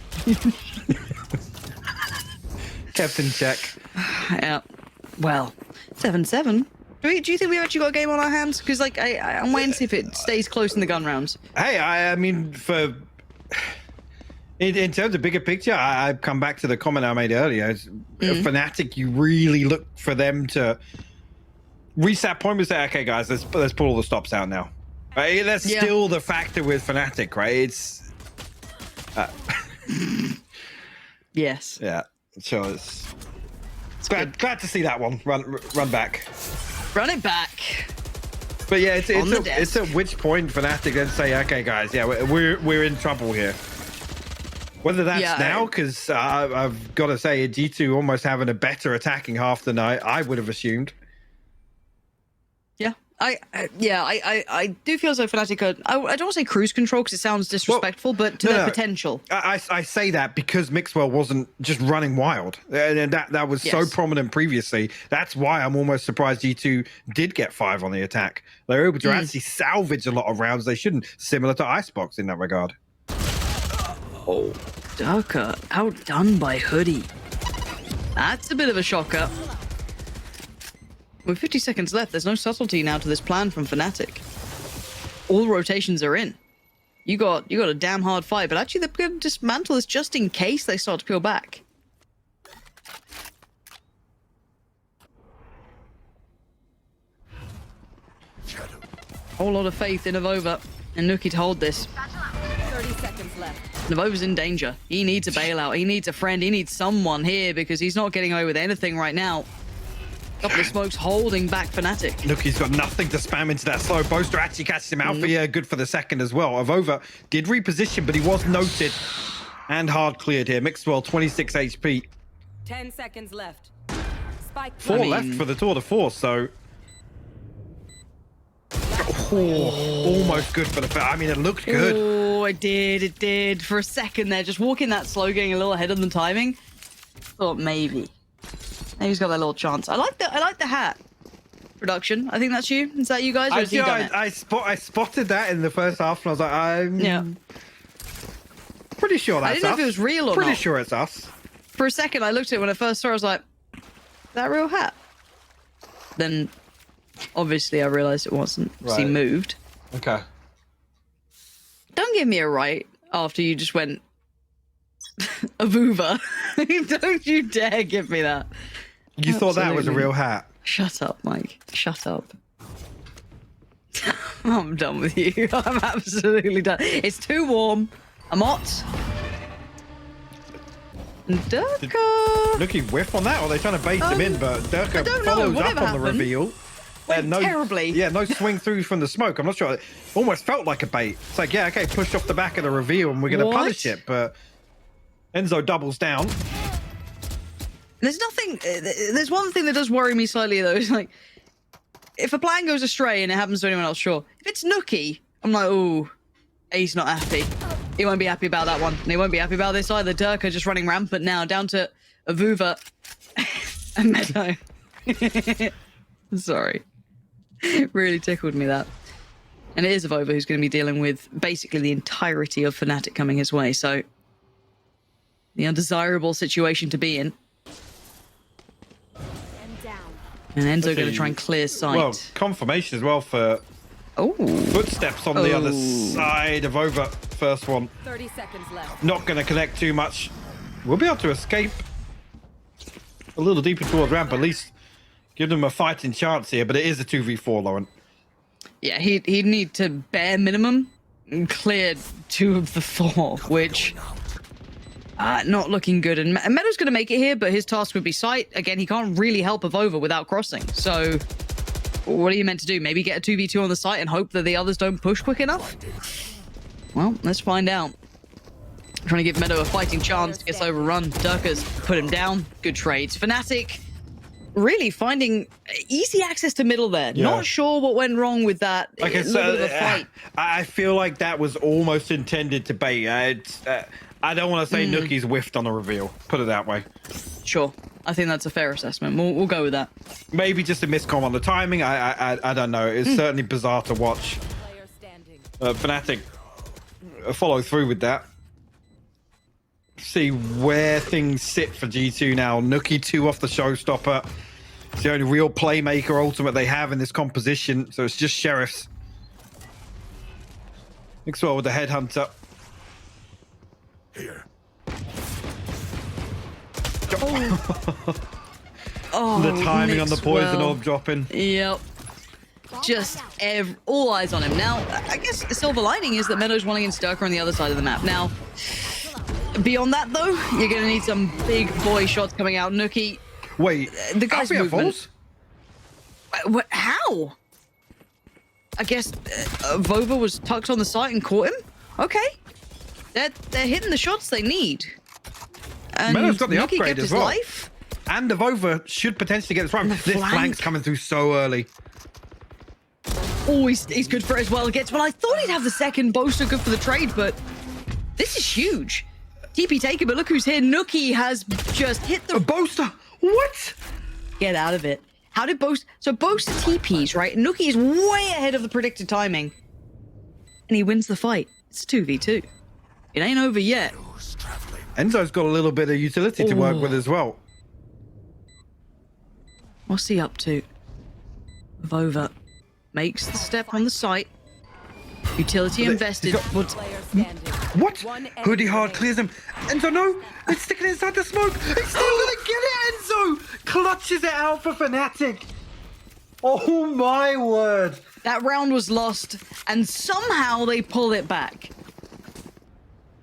Kept in check. Yeah. Well, 7-7. Do you think we've actually got a game on our hands? Because, like, I'm waiting to see if it stays close in the gun rounds. Hey, I mean, in terms of bigger picture, I come back to the comment I made earlier. FNATIC, you really look for them to reach that point and say, okay, guys, let's pull all the stops out now. Right? That's still the factor with FNATIC, right? It's Yes. yeah. So it's glad to see that one run back. Run it back. But yeah, it's at which point FNATIC then say, okay, guys, yeah, we're in trouble here. Whether that's now, because I've got to say, G2 almost having a better attacking half than I would have assumed. Yeah, I do feel as though FNATIC are, I don't want to say cruise control because it sounds disrespectful, but to their potential. I say that because Mixwell wasn't just running wild, and that was so prominent previously. That's why I'm almost surprised G2 did get 5 on the attack. They were able to actually salvage a lot of rounds they shouldn't, similar to Icebox in that regard. Oh, Durka outdone by Hoodie. That's a bit of a shocker. With 50 seconds left, there's no subtlety now to this plan from FNATIC. All the rotations are in. You got a damn hard fight, but actually they're going to dismantle this just in case they start to peel back. Whole lot of faith in Avova and Nookie to hold this. 30 seconds left. Navova's in danger. He needs a bailout. He needs a friend. He needs someone here because he's not getting away with anything right now. Couple of smokes holding back FNATIC. Look, he's got nothing to spam into that slow. Boaster actually catches him out for good for the second as well. Avova did reposition, but he was noted and hard cleared here. Mixwell 26 HP. 10 seconds left. Spike 4 left for the tour de force, so almost good for the. I mean, it looked good. Oh, it did. For a second there, just walking that slow, getting a little ahead of the timing. Thought maybe he's got that little chance. I like the hat production. I think that's you. Is that you guys? Or has he done it? I spotted that in the first half, and I was like, yeah. Pretty sure that's I didn't know us. if it was real or Pretty not. sure it's us. For a second, I looked at it when I first saw it, I was like, is that a real hat? Then, obviously, I realized it wasn't. Right. He moved. Okay. Don't give me a right after you just went Avuva. Don't you dare give me that. You thought that was a Absolutely. real hat? Shut up, Mike. Shut up. I'm done with you. I'm absolutely done. It's too warm. I'm hot. Durka. Nuki whiff on that, or are they trying to bait him in? But Durka don't know. follows Whatever up on the happened. reveal. Went terribly. Yeah, no swing through from the smoke. I'm not sure. It almost felt like a bait. It's like, yeah, okay, push off the back of the reveal and we're going to What? punish it. But Enzo doubles down. There's nothing. There's one thing that does worry me slightly, though. It's like, if a plan goes astray and it happens to anyone else, sure. If it's Nuki, I'm like, ooh, he's not happy. He won't be happy about that one. And he won't be happy about this either. Durka just running rampant now, down to Avuva and Meadow. Sorry. Really tickled me that. And it is Avuva who's going to be dealing with basically the entirety of FNATIC coming his way. So, the undesirable situation to be in. And Enzo going to try and clear sight. Well, confirmation as well for footsteps on the other side of over. First one. 30 seconds left. Not going to connect too much. We'll be able to escape a little deeper towards ramp, at least give them a fighting chance here, but it is a 2v4, Lauren. Yeah, he'd need to bare minimum clear 2 of the 4, which not looking good. And Meadow's going to make it here, but his task would be sight. Again, he can't really help Avova without crossing. So what are you meant to do? Maybe get a 2v2 on the site and hope that the others don't push quick enough? Well, let's find out. Trying to give Meadow a fighting chance, gets overrun. Durka's put him down. Good trades. FNATIC really finding easy access to middle there. Yeah. Not sure what went wrong with that. Like I A little bit of a said, fight. I feel like that was almost intended to bait. I don't want to say Nuki's whiffed on a reveal. Put it that way. Sure. I think that's a fair assessment. We'll go with that. Maybe just a miscom on the timing. I don't know. It's certainly bizarre to watch. Player standing. FNATIC follow through with that. See where things sit for G2 now. Nuki 2 off the showstopper. It's the only real playmaker ultimate they have in this composition. So it's just Sheriffs. Mixed well with the Headhunter. Here. Oh, The timing on the mixed poison well. orb dropping. Yep. Just all eyes on him. Now, I guess the silver lining is that Meadow's one against Durka on the other side of the map. Now, beyond that, though, you're going to need some big boy shots coming out. Nuki, Wait, the guy's Alfia movement. falls? How? I guess Vova was tucked on the site and caught him? Okay. They're hitting the shots they need. And Meadow's got the Nuki upgrade kept as his well. life. And Avova should potentially get this right. the This flank. flank's coming through so early. Oh, he's good for it as well. Gets well. I thought he'd have the second Boaster good for the trade, but this is huge. TP taken, but look who's here. Nuki has just hit the A Boaster! What? Get out of it. How did Boaster... So Boaster TPs, right? Nuki is way ahead of the predicted timing. And he wins the fight. It's a 2v2. It ain't over yet. Enzo's got a little bit of utility to work with as well. What's he up to? Vova makes the step on the site. Utility invested. What? Player standing. What? One enemy Hoodie hard remaining. clears him. Enzo, no! It's sticking inside the smoke! He's still gonna get it, Enzo! Clutches it out for FNATIC. Oh my word. That round was lost, and somehow they pull it back.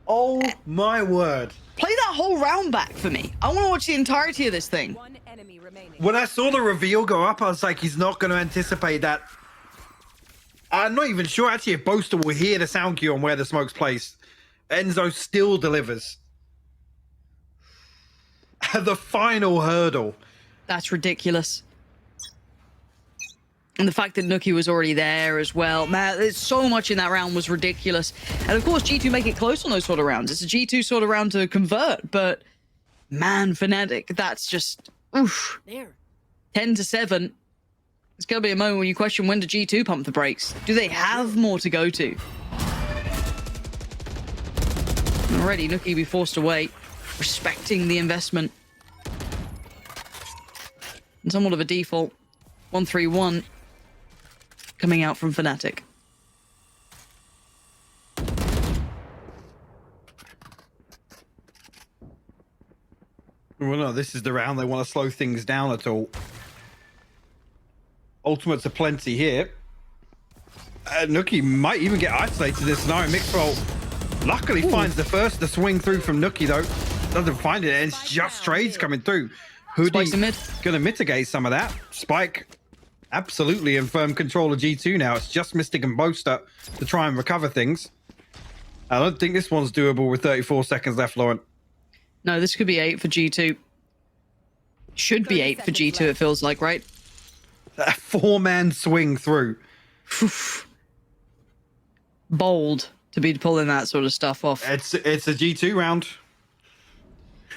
Oh my word. Play that whole round back for me. I want to watch the entirety of this thing. One enemy remaining. When I saw the reveal go up, I was like, he's not going to anticipate that. I'm not even sure, actually, if Boaster will hear the sound cue on where the smoke's placed. Enzo still delivers. At the final hurdle. That's ridiculous. And the fact that Nuki was already there as well. Man, there's so much in that round was ridiculous. And of course, G2 make it close on those sort of rounds. It's a G2 sort of round to convert, but man, FNATIC, that's just, oof. There. 10-7. It's going to be a moment when you question when do G2 pump the brakes. Do they have more to go to? already Nookie be forced away, respecting the investment. And somewhat of a default. 1-3-1 coming out from FNATIC. Well, no, this is the round they want to slow things down at all. Ultimates are plenty here. Nookie might even get isolated this scenario. Mixwell luckily finds the first to swing through from Nookie, though. Doesn't find it, and it's just trades coming through. Hoodie going to mitigate some of that. Spike absolutely in firm control of G2 now. It's just Mystic and Boaster to try and recover things. I don't think this one's doable with 34 seconds left, Lauren. No, this could be 8 for G2. Should be 8 for G2, it feels like, right? A 4-man swing through. Bold to be pulling that sort of stuff off. It's a G2 round.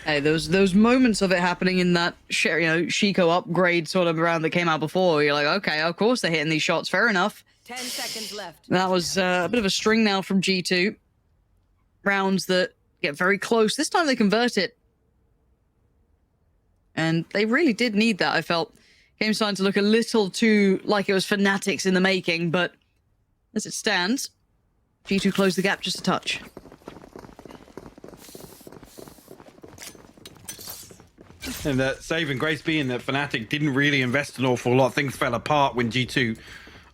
Hey, those moments of it happening in that Shiko upgrade sort of round that came out before, you're like, okay, of course they're hitting these shots, fair enough. 10 seconds left. That was a bit of a string now from G2. Rounds that get very close. This time they convert it. And they really did need that, I felt. Game's starting to look a little too like it was FNATIC's in the making, but as it stands, G2 closed the gap just a touch. And the saving grace being that FNATIC didn't really invest an awful lot. Things fell apart when G2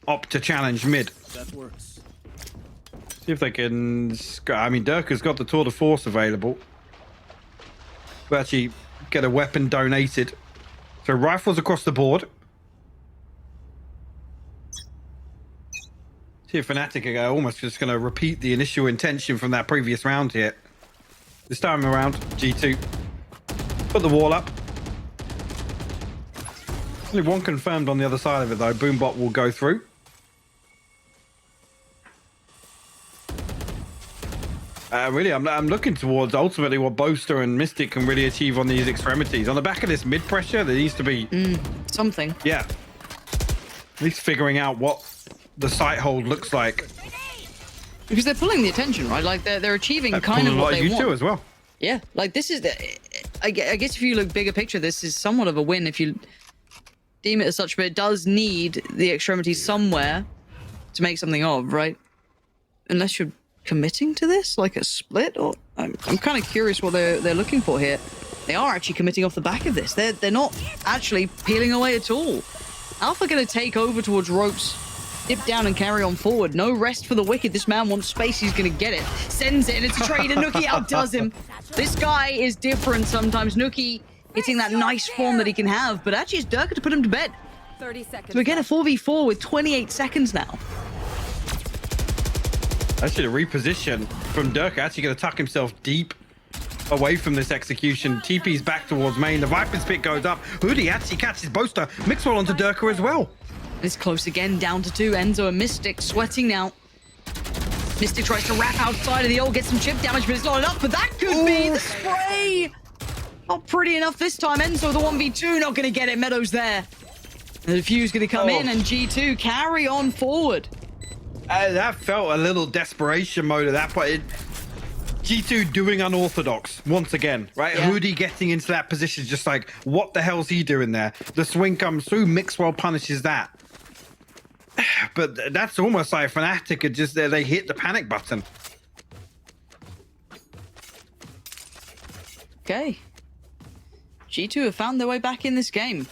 opt to challenge mid. That works. See if they can... I mean, Durka's got the Tour de Force available. To actually get a weapon donated. So rifles across the board. See if FNATIC are almost just going to repeat the initial intention from that previous round here. This time around, G2 put the wall up. Only one confirmed on the other side of it, though. Boombot will go through. Really, I'm looking towards ultimately what Boaster and Mystic can really achieve on these extremities. On the back of this mid pressure, there needs to be something. Yeah, at least figuring out what the sight hold looks like. Because they're pulling the attention, right? Like they're achieving kind of what they want. You as well. Yeah, like this is I guess if you look bigger picture, this is somewhat of a win if you deem it as such, but it does need the extremities somewhere to make something of, right? Unless you're committing to this, like a split, or I'm kind of curious what they're looking for here. They are actually committing off the back of this. They're not actually peeling away at all. Alpha going to take over towards ropes, dip down and carry on forward. No rest for the wicked. This man wants space. He's going to get it. Sends it, and it's a trade, and Nookie outdoes him. This guy is different sometimes. Nookie hitting that nice form that he can have, but actually it's Durka to put him to bed. 30 seconds. So we get a 4v4 with 28 seconds now. Actually, a reposition from Durka. Actually going to tuck himself deep away from this execution. TP's back towards main. The Viper's Pit goes up. Hoodie actually catches Boaster. Mixwell onto Durka as well. It's close again, down to 2. Enzo and Mystic sweating now. Mystic tries to wrap outside of the ult, get some chip damage, but it's not enough. But that could be the spray. Not pretty enough this time. Enzo, the 1v2, not going to get it. Meadows there. The defuse going to come in, and G2 carry on forward. That felt a little desperation mode at that point. G2 doing unorthodox once again, right? Yeah. Hoodie getting into that position, just like, what the hell's he doing there? The swing comes through, Mixwell punishes that. But that's almost like FNATIC are just there, they hit the panic button. Okay. G2 have found their way back in this game.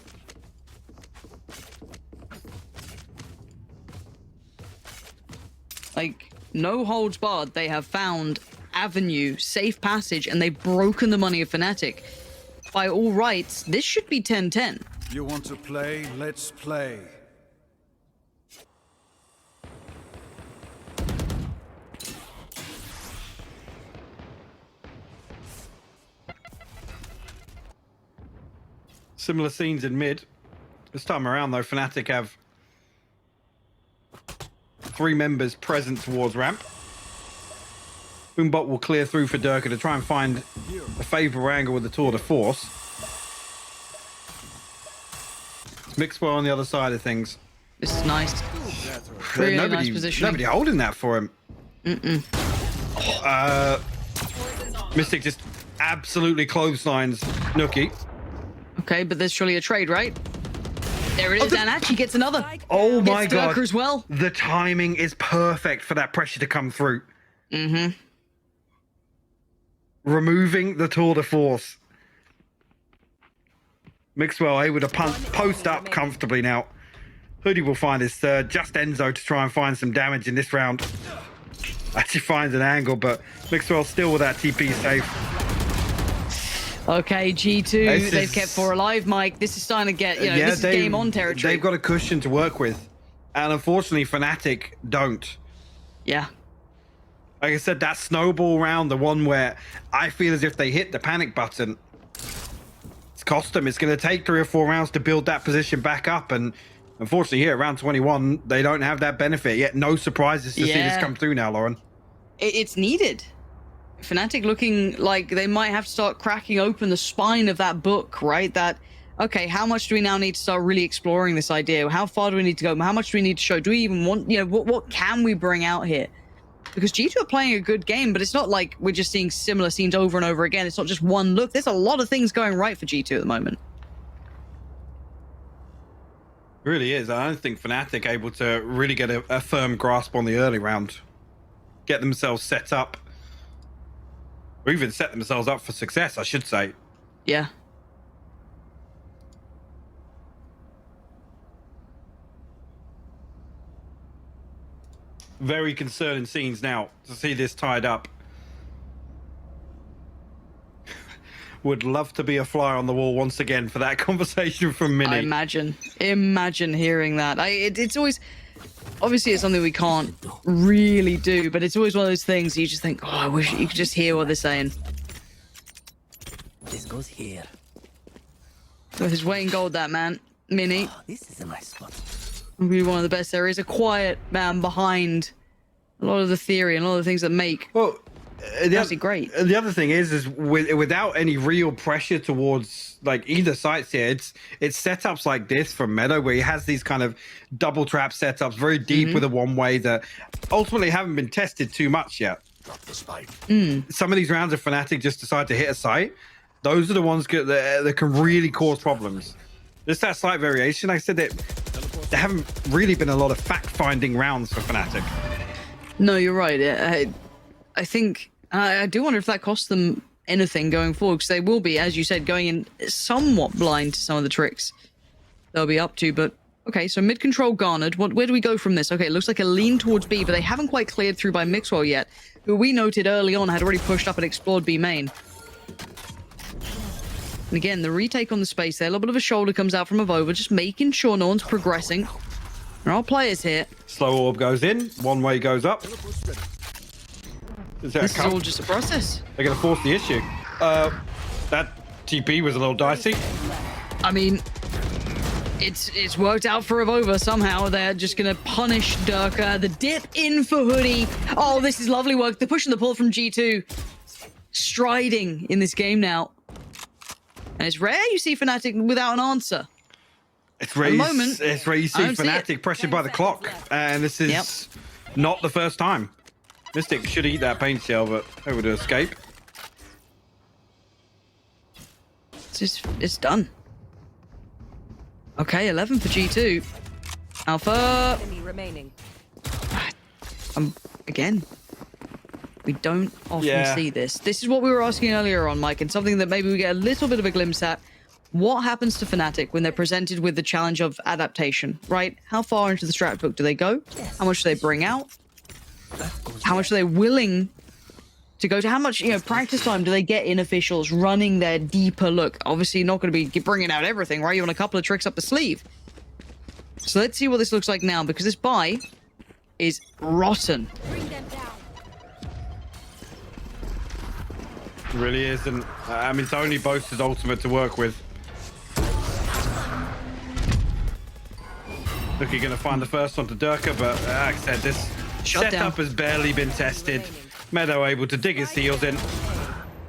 Like, no holds barred. They have found avenue, safe passage, and they've broken the money of FNATIC. By all rights, this should be 10-10. You want to play? Let's play. Similar scenes in mid. This time around, though, FNATIC have 3 members present towards ramp. Boombot will clear through for Durka to try and find a favourable angle with the Tour de Force. Mixwell on the other side of things. This is nice. Really nice positioning. Nobody holding that for him. Mystic just absolutely clotheslines Nookie. Okay, but there's surely a trade, right? There it is, and actually gets another. Oh my Gets god. Durka as well. The timing is perfect for that pressure to come through. Mm-hmm. Removing the tour de force. Mixwell able to post up comfortably now. Hoodie will find his third. Just Enzo to try and find some damage in this round. Actually finds an angle, but Mixwell still with that TP safe. Okay, G2, they've kept 4 alive, Mike. This is starting to get, you know, this is game on territory. They've got a cushion to work with. And unfortunately, FNATIC don't. Yeah. Like I said, that snowball round, the one where I feel as if they hit the panic button, it's cost them. It's going to take 3 or 4 rounds to build that position back up. And unfortunately, here, round 21, they don't have that benefit. Yet no surprises to see this come through now, Lauren. It's needed. FNATIC looking like they might have to start cracking open the spine of that book, right? That, okay, how much do we now need to start really exploring this idea? How far do we need to go? How much do we need to show? Do we even want, you know, what can we bring out here? Because G2 are playing a good game, but it's not like we're just seeing similar scenes over and over again. It's not just one look. There's a lot of things going right for G2 at the moment. It really is. I don't think FNATIC able to really get a firm grasp on the early round. Get themselves set up. Or even set themselves up for success, I should say. Yeah. Very concerning scenes now to see this tied up. Would love to be a fly on the wall once again for that conversation from Mini. I imagine hearing that. It's always, obviously it's something we can't really do, but it's always one of those things you just think, oh, I wish you could just hear what they're saying. This goes here. With his weight in gold, that man, Mini. Oh, this is a nice spot. Will be one of the best. There is a quiet man behind a lot of the theory and a lot of the things that make. Well, actually great. The other thing is without any real pressure towards like either sides here, it's setups like this from Meadow where he has these kind of double trap setups, very deep with a one way that ultimately haven't been tested too much yet. Some of these rounds of FNATIC just decide to hit a site. Those are the ones that can really cause problems. Just that slight variation. Like I said, there haven't really been a lot of fact-finding rounds for FNATIC. No, you're right. I think I do wonder if that costs them anything going forward, because they will be, as you said, going in somewhat blind to some of the tricks they'll be up to. But okay, so mid control garnered. Where do we go from this? Okay, it looks like a lean towards B, but they haven't quite cleared through by Mixwell yet, who we noted early on had already pushed up and explored B main. And again, the retake on the space there, a little bit of a shoulder comes out from Avova, just making sure no one's progressing. There are players here. Slow orb goes in, one way goes up. This is all just a process. They're going to force the issue. That TP was a little dicey. I mean, it's worked out for Avova somehow. They're just going to punish Durka. The dip in for Hoodie. Oh, this is lovely work. The push and the pull from G2. Striding in this game now. And it's rare you see FNATIC without an answer. It's rare, it's rare you see FNATIC pressured by the clock. And this is not the first time. Mystic should eat that paint shell, but able to escape. It's done. Okay, 11 for G2. Alpha. Enemy remaining. Again, we don't often see this. This is what we were asking earlier on, Mike, and something that maybe we get a little bit of a glimpse at. What happens to FNATIC when they're presented with the challenge of adaptation, right? How far into the strat book do they go? How much do they bring out? How much are they willing to go to? How much, practice time do they get in officials running their deeper look? Obviously not going to be bringing out everything, right? You want a couple of tricks up the sleeve. So let's see what this looks like now, because this buy is rotten. Bring them down. It really is, and I mean, it's only Boaster's ultimate to work with. Look, you're going to find the first one to Durka, but like I said, this setup has barely been tested. Meadow able to dig his heels in.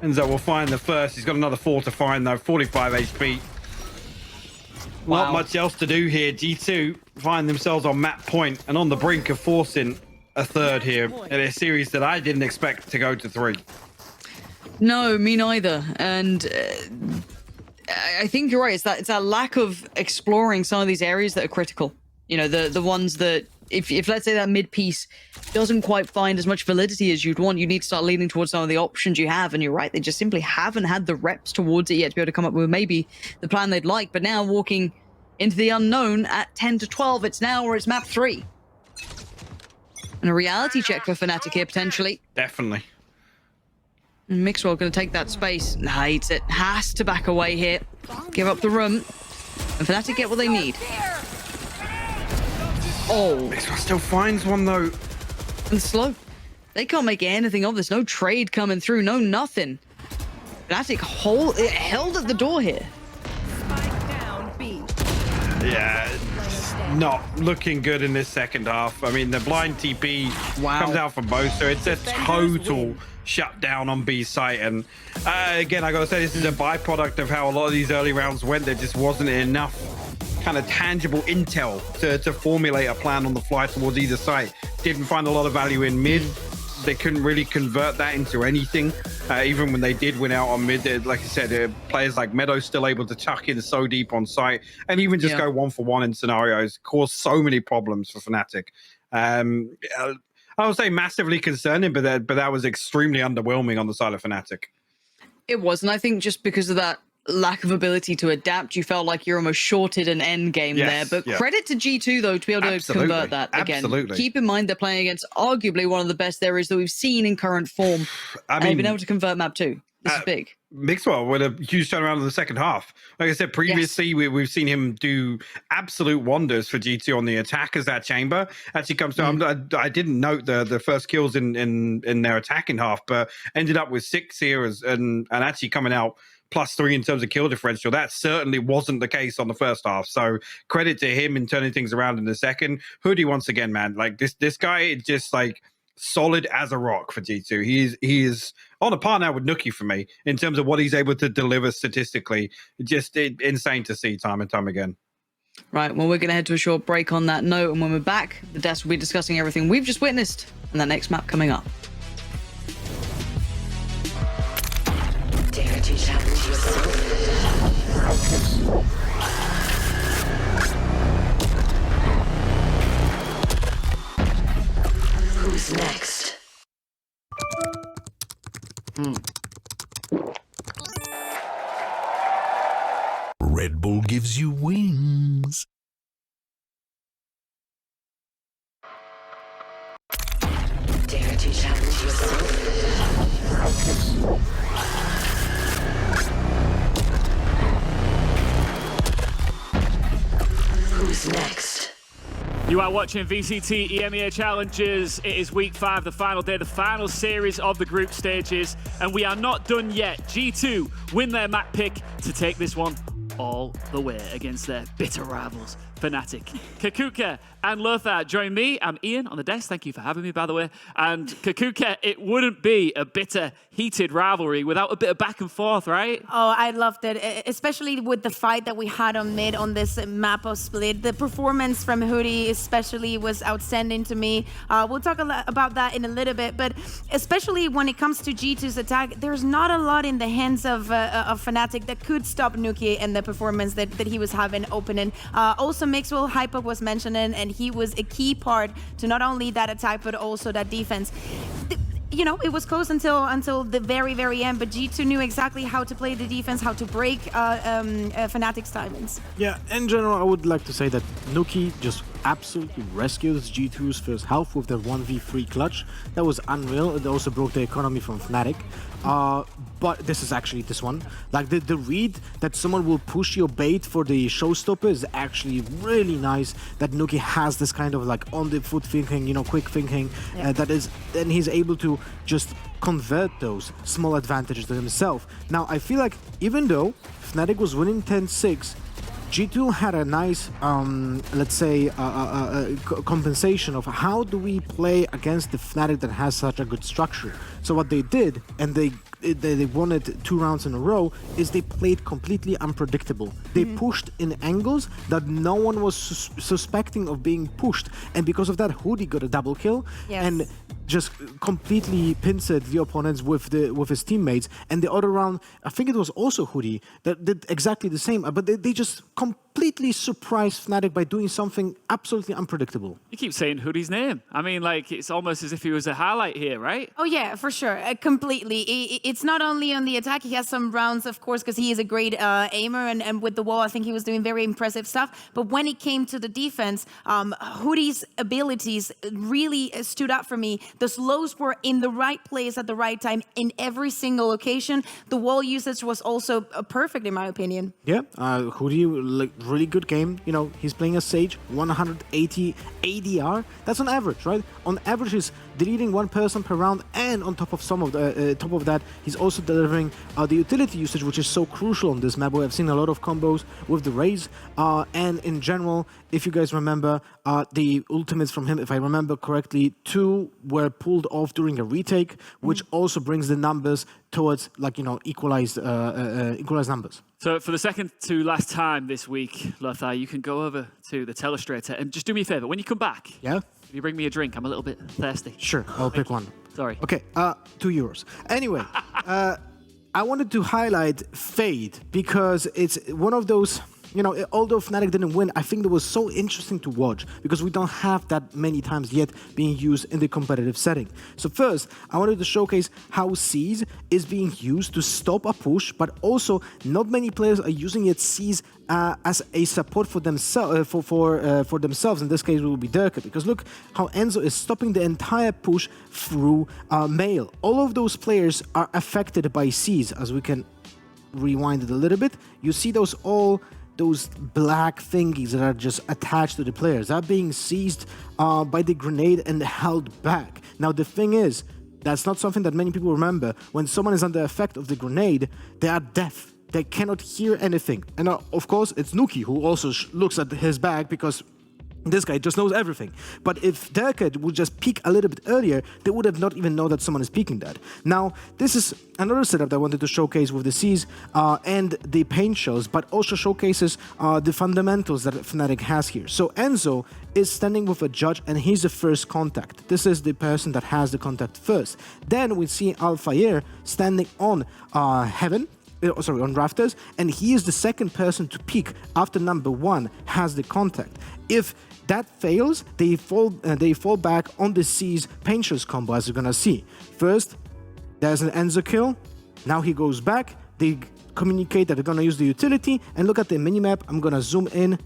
Enzo will find the first. He's got another 4 to find, though. 45 HP. Wow. Not much else to do here. G2 find themselves on map point and on the brink of forcing a third here in a series that I didn't expect to go to 3. No, me neither. And I think you're right. It's that lack of exploring some of these areas that are critical. You know, the ones that if let's say that mid piece doesn't quite find as much validity as you'd want, you need to start leaning towards some of the options you have. And you're right, they just simply haven't had the reps towards it yet to be able to come up with maybe the plan they'd like. But now walking into the unknown at 10 to 12, it's now or it's map 3. And a reality check for FNATIC here potentially. Definitely. Mixwell going to take that space. Hates it. Has to back away here. Give up the room. And FNATIC get what they need. Oh. Mixwell still finds one though. And slow. They can't make anything of this. No trade coming through. No nothing. FNATIC held at the door here. Spike down B. Yeah. Not looking good in this second half. I mean, the blind TP comes out from both, so it's a total shutdown on B site. And again, I gotta say, this is a byproduct of how a lot of these early rounds went. There just wasn't enough kind of tangible intel to formulate a plan on the fly towards either side. Didn't find a lot of value in mid. They couldn't really convert that into anything. Even when they did win out on mid, like I said, players like Meadow still able to tuck in so deep on site and even just go 1-for-1 in scenarios, cause so many problems for FNATIC. I would say massively concerning, but that was extremely underwhelming on the side of FNATIC. It was, and I think just because of that lack of ability to adapt, you felt like you're almost shorted an end game there. But credit to G2 though to be able to convert that again. Keep in mind they're playing against arguably one of the best there is that we've seen in current form. I mean, they've been able to convert map 2. This is big. Mixwell with a huge turnaround in the second half. Like I said previously, we've seen him do absolute wonders for G2 on the attack as that chamber actually comes to. I didn't note the first kills in their attacking half, but ended up with 6 here and actually coming out +3 in terms of kill differential. That certainly wasn't the case on the first half. So credit to him in turning things around in the second. Hoodie once again, man. Like this guy is just like solid as a rock for G2. He is on a par now with Nuki for me in terms of what he's able to deliver statistically. Just insane to see time and time again. Right, well, we're going to head to a short break on that note, and when we're back, the desk will be discussing everything we've just witnessed and that next map coming up. Dare to challenge yourself. Who's next? Red Bull gives you wings. Dare to challenge yourself. Who's next? You are watching VCT EMEA Challenges. It is week 5, the final day, the final series of the group stages, and we are not done yet. G2 win their map pick to take this one all the way against their bitter rivals, FNATIC. Kakuka and Lothar join me. I'm Ian on the desk. Thank you for having me, by the way. And Kakuka, it wouldn't be a bitter, heated rivalry without a bit of back and forth, right? Oh, I loved it, especially with the fight that we had on mid on this map of split. The performance from Hoodie especially was outstanding to me. We'll talk about that in a little bit, but especially when it comes to G2's attack, there's not a lot in the hands of FNATIC that could stop Nuki and the performance that he was having opening. Also, Mixwell Hyper was mentioning, and he was a key part to not only that attack, but also that defense. You know, it was close until the very, very end, but G2 knew exactly how to play the defense, how to break FNATIC's timings. Yeah, in general, I would like to say that Nuki just absolutely rescued G2's first half with their 1v3 clutch. That was unreal. It also broke the economy from FNATIC. But this is actually this one. Like the read that someone will push your bait for the showstopper is actually really nice. That Nuki has this kind of like on the foot thinking, you know, quick thinking. That is, then he's able to just convert those small advantages to himself. Now, I feel like even though FNATIC was winning 10-6, G2 had a nice, let's say, compensation of how do we play against the FNATIC that has such a good structure. So what they did, and they they won it 2 rounds in a row is they played completely unpredictable. They pushed in angles that no one was suspecting of being pushed, and because of that, Hoodie got a double kill and just completely pincered the opponents with his teammates. And the other round, I think it was also Hoodie that did exactly the same, but they just completely surprised Fnatic by doing something absolutely unpredictable. You keep saying Hoodie's name. I mean, like, it's almost as if he was a highlight here, right? Oh yeah, for sure, completely. It's not only on the attack, he has some rounds, of course, because he is a great aimer, and with the wall, I think he was doing very impressive stuff. But when it came to the defense, Hoodie's abilities really stood out for me. The slows were in the right place at the right time in every single occasion. The wall usage was also perfect, in my opinion. Yeah, Hoodie, like, really good game. You know, he's playing a Sage, 180 ADR. That's on average, right? On average, he's deleting 1 person per round, and on top of that, he's also delivering the utility usage, which is so crucial on this map. We have seen a lot of combos with the Raze, and in general, if you guys remember, the ultimates from him, if I remember correctly, 2 were pulled off during a retake, which also brings the numbers towards, like, you know, equalized numbers. So for the second to last time this week, Lothar, you can go over to the telestrator and just do me a favor. When you come back, Yeah? can you bring me a drink? I'm a little bit thirsty. Sure, I'll pick one. Sorry. Okay, €2. Anyway, I wanted to highlight Fade because it's one of those, you know, although Fnatic didn't win, I think it was so interesting to watch because we don't have that many times yet being used in the competitive setting. So first, I wanted to showcase how Seize is being used to stop a push, but also not many players are using it Seize as a support for themselves. For themselves, in this case, it will be Dirk, because look how Enzo is stopping the entire push through Mail. All of those players are affected by Seize. As we can rewind it a little bit, you see those black thingies that are just attached to the players are being seized by the grenade and held back. Now the thing is, that's not something that many people remember. When someone is under effect of the grenade, they are deaf. They cannot hear anything. And of course, it's Nuki who also looks at his back because this guy just knows everything. But if Dirk would just peek a little bit earlier, they would have not even known that someone is peeking that. Now, this is another setup that I wanted to showcase with the Seize and the paint shows, but also showcases the fundamentals that Fnatic has here. So Enzo is standing with a judge, and he's the first contact. This is the person that has the contact first. Then we see Alfair standing on Heaven, on Rafters, and he is the second person to peek after number 1 has the contact. If that fails, they fall back on the Seize Painters combo, as you're gonna see. First, there's an Enzo kill. Now he goes back. They communicate that they're gonna use the utility, and look at the minimap. I'm gonna zoom in.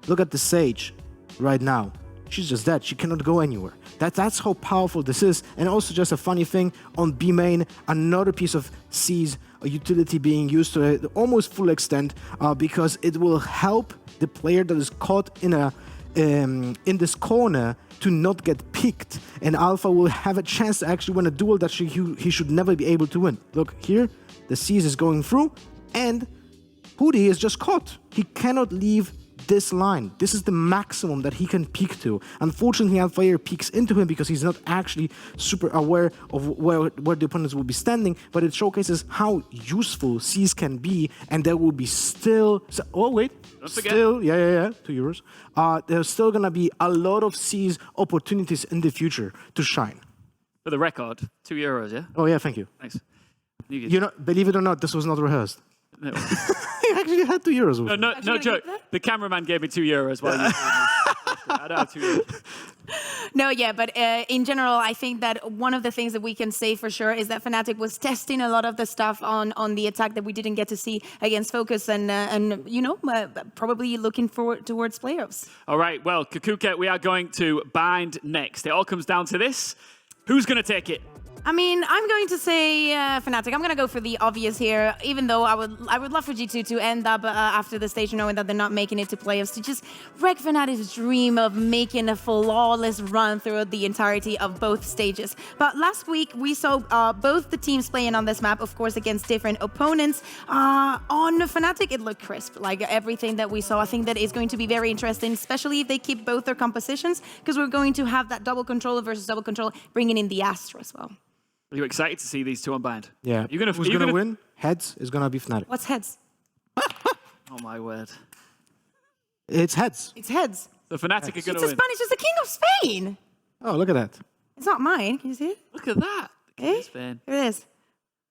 Look at the Sage right now. She's just dead. She cannot go anywhere. That's how powerful this is. And also just a funny thing on B main, another piece of Seize utility being used to almost full extent because it will help the player that is caught in this corner to not get picked, and Alpha will have a chance to actually win a duel that he should never be able to win. Look here, the Seize is going through, and Hoodie is just caught. He cannot leave this line. This is the maximum that he can peek to. Unfortunately, Alfair peeks into him because he's not actually super aware of where the opponents will be standing, but it showcases how useful Seize can be, and there will be still... Oh, wait. Still, yeah, €2. There's still gonna be a lot of Seize opportunities in the future to shine. For the record, €2, yeah? Oh, yeah, thank you. Thanks. You know, believe it or not, this was not rehearsed. No. I actually had €2. With No joke. The cameraman gave me €2 while you I don't have €2. No, yeah, but in general, I think that one of the things that we can say for sure is that Fnatic was testing a lot of the stuff on the attack that we didn't get to see against Focus, and you know, probably looking forward towards playoffs. All right, well, Kakuka, we are going to bind next. It all comes down to this. Who's going to take it? I mean, I'm going to say Fnatic. I'm going to go for the obvious here, even though I would love for G2 to end up after the stage, knowing that they're not making it to playoffs, to just wreck Fnatic's dream of making a flawless run through the entirety of both stages. But last week, we saw both the teams playing on this map, of course, against different opponents. On Fnatic, it looked crisp. Like everything that we saw, I think that is going to be very interesting, especially if they keep both their compositions, because we're going to have that double controller versus double control, bringing in the Astra as well. Are you excited to see these two unbind? Yeah. Who's gonna win? Heads is gonna be FNATIC. What's heads? Oh my word. It's heads. It's heads. The FNATIC are It's going a to win. Spanish. It's the king of Spain. Oh, look at that. It's not mine. Can you see it? Look at that. Eh? Spain. Here it is.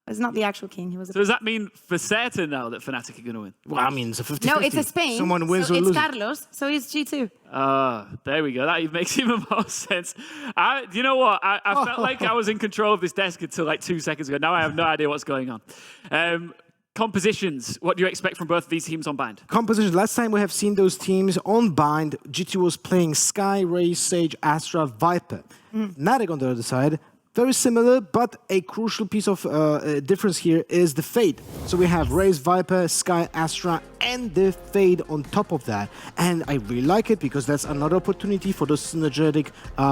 It's not the actual king. He was. So does that mean for certain now that FNATIC are going to win? Well, I mean, it's a 50-50. No, it's a Spain. Someone wins so or it's loses. Carlos. So it's G2. There we go. That makes even more sense. You know what? I felt like I was in control of this desk until like 2 seconds ago. Now I have no idea what's going on. Compositions. What do you expect from both of these teams on bind? Composition. Last time we have seen those teams on bind, G2 was playing Sky, Ray, Sage, Astra, Viper. FNATIC on the other side, very similar, but a crucial piece of difference here is the Fade. So we have Raze, Viper, Sky, Astra, and the Fade on top of that. And I really like it because that's another opportunity for those synergetic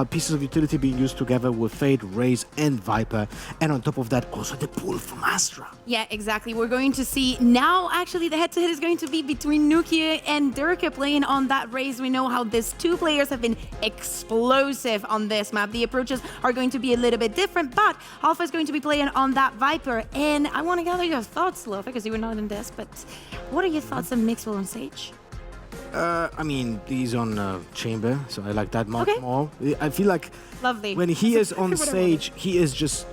pieces of utility being used together with Fade, Raze, and Viper. And on top of that, also the pull from Astra. Yeah, exactly. We're going to see now, actually, the head-to-head is going to be between Nukia and Durka playing on that race. We know how these two players have been explosive on this map. The approaches are going to be a little bit different, but Alpha is going to be playing on that Viper. And I want to gather your thoughts, Lofa, because you were not in this, but what are your thoughts on Mixwell on Sage? I mean, he's on Chamber, so I like that much Okay. more. I feel like Lovely. when he is on Sage, he is just,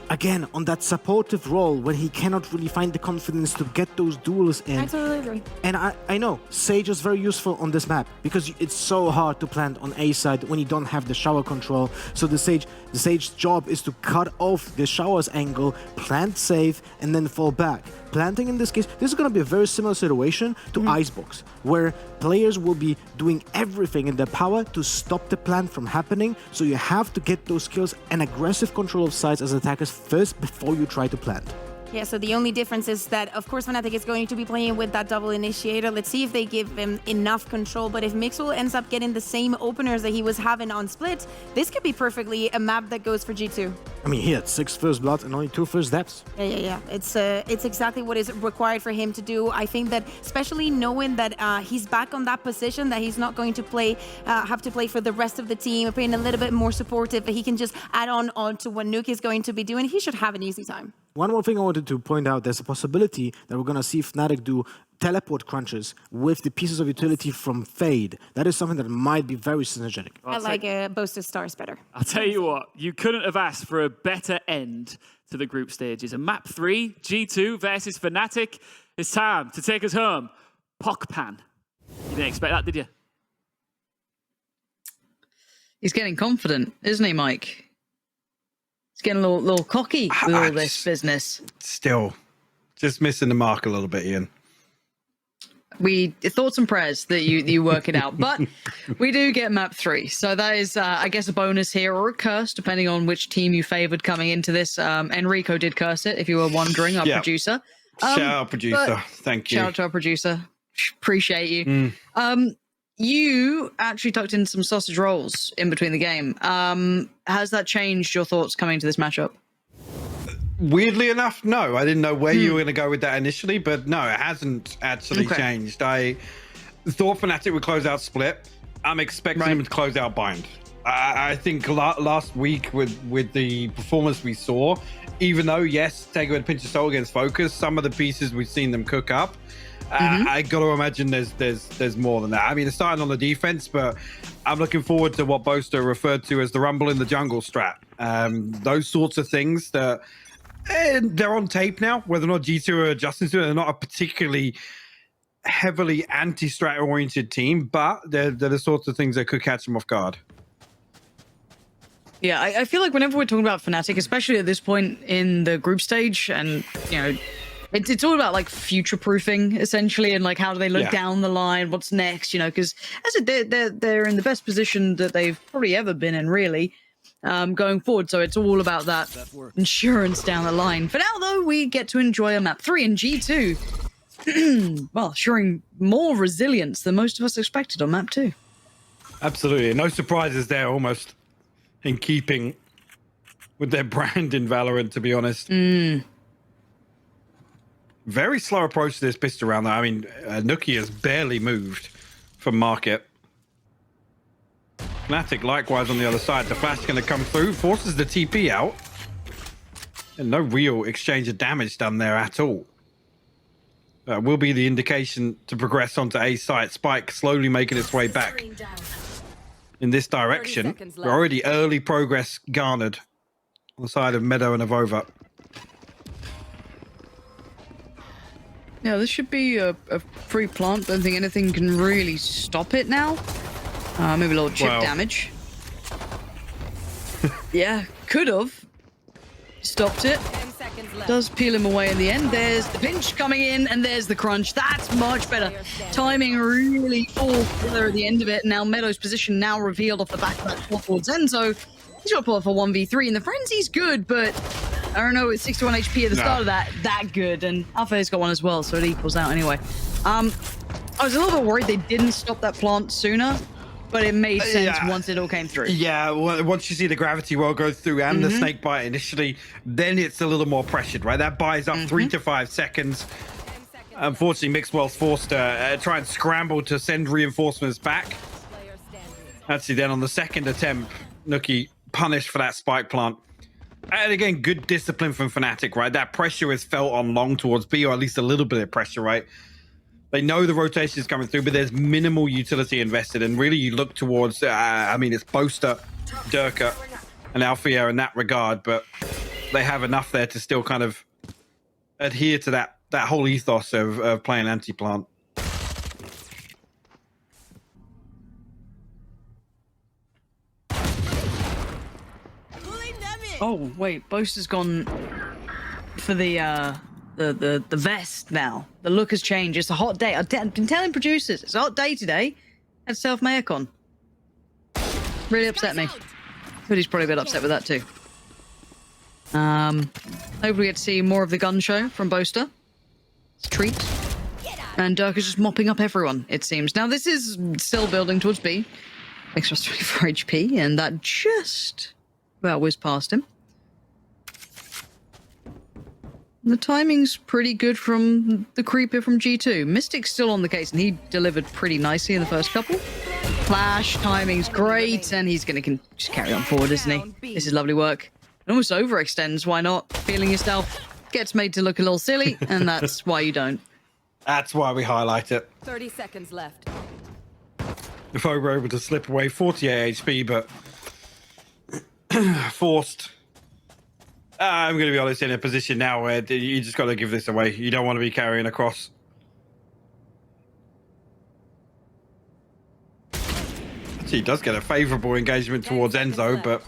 again, on that supportive role when he cannot really find the confidence to get those duels in. I totally agree. And I know Sage is very useful on this map because it's so hard to plant on A side when you don't have the shower control. So the Sage's job is to cut off the shower's angle, plant safe, and then fall back. Planting in this case, this is going to be a very similar situation to Icebox, where players will be doing everything in their power to stop the plant from happening. So you have to get those kills and aggressive control of sides as attackers first before you try to plant. Yeah, so the only difference is that, of course, FNATIC is going to be playing with that double initiator. Let's see if they give him enough control. But if Mixwell ends up getting the same openers that he was having on Split, this could be perfectly a map that goes for G2. I mean, he had 6 first blood and only 2 first deaths. Yeah. It's exactly what is required for him to do. I think that, especially knowing that he's back on that position, that he's not going to play, have to play for the rest of the team, playing a little bit more supportive, but he can just add on to what Nuke is going to be doing. He should have an easy time. One more thing I wanted to point out, there's a possibility that we're going to see FNATIC do teleport crunches with the pieces of utility from Fade. That is something that might be very synergetic. I like Boasted Stars better. I'll tell you what, you couldn't have asked for a better end to the group stages. And map 3, G2 versus FNATIC. It's time to take us home. Pokpan. You didn't expect that, did you? He's getting confident, isn't he, Mike? He's getting a little cocky with all this business. Still, just missing the mark a little bit, Ian. We thoughts and prayers that you work it out, but we do get map 3, so that is I guess a bonus here or a curse depending on which team you favored coming into this. Enrico did curse it, if you were wondering, our producer. Shout out, producer. Thank you. Shout out to our producer. Appreciate you. You actually tucked in some sausage rolls in between the game. Has that changed your thoughts coming to this matchup? Weirdly enough, no. I didn't know where you were going to go with that initially, but no, it hasn't actually changed. I thought FNATIC would close out Split. I'm expecting them to close out Bind. I think last week with the performance we saw, even though, yes, take it with a pinch of salt against Focus, some of the pieces we've seen them cook up, I got to imagine there's more than that. I mean, it's starting on the defense, but I'm looking forward to what Boaster referred to as the rumble in the jungle strat. Those sorts of things that they're on tape now. Whether or not G2 are adjusting to it, they're not a particularly heavily anti-strat oriented team, but they're the sorts of things that could catch them off guard. Yeah, I feel like whenever we're talking about FNATIC, especially at this point in the group stage, and you know, it's all about like future-proofing essentially, and like how do they look down the line, what's next, you know? Because they're in the best position that they've probably ever been in, really, going forward. So it's all about that insurance down the line. For now, though, we get to enjoy a map 3 in G2. Well, showing more resilience than most of us expected on map 2. Absolutely, no surprises there. Almost in keeping with their brand in Valorant, to be honest. Very slow approach to this pistol round, though. I mean, Nuki has barely moved from market. FNATIC likewise on the other side. The flash going to come through, forces the TP out. And no real exchange of damage done there at all. Will be the indication to progress onto A site. Spike slowly making its way back in this direction. We're already early progress garnered on the side of Meadow and Avova. Yeah, this should be a free plant. Don't think anything can really stop it now. Maybe a little chip damage. Yeah, could have stopped it. Does peel him away in the end. There's the pinch coming in, and there's the crunch. That's much better. Timing really falls together at the end of it. Now Meadow's position now revealed off the back of that pull towards Enzo. He's got to pull up for 1v3, and the frenzy's good, but I don't know, it's 61 HP at the start of that good, and Alpha's got one as well, so it equals out anyway. I was a little bit worried they didn't stop that plant sooner, but it made sense once it all came through. Yeah, once you see the gravity well go through and the snake bite initially, then it's a little more pressured, right? That buys up 3 to 5 seconds. Unfortunately, Mixwell's forced to try and scramble to send reinforcements back. Actually, then on the second attempt, Nuki punished for that spike plant. And again, good discipline from Fnatic, right? That pressure is felt on long towards B, or at least a little bit of pressure, right? They know the rotation is coming through, but there's minimal utility invested. And really, you look towards, I mean, it's Boaster, Durka, and Althea in that regard, but they have enough there to still kind of adhere to that whole ethos of playing anti-plant. Oh, wait, Boaster's gone for the vest now. The look has changed. It's a hot day. I've been telling producers, it's a hot day today. Had self-Mayek on. Really upset me. Hoodie's probably a bit upset with that too. Hopefully we get to see more of the gun show from Boaster. It's a treat. And Dirk is just mopping up everyone, it seems. Now this is still building towards B. Makes us 24 HP, and that just about whizzed past him. The timing's pretty good from the creeper from G2. Mystic's still on the case, and he delivered pretty nicely in the first couple. Flash, timing's great, and he's going to just carry on forward, isn't he? This is lovely work. It almost overextends, why not? Feeling yourself gets made to look a little silly, and that's why you don't. That's why we highlight it. 30 seconds left. If I were able to slip away 48 HP, but forced. I'm going to be honest, in a position now where you just got to give this away. You don't want to be carrying across. He does get a favourable engagement towards Enzo, but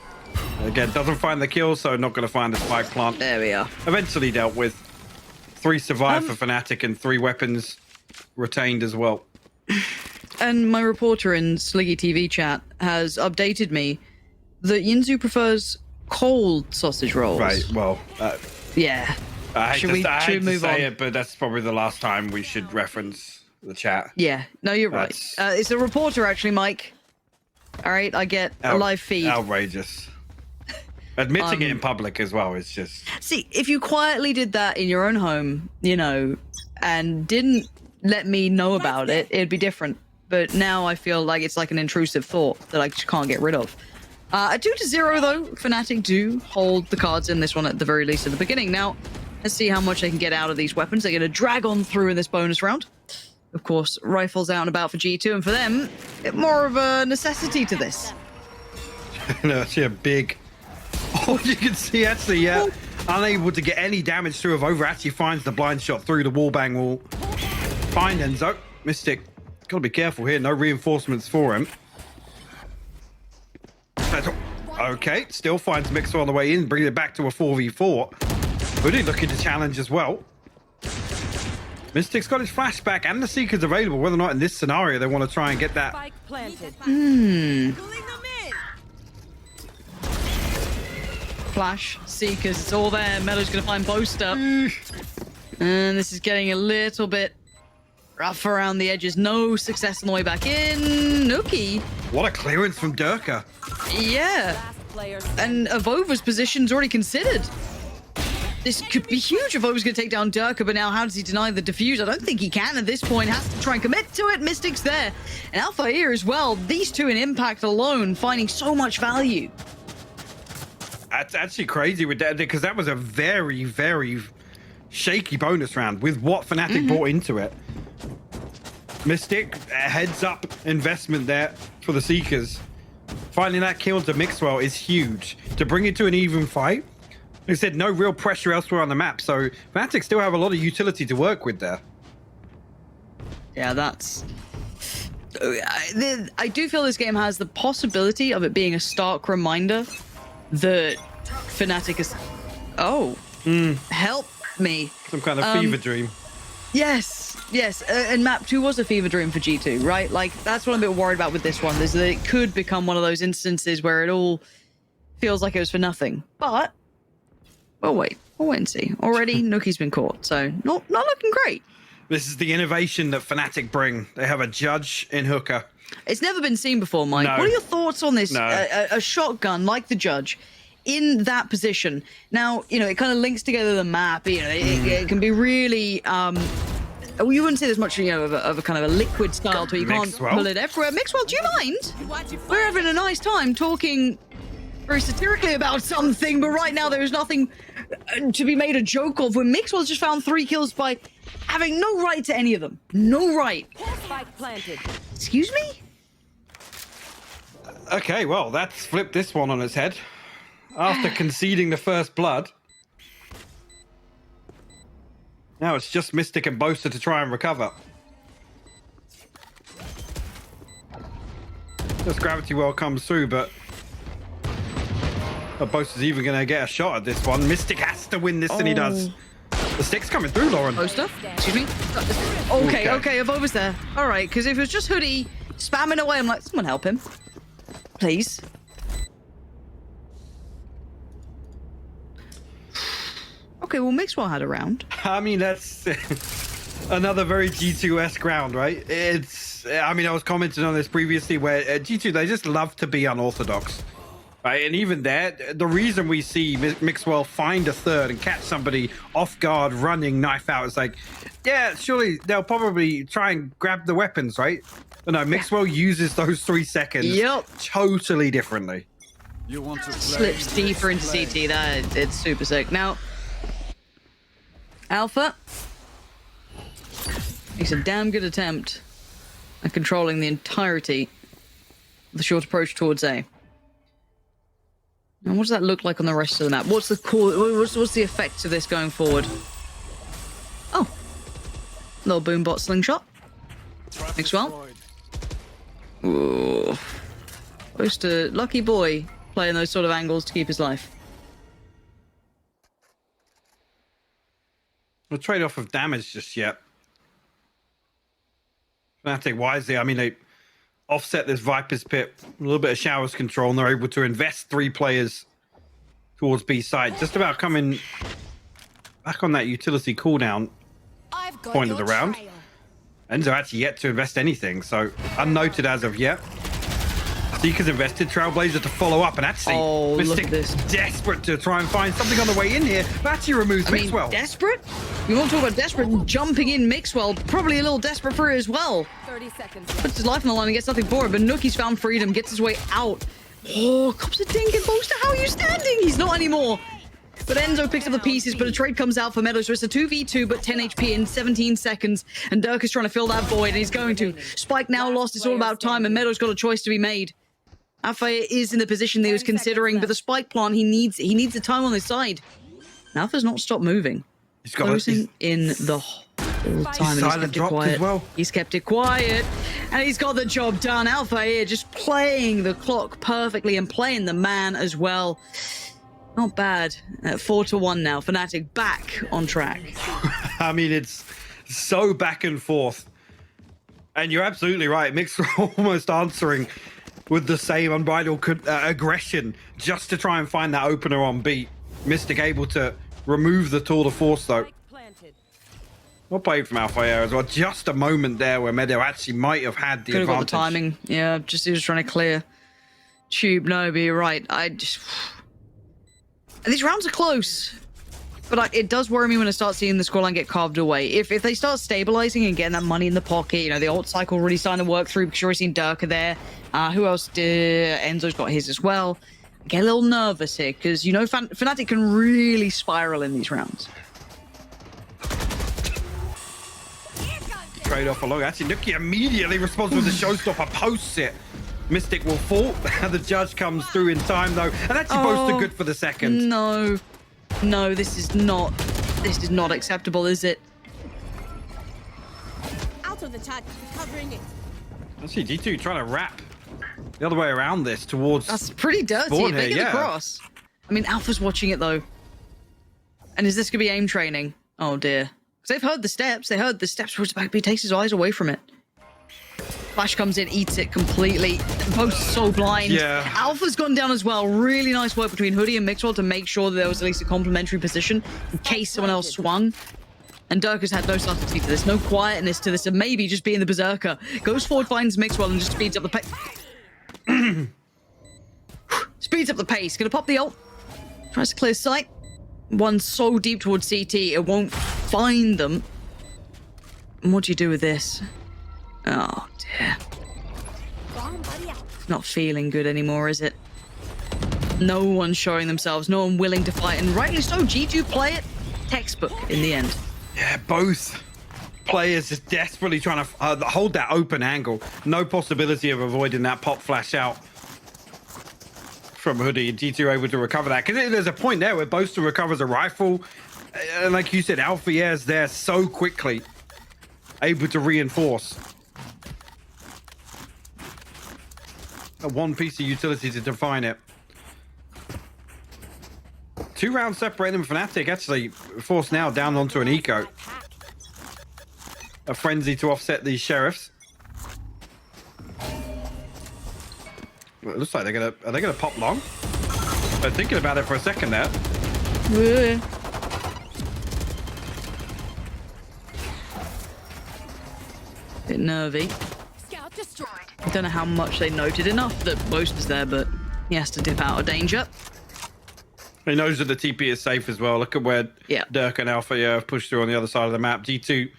again, doesn't find the kill, so not going to find the spike plant. There we are. Eventually dealt with. 3 survive for Fnatic and 3 weapons retained as well. And my reporter in Sliggy TV chat has updated me that Yinzu prefers cold sausage rolls. Right, well, yeah. I hate to move say on? it, but that's probably the last time we should reference the chat. Yeah, no, you're right. It's a reporter, actually, Mike. All right, I get a live feed. Outrageous. Admitting it in public as well is just... See, if you quietly did that in your own home, you know, and didn't let me know about it, it'd be different. But now I feel like it's like an intrusive thought that I just can't get rid of. At 2-0, though, Fnatic do hold the cards in this one at the very least at the beginning. Now, let's see how much they can get out of these weapons. They're going to drag on through in this bonus round. Of course, rifles out and about for G2, and for them, more of a necessity to this. No, actually a big... Oh, you can see, actually, yeah, unable to get any damage through. Avova actually finds the blind shot through the wallbang wall. Find Enzo. Mystic, got to be careful here. No reinforcements for him. Okay, still finds Mixer on the way in, bringing it back to a 4v4. Hoodie looking to challenge as well. Mystic's got his flashback and the Seeker's available. Whether or not in this scenario they want to try and get that. Spike planted. Flash, Seekers, it's all there. Meadow's going to find Boaster. And this is getting a little bit rough around the edges. No success on the way back in. Nuki. What a clearance from Durka. Yeah. And Avova's position's already considered. This could be huge. Avova's going to take down Durka, but now how does he deny the defuse? I don't think he can at this point. Has to try and commit to it. Mystic's there. And Alpha here as well. These two in impact alone finding so much value. That's actually crazy with that, because that was a very, very shaky bonus round with what FNATIC brought into it. Mystic, a heads up investment there for the Seekers. Finding that kill to Mixwell is huge. To bring it to an even fight, like I said, no real pressure elsewhere on the map, so FNATIC still have a lot of utility to work with there. Yeah, that's... I do feel this game has the possibility of it being a stark reminder that FNATIC is... Oh, help me. Some kind of fever dream. Yes, yes, and map 2 was a fever dream for G2, right? Like, that's what I'm a bit worried about with this one, is that it could become one of those instances where it all feels like it was for nothing. But, we'll wait and see. Already, Nuki's been caught, so not looking great. This is the innovation that FNATIC bring. They have a judge in hooker. It's never been seen before, Mike. No. What are your thoughts on this? No. A shotgun like the judge in that position. Now, you know, it kind of links together the map. You know, it can be really... you wouldn't say there's much, you know, of a kind of a liquid style to it. You can't Mixwell? pull it everywhere. Mixwell, do you mind? We're having a nice time talking very satirically about something, but right now there is nothing to be made a joke of. When Mixwell's just found 3 kills by having no right to any of them. No right. Spike planted. Excuse me? Okay, well, that's flipped this one on its head. After conceding the first blood. Now it's just Mystic and Boaster to try and recover. This Gravity Well comes through, but Boaster's even going to get a shot at this one. Mystic has to win this, and he does. The stick's coming through, Lauren. Boaster? Excuse me? Okay, if I was there. All right, because if it was just Hoodie spamming away, I'm like, someone help him. Please. Okay, well, Mixwell had a round. I mean, that's another very G2-esque round, right? It's, I mean, I was commenting on this previously where G2, they just love to be unorthodox, right? And even there, the reason we see Mixwell find a third and catch somebody off guard running knife out is like, yeah, surely they'll probably try and grab the weapons, right? But no, Mixwell uses those 3 seconds totally differently. You want to play? Slips deeper into CT. It's super sick. Now, Alpha makes a damn good attempt at controlling the entirety of the short approach towards A. Now, what does that look like on the rest of the map? What's the what's the effects of this going forward? Oh, little boombot slingshot. Mixwell. Ooh, just a lucky boy playing those sort of angles to keep his life. No trade-off of damage just yet. FNATIC wisely, I mean, they offset this Viper's Pit, a little bit of Showers control, and they're able to invest 3 players towards B side. Just about coming back on that utility cooldown point of the round. Enzo actually yet to invest anything, so unnoted as of yet. Seeker's invested, Trailblazer to follow up, and actually Mystic desperate to try and find something on the way in here, but actually removes Mixwell. Desperate? You want to talk about desperate? Jumping in Mixwell, probably a little desperate for it as well. 30 seconds. Puts his life on the line and gets nothing for it, but Nuki's found freedom, gets his way out. Oh, cops a dink and Boaster, how are you standing? He's not anymore. But Enzo picks up the pieces, but a trade comes out for Meadows. So it's a 2v2, but 10 HP in 17 seconds. And Dirk is trying to fill that void, and he's going to. Spike now lost, it's all about time, and Meadows got a choice to be made. Alpha is in the position that he was considering, but the spike plant, he needs the time on his side. Alpha's not stopped moving. He's got closing in the whole time, and he's kept it quiet. As well. He's kept it quiet, and he's got the job done. Alpha here just playing the clock perfectly and playing the man as well. Not bad. 4-1 now. FNATIC back on track. I mean, it's so back and forth. And you're absolutely right. Mixer almost answering with the same unbridled aggression just to try and find that opener on beat. Mystic able to remove the tour de force, though. Well played from Alpha Air as well. Just a moment there where Meadow actually might have had the advantage. Could have got the timing. advantage. Yeah, just he was trying to clear. Tube, no, but you're right. These rounds are close. But it does worry me when I start seeing the scoreline get carved away. If they start stabilizing and getting that money in the pocket, you know, the ult cycle really starting to work through because you're already seeing Durka there. Who else? Enzo's got his as well. get a little nervous here because, you know, FNATIC can really spiral in these rounds. Trade off a log. Actually, Nuki immediately responds with the showstopper, posts it. Mystic will fall. The judge comes through in time, though. And actually both are good for the second. No. No, this is not acceptable, is it? Out of the chat, covering it. Actually, G2 trying to wrap the other way around this towards... That's pretty dirty. Spawn They here, get yeah. across. I mean, Alpha's watching it, though. And is this going to be aim training? Oh, dear. Because they've heard the steps. They heard the steps were about to be. He takes his eyes away from it. Flash comes in, eats it completely. Both so blind. Yeah. Alpha's gone down as well. Really nice work between Hoodie and Mixwell to make sure that there was at least a complementary position in case someone else swung. And Dirk has had no subtlety to this, no quietness to this, and maybe just being the berserker. Goes forward, finds Mixwell, and just speeds up the pace. Speeds up the pace. Gonna pop the ult. Tries to clear sight. One so deep towards CT, it won't find them. And what do you do with this? Oh, dear. Not feeling good anymore, is it? No one's showing themselves, no one willing to fight, and rightly so. G2 play it textbook in the end. Yeah, both players just desperately trying to hold that open angle. No possibility of avoiding that pop flash out from Hoodie, and G2 able to recover that. Because there's a point there where Boaster recovers a rifle. And like you said, Alpha is there so quickly, able to reinforce. A one piece of utility to define it. 2 rounds separating them. FNATIC actually forced now down onto an eco. A frenzy to offset these sheriffs. Well, it looks like are they gonna pop long? They're thinking about it for a second there. Bit nervy. Scout destroyed. I don't know how much they noted. Enough that Boaster's there, but he has to dip out of danger. He knows that the TP is safe as well. Look at where Dirk and Alpha have pushed through on the other side of the map. G2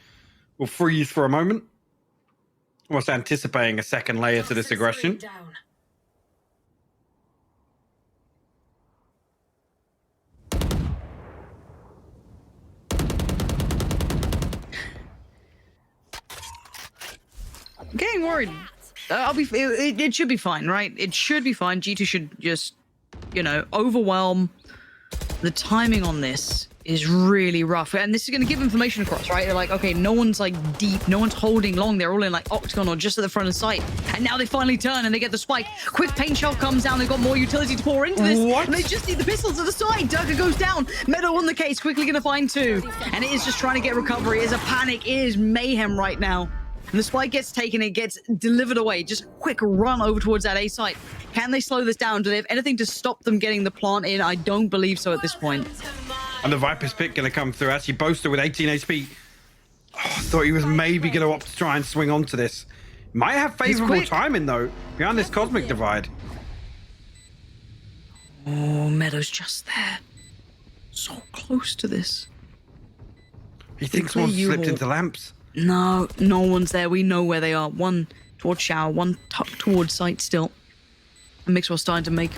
will freeze for a moment. Almost anticipating a second layer to this aggression. I'm getting worried. It should be fine, right? It should be fine. G2 should just, you know, overwhelm. The timing on this is really rough, and this is going to give information across, right? They're like, okay, no one's like deep, no one's holding long. They're all in like octagon or just at the front of sight, and now they finally turn and they get the spike. Quick paint shell comes down. They've got more utility to pour into this. What? And they just need the pistols to the side. Durka goes down. Meadow on the case, quickly going to find 2, and it is just trying to get recovery. It is a panic. It is mayhem right now. And the spike gets taken, it gets delivered away. Just a quick run over towards that A site. Can they slow this down? Do they have anything to stop them getting the plant in? I don't believe so at this point. And the Viper's pick going to come through. Actually, Boaster with 18 HP. Oh, I thought he was maybe going to opt to try and swing onto this. Might have favorable timing, though, behind this Cosmic Divide. Oh, Meadow's just there. So close to this. He thinks one slipped into lamps. No, no one's there. We know where they are. One towards shower, one tucked towards sight still. And Mixwell's starting to make...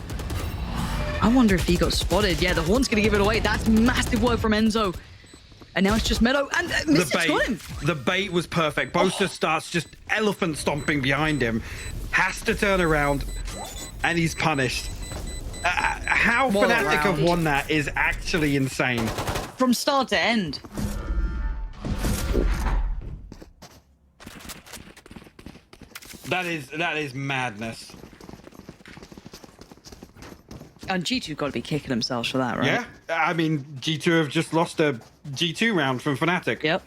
I wonder if he got spotted. Yeah, the horn's going to give it away. That's massive work from Enzo. And now it's just Meadow. And Mystic's got him. The bait was perfect. Boaster starts just elephant stomping behind him. Has to turn around. And he's punished. How FNATIC have won that is actually insane. From start to end. That is madness. And G2 got to be kicking themselves for that, right? Yeah, I mean, G2 have just lost a G2 round from FNATIC. Yep.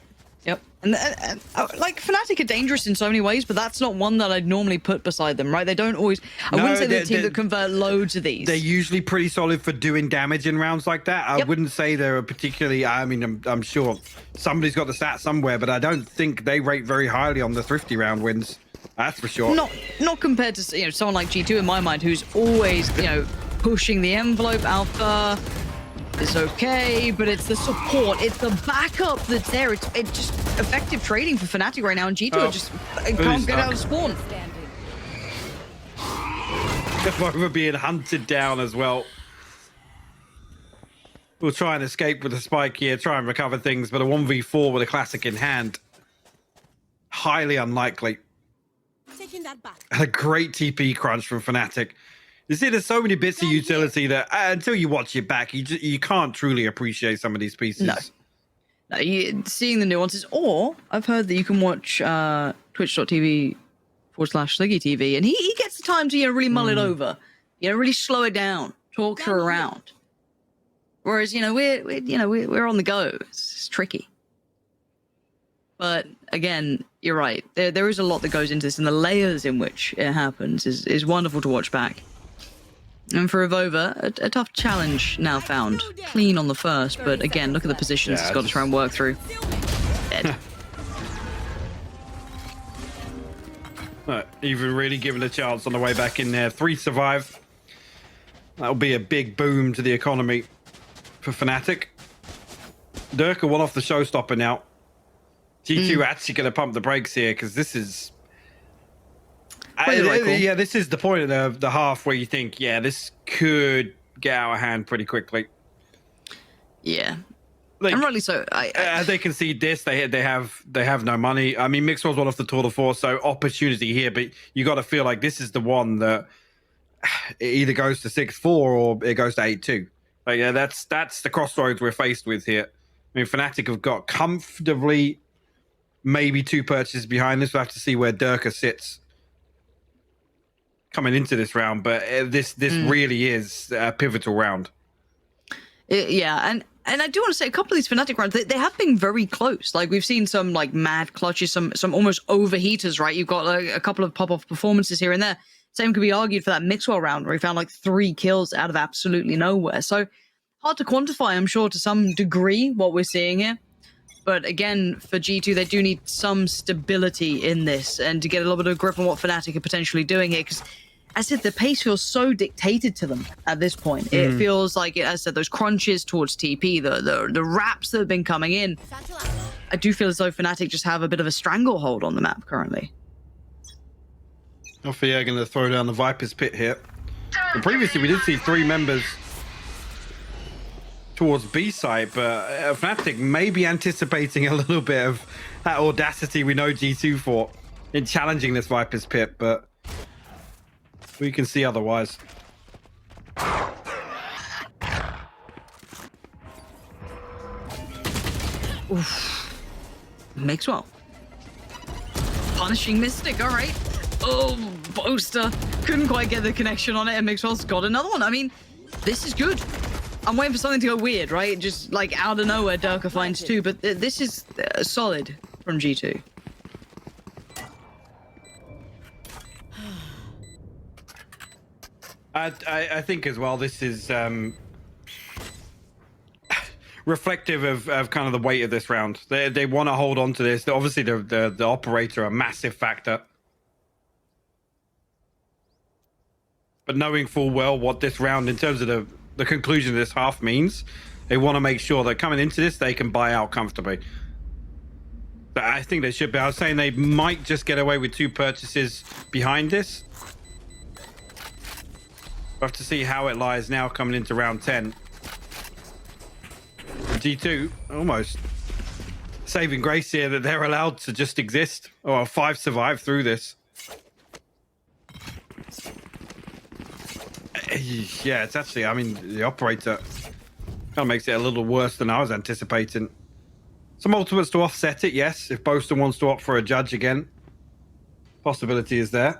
And like, FNATIC are dangerous in so many ways, but that's not one that I'd normally put beside them, right? They don't always... I wouldn't say they're the team that convert loads of these. They're usually pretty solid for doing damage in rounds like that. I wouldn't say they're a particularly... I mean, I'm sure somebody's got the stats somewhere, but I don't think they rate very highly on the Thrifty round wins. That's for sure. Not compared to, you know, someone like G2 in my mind, who's always, you know, pushing the envelope. Alpha is okay, but it's the support, it's the backup that's there. It's just effective trading for FNATIC right now, and G2 just can't get out of spawn. Over being hunted down as well. We'll try and escape with a spike here, try and recover things, but a 1v4 with a classic in hand. Highly unlikely. Taking that back. And a great TP crunch from FNATIC. You see, there's so many bits of utility that until you watch it back, you can't truly appreciate some of these pieces. No, seeing the nuances, or I've heard that you can watch twitch.tv/SliggyTV, and he gets the time to really mull it over, really slow it down, talk her around. Whereas we're on the go. It's tricky. But again, you're right. There is a lot that goes into this, and the layers in which it happens is wonderful to watch back. And for Avova, a tough challenge now found. Clean on the first, but again, look at the positions it's got to try and work through. Dead. Even really given a chance on the way back in there. 3 survive. That'll be a big boom to the economy for FNATIC. Durka one off the showstopper now. G2 actually going to pump the brakes here because this is... yeah, this is the point of the half where you think, yeah, this could get out of hand pretty quickly. Yeah. And rightly so. They concede this. They have no money. I mean, Mixwell's one off the tour de force, so opportunity here, but you got to feel like this is the one that it either goes to 6-4 or it goes to 8-2. Like, yeah, that's the crossroads we're faced with here. I mean, FNATIC have got comfortably maybe 2 purchases behind this. We'll have to see where Durka sits coming into this round, but this really is a pivotal round. Yeah, and I do want to say a couple of these FNATIC rounds, they have been very close. Like, we've seen some like mad clutches, some almost overheaters, right? You've got like, a couple of pop-off performances here and there. Same could be argued for that Mixwell round where he found like 3 kills out of absolutely nowhere. So hard to quantify, I'm sure, to some degree what we're seeing here. But again, for G2, they do need some stability in this and to get a little bit of grip on what FNATIC are potentially doing here. Because, as I said, the pace feels so dictated to them at this point. It feels like, as I said, those crunches towards TP, the wraps that have been coming in. I do feel as though FNATIC just have a bit of a stranglehold on the map currently. Althea going to throw down the Viper's Pit here. And previously, we did see 3 members towards B side, but FNATIC may be anticipating a little bit of that audacity we know G2 for in challenging this Viper's Pit, but we can see otherwise. Oof. Mixwell. Punishing Mystic, all right. Oh, Boaster. Couldn't quite get the connection on it, and Mixwell's got another one. I mean, this is good. I'm waiting for something to go weird, right? Just like out of nowhere, Durka finds 2, but this is solid from G2. I think as well, this is reflective of kind of the weight of this round. They want to hold on to this. Obviously, the operator a massive factor. But knowing full well what this round, in terms of the conclusion of this half means, they want to make sure that coming into this, they can buy out comfortably. But I think they should be. I was saying they might just get away with 2 purchases behind this. We'll have to see how it lies now coming into round 10. G2 almost saving grace here that they're allowed to just exist. Or 5 survive through this. Yeah, it's actually, I mean, the operator kind of makes it a little worse than I was anticipating. Some ultimates to offset it, yes. If Boaster wants to opt for a judge again, possibility is there.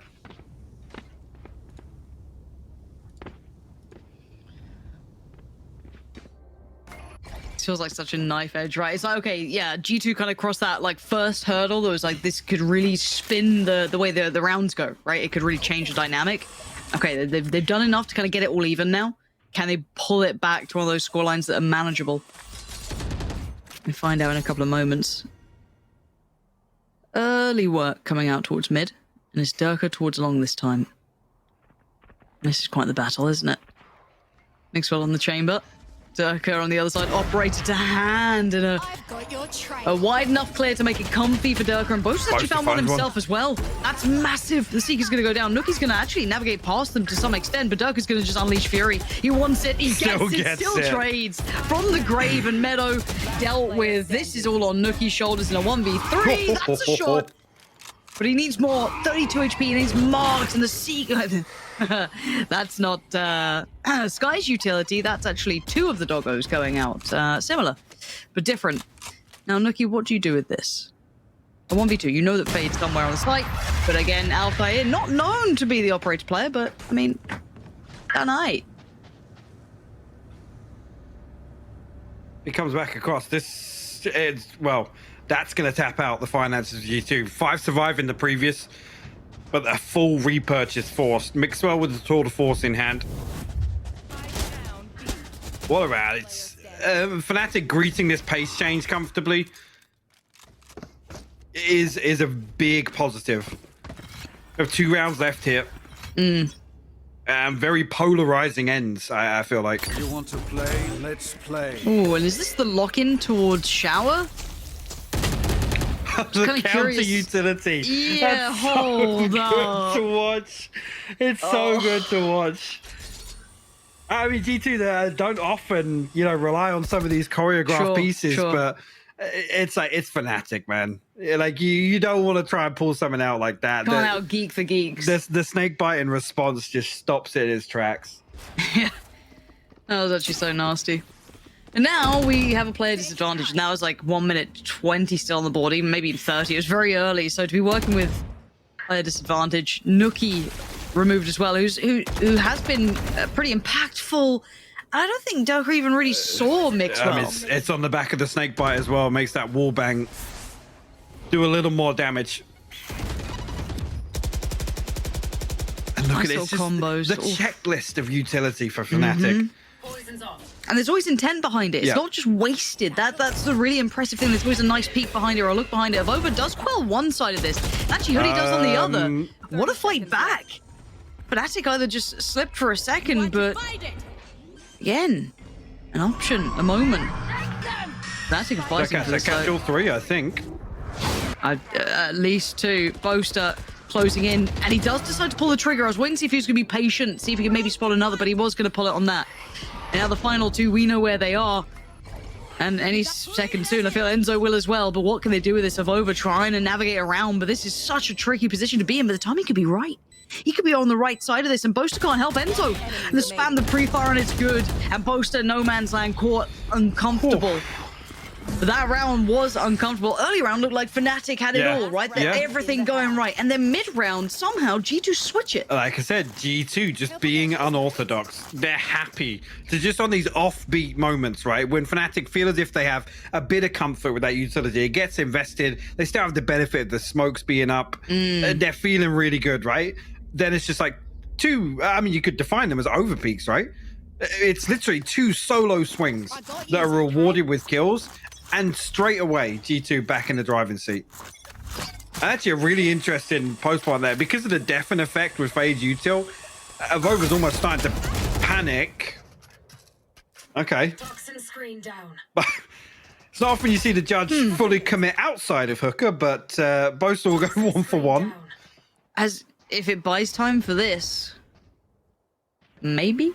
Feels like such a knife edge, right? It's like, okay, yeah, G2 kind of crossed that like first hurdle that was like, this could really spin the way the rounds go, right? It could really change the dynamic. Okay, they've done enough to kind of get it all even now. Can they pull it back to one of those scorelines that are manageable? We find out in a couple of moments. Early work coming out towards mid, and it's Durka towards long this time. This is quite the battle, isn't it? Mixwell on the chamber. Durka on the other side, operator to hand, and a wide enough clear to make it comfy for Durka, and Bosa's actually found one himself as well. That's massive. The Seeker's going to go down. Nuki's going to actually navigate past them to some extent, but Durka's going to just unleash Fury. He wants it, he gets it, trades from the grave, and Meadow dealt with. This is all on Nuki's shoulders in a 1v3. That's a shot. But he needs more. 32 HP, and he's marked, and the Seeker... That's not Sky's utility. That's actually 2 of the doggos going out. Similar, but different. Now, Nuki, what do you do with this? A 1v2. You know that Fade's somewhere on the site, but again, Alpha not known to be the operator player, but I mean, tonight. He comes back across. This is, well, that's going to tap out the finances of G2. 5 survive in the previous, but a full repurchase forced. Mixwell with the tour de force in hand. What about it? Fnatic greeting this pace change comfortably is a big positive. We have 2 rounds left here. Very polarizing ends, I feel like. You want to play? Let's play. Oh, and is this the lock-in towards Shower? The counter utility. Yeah, That's hold so up. good to watch. It's so good to watch. I mean, G2 don't often, rely on some of these choreographed pieces, but it's like, it's Fnatic, man. Like, you don't want to try and pull something out like that. Come on out, geek for geeks. The snake bite in response just stops it in its tracks. Yeah. That was actually so nasty. And now we have a player disadvantage. Now it's like 1 minute 20 still on the board, even maybe 30. It was very early, so to be working with player disadvantage, Nuki removed as well, who has been pretty impactful. I don't think Durka even really saw Mixwell. It's on the back of the snake bite as well. Makes that wall bang do a little more damage. And look at this, combos. The checklist of utility for Fnatic. And there's always intent behind it. It's not just wasted. That's the really impressive thing. There's always a nice peek behind it or a look behind it. Avova does quell one side of this. Actually, Hoodie does on the other. What a fight back. Fnatic either just slipped for a second, but again, an option, a moment. Fnatic are fighting for this. Catch all 3, I think. At least 2. Boaster closing in, and he does decide to pull the trigger. I was waiting to see if he was going to be patient, see if he could maybe spot another, but he was going to pull it on that. And now the final 2, we know where they are. And any second soon, I feel Enzo will as well. But what can they do with this? Avova trying to navigate around, but this is such a tricky position to be in. By the time he could be right. He could be on the right side of this, and Boaster can't help Enzo. And the spam, the pre-fire, and it's good. And Boaster, no man's land, caught uncomfortable. But that round was uncomfortable. Early round looked like Fnatic had it all, right? Everything going right. And then mid-round, somehow, G2 switch it. Like I said, G2 just being unorthodox. They're happy to just on these offbeat moments, right? When Fnatic feel as if they have a bit of comfort with that utility, it gets invested. They still have the benefit of the smokes being up. They're feeling really good, right? Then it's just like 2, I mean, you could define them as overpeaks, right? It's literally 2 solo swings that are rewarded with kills. And straight away, G2 back in the driving seat. Actually, a really interesting post point there. Because of the deafen effect with Fade's util, Avova's almost starting to panic. Okay. Toxin screen down. It's not often you see the judge fully commit outside of Hooker, but both will go 1 for 1. As if it buys time for this, maybe?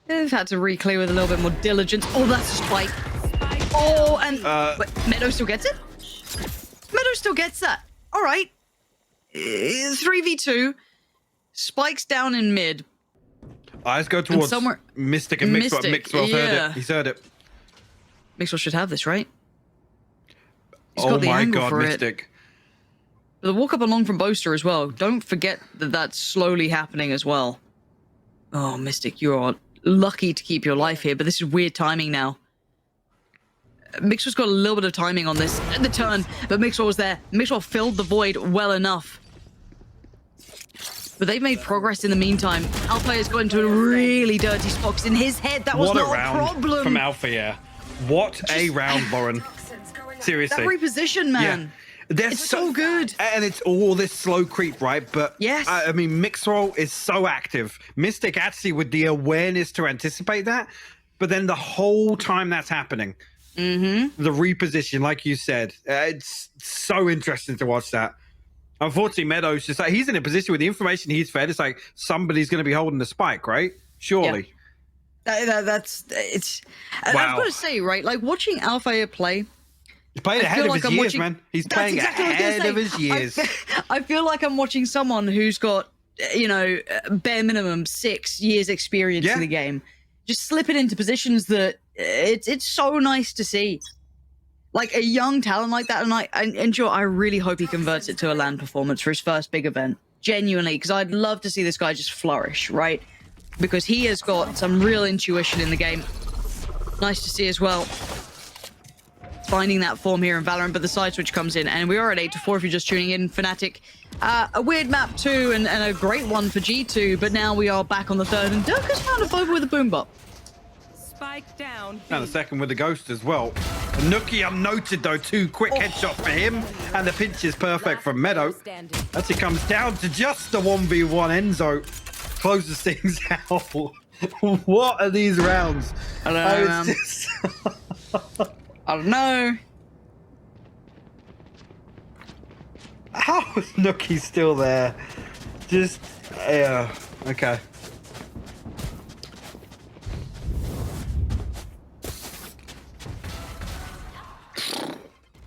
They've had to re-clear with a little bit more diligence. Oh, that's a spike. Oh, and wait, Meadow still gets it? Meadow still gets that. All right. 3v2. Spikes down in mid. Eyes go towards somewhere Mystic and Mixwell. Mixwell's heard it. He's heard it. Mixwell should have this, right? He's oh got the my angle god, for Mystic. It. But the walk up along from Boaster as well. Don't forget that that's slowly happening as well. Oh, Mystic, you are lucky to keep your life here, but this is weird timing now. Mixwell's got a little bit of timing on this, the turn, but Mixwell was there. Mixwell filled the void well enough. But they've made progress in the meantime. Alpha has got into a really dirty spot, 'cause in his head, that was not a problem. From Alpha, yeah. What a round, Lauren. Seriously. That reposition, man. Yeah. It's so good. And it's all this slow creep, right? But yes. I mean, Mixwell is so active. Mystic actually with the awareness to anticipate that. But then the whole time that's happening, the reposition, like you said, it's so interesting to watch that. Unfortunately, Meadows just like he's in a position with the information he's fed. It's like somebody's going to be holding the spike, right? Surely. Yeah. That's it's. I've got to say, right, like watching Alfaya play. He's playing ahead of his years, man. He's playing ahead of his years. I feel like I'm watching someone who's got, you know, bare minimum 6 years experience in the game. Just slip it into positions that it's so nice to see. Like a young talent like that, and I really hope he converts it to a LAN performance for his first big event. Genuinely, because I'd love to see this guy just flourish, right? Because he has got some real intuition in the game. Nice to see as well. Finding that form here in Valorant, but the side switch comes in, and we are at 8-4 if you're just tuning in. FNATIC, a weird map too, and a great one for G2, but now we are back on the third, and Dirk has found a Boba with a boom bop. Spike down. And the second with the Ghost as well. Nuki unnoted though, 2 quick headshots for him, and the pinch is perfect from Meadow. As it comes down to just the 1v1, Enzo closes things out. What are these rounds? I don't know, I don't know. How is Nuki still there? Just, yeah, okay.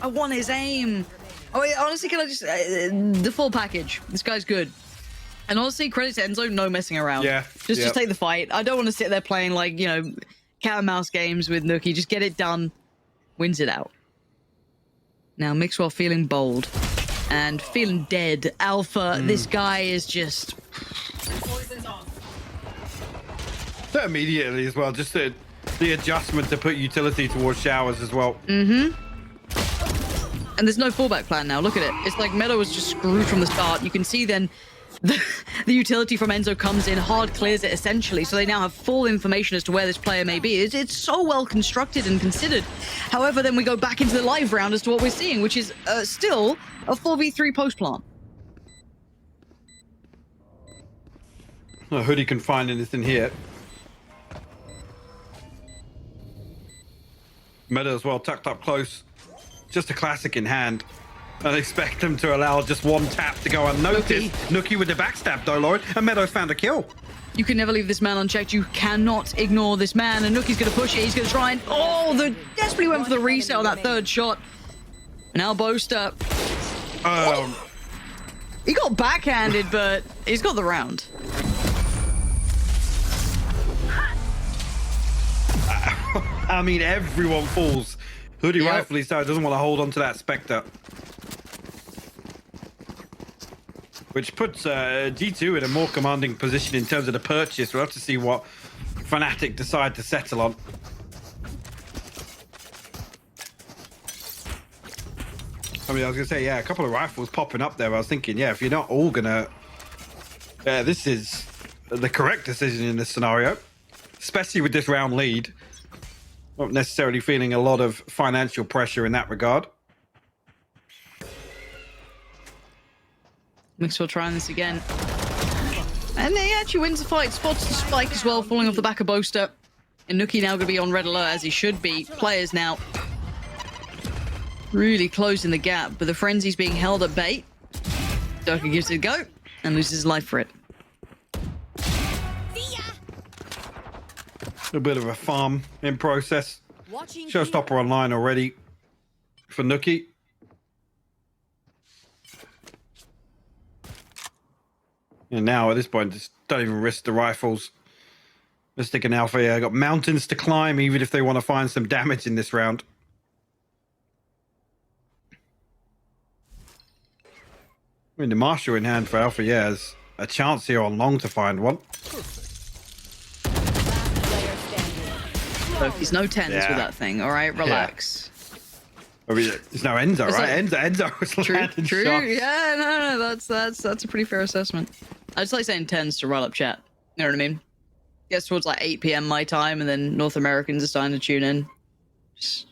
I want his aim. Oh, wait, honestly, can I just the full package? This guy's good. And honestly, credit to Enzo, no messing around. Yeah. Just take the fight. I don't want to sit there playing like, you know, cat and mouse games with Nuki. Just get it done. Wins it out. Now, Mixwell feeling bold and feeling dead. Alpha, this guy is just... So immediately as well, just the adjustment to put utility towards showers as well. And there's no fallback plan now. Look at it. It's like Meadow was just screwed from the start. You can see then the utility from Enzo comes in, hard clears it essentially, so they now have full information as to where this player may be. It's so well constructed and considered. However, then we go back into the live round as to what we're seeing, which is still a 4v3 post plant. Hoodie can find anything here. Meadow as well, tucked up close. Just a classic in hand. I'd expect them to allow just one tap to go unnoticed. Nuki with the backstab though, Lauren, and Meadow found a kill. You can never leave this man unchecked. You cannot ignore this man, and Nuki's going to push it. He's going to try and... Oh, the desperately went for the reset on that third shot. Now Boaster. He got backhanded, but he's got the round. I mean, everyone falls. Hoodie rightfully so doesn't want to hold on to that Spectre. Which puts G2 in a more commanding position in terms of the purchase. We'll have to see what FNATIC decide to settle on. I mean, I was going to say, yeah, a couple of rifles popping up there. I was thinking, yeah, if you're not all going to... this is the correct decision in this scenario. Especially with this round lead. Not necessarily feeling a lot of financial pressure in that regard. Mixwell trying this again. And he actually wins the fight. Spots the spike as well, falling off the back of Boaster. And Nuki now going to be on red alert, as he should be. Players now really closing the gap, but the Frenzy's being held at bay. Durka gives it a go and loses his life for it. A bit of a farm in process. Showstopper online already for Nuki. And now at this point, just don't even risk the rifles. Let's take an alpha here. Got mountains to climb, even if they want to find some damage in this round. I mean, the Marshal in hand for alpha, yeah, has a chance here on long to find one. So he's no tens with that thing, all right? Relax. I mean, there's no Enzo, right? Enzo was landing True. shots. Yeah, no, that's a pretty fair assessment. I just like saying tens to roll up chat. You know what I mean? Gets towards like 8 p.m. my time, and then North Americans are starting to tune in. Just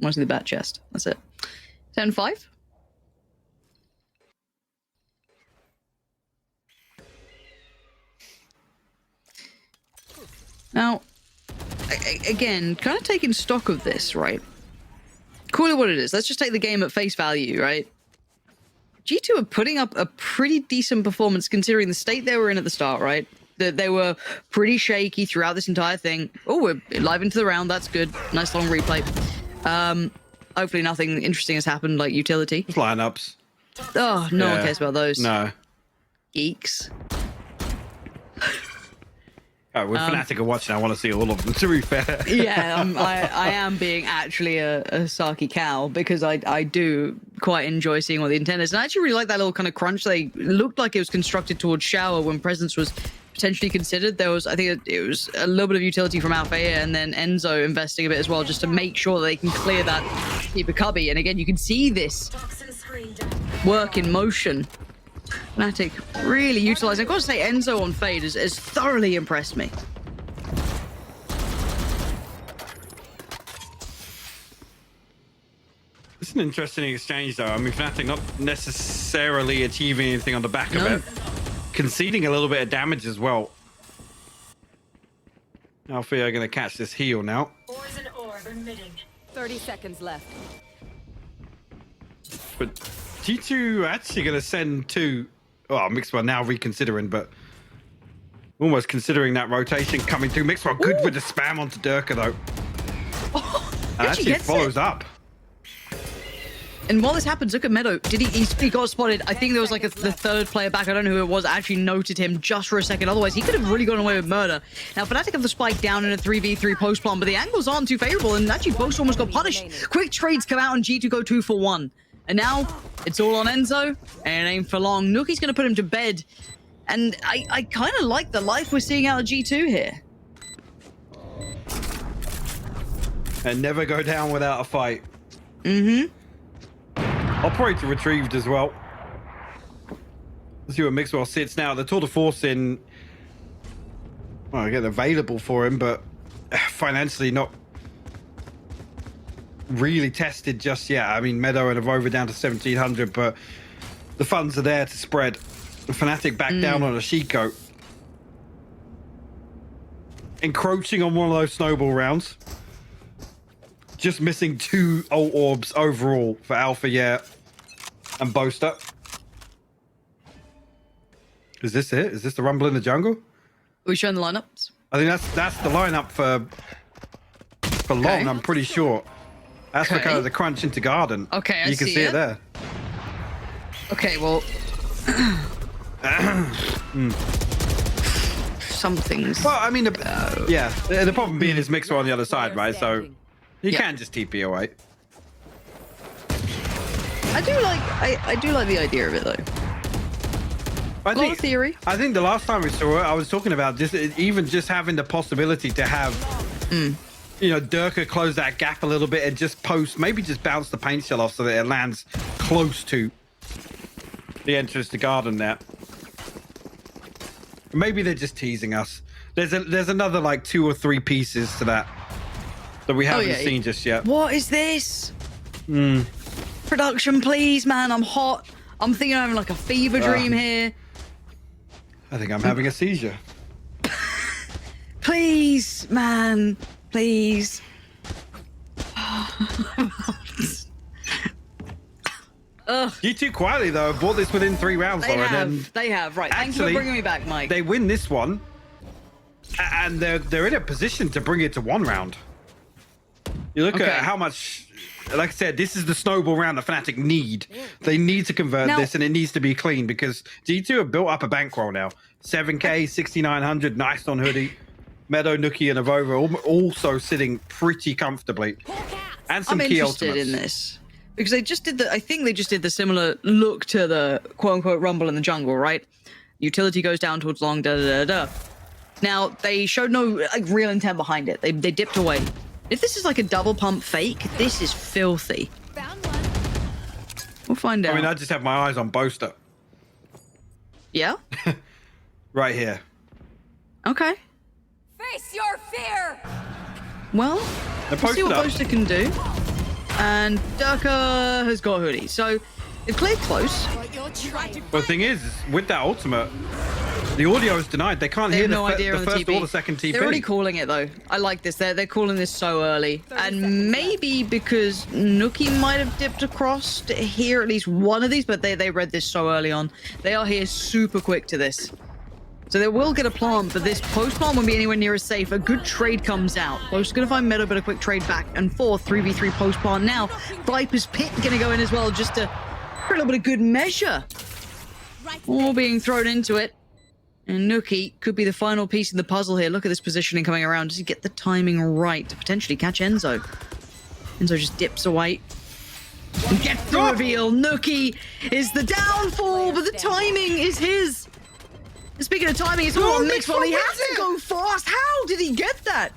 want to see the bat chest. That's it. 10-5. Now, again, kind of taking stock of this, right? Call it what it is. Let's just take the game at face value, right? G2 are putting up a pretty decent performance considering the state they were in at the start, right? That they were pretty shaky throughout this entire thing. Oh, we're live into the round. That's good. Nice long replay. Hopefully nothing interesting has happened, like utility. Lineups. Oh, no one cares about those. No. Geeks. Oh, with FNATIC are watching, I want to see all of them, to be fair. Yeah, I am being actually a Saki cow because I do quite enjoy seeing what the intent is. And I actually really like that little kind of crunch. They looked like it was constructed towards Shower when Presence was potentially considered. There was, I think it was a little bit of utility from Alfea and then Enzo investing a bit as well just to make sure that they can clear that keep a cubby. And again, you can see this work in motion. FNATIC really utilizing. I've got to say, Enzo on Fade has thoroughly impressed me. It's an interesting exchange, though. I mean, FNATIC not necessarily achieving anything on the back of it. Conceding a little bit of damage as well. Alfea are going to catch this heal now. Poison orb emitting. 30 seconds left. But G2 actually going to send two. Oh, Mixwell now reconsidering, but almost considering that rotation coming through. Mixwell good with the spam onto Durka, though. And actually follows up. And while this happens, look at Meadow. He got spotted. I think there was like the third player back. I don't know who it was. Actually noted him just for a second. Otherwise, he could have really gone away with murder. Now, FNATIC have the spike down in a 3v3 post plant, but the angles aren't too favorable. And actually, Boast almost got punished. Quick trades come out and G2 go 2 for 1. And now it's all on Enzo, and it ain't for long. Nuki's going to put him to bed. And I kind of like the life we're seeing out of G2 here. And never go down without a fight. Mm-hmm. Operator retrieved as well. Let's see where Mixwell sits now. The Tour de Force in... Well, again, available for him, but financially not really tested just yet. I mean, Meadow and Avova down to 1,700, but the funds are there to spread. FNATIC back down on a Shiko. Encroaching on one of those snowball rounds. Just missing 2 ult orbs overall for Alfea and Boaster. Is this it? Is this the Rumble in the Jungle? Are we showing the lineups? I think that's the lineup for long, I'm pretty sure. That's for kind of the crunch into Garden. Okay, I You can see it there. Okay, well... Something's... Well, I mean, yeah, the problem being is Mixer on the other side, right? So you can just TP away. I do like the idea of it, though. I think, theory. I think the last time we saw it, I was talking about just even just having the possibility to have, you know, Durka close that gap a little bit and just post, maybe just bounce the paint shell off so that it lands close to the entrance to Garden there. Maybe they're just teasing us. There's another like 2 or 3 pieces to that we haven't seen just yet. What is this? Production, please, man. I'm hot. I'm thinking I'm having like a fever dream here. I think I'm having a seizure. Please, man. Please. G2 quietly, though, bought this within 3 rounds, They Lauren. have. And They have. Right. Thank you actually, for bringing me back, Mike. they win this one, and they're in a position to bring it to 1 round. You look at how much, like I said, this is the snowball round that FNATIC need. They need to convert this, and it needs to be clean because G2 have built up a bankroll now. 7K, 6,900, nice on Hoodie. Meadow, Nuki, and Avova also sitting pretty comfortably. And some I'm key interested ultimates. in this because they just did I think they just did the similar look to the quote-unquote Rumble in the Jungle, right? Utility goes down towards long, da-da-da-da. Now, they showed no like real intent behind it. They dipped away. If this is like a double pump fake, this is filthy. We'll find out. I mean, I just have my eyes on Boaster. Yeah? Right here. Okay. Face your fear! Well, They're we'll see posted what up. Boaster can do. And Durka has got Hoodie. So, they've played close. But the thing is, with that ultimate, The audio is denied. They can't They hear have no idea the on the first TP. or the second TP. They're already calling it though. I like this. They're calling this so early, and maybe because Nookie might have dipped across to hear at least one of these, but they read this so early on. They are here super quick to this. So they will get a plant, but this post plant won't be anywhere near as safe. A good trade comes out. Bo's gonna find Meadow, but a quick trade back and forth. 3v3 post plant now. Viper's Pit gonna go in as well, just to for a little bit of good measure. All being thrown into it. And Nookie could be the final piece in the puzzle here. Look at this positioning coming around. Does he get the timing right to potentially catch Enzo? Enzo just dips away. And gets the reveal. Nookie is the downfall, but the timing is his. Speaking of timing, it's all on Mixwell. He has to go fast. How did he get that?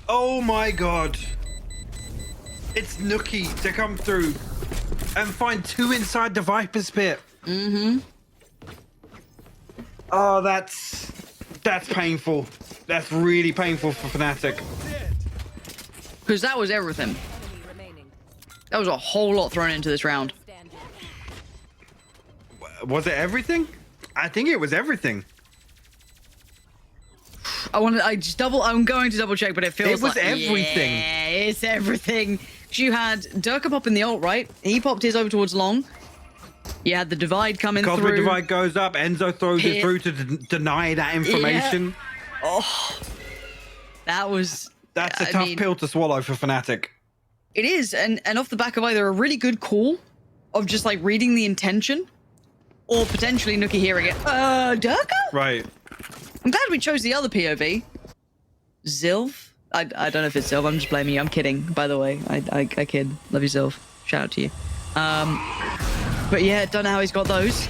Oh my god. It's Nookie to come through and find 2 inside the Viper's Pit. Mm-hmm. Oh, that's painful. That's really painful for Fnatic. Because that was everything. That was a whole lot thrown into this round. Was it everything? I think it was everything. I'm going to double check, but it feels like everything. Yeah, it's everything. You had Durka pop in the ult, right? He popped his over towards long. You had the divide coming through. Cosmic divide goes up. Enzo throws it through to deny that information. Yeah. Oh, that's a tough pill to swallow for Fnatic. It is, and off the back of either a really good call of just like reading the intention, or potentially Nookie hearing it. Durka? Right. I'm glad we chose the other POV. Zilf? I don't know if it's Zilf. I'm just blaming you. I'm kidding, by the way. I kid. Love you, Zilf. Shout out to you. But yeah, don't know how he's got those.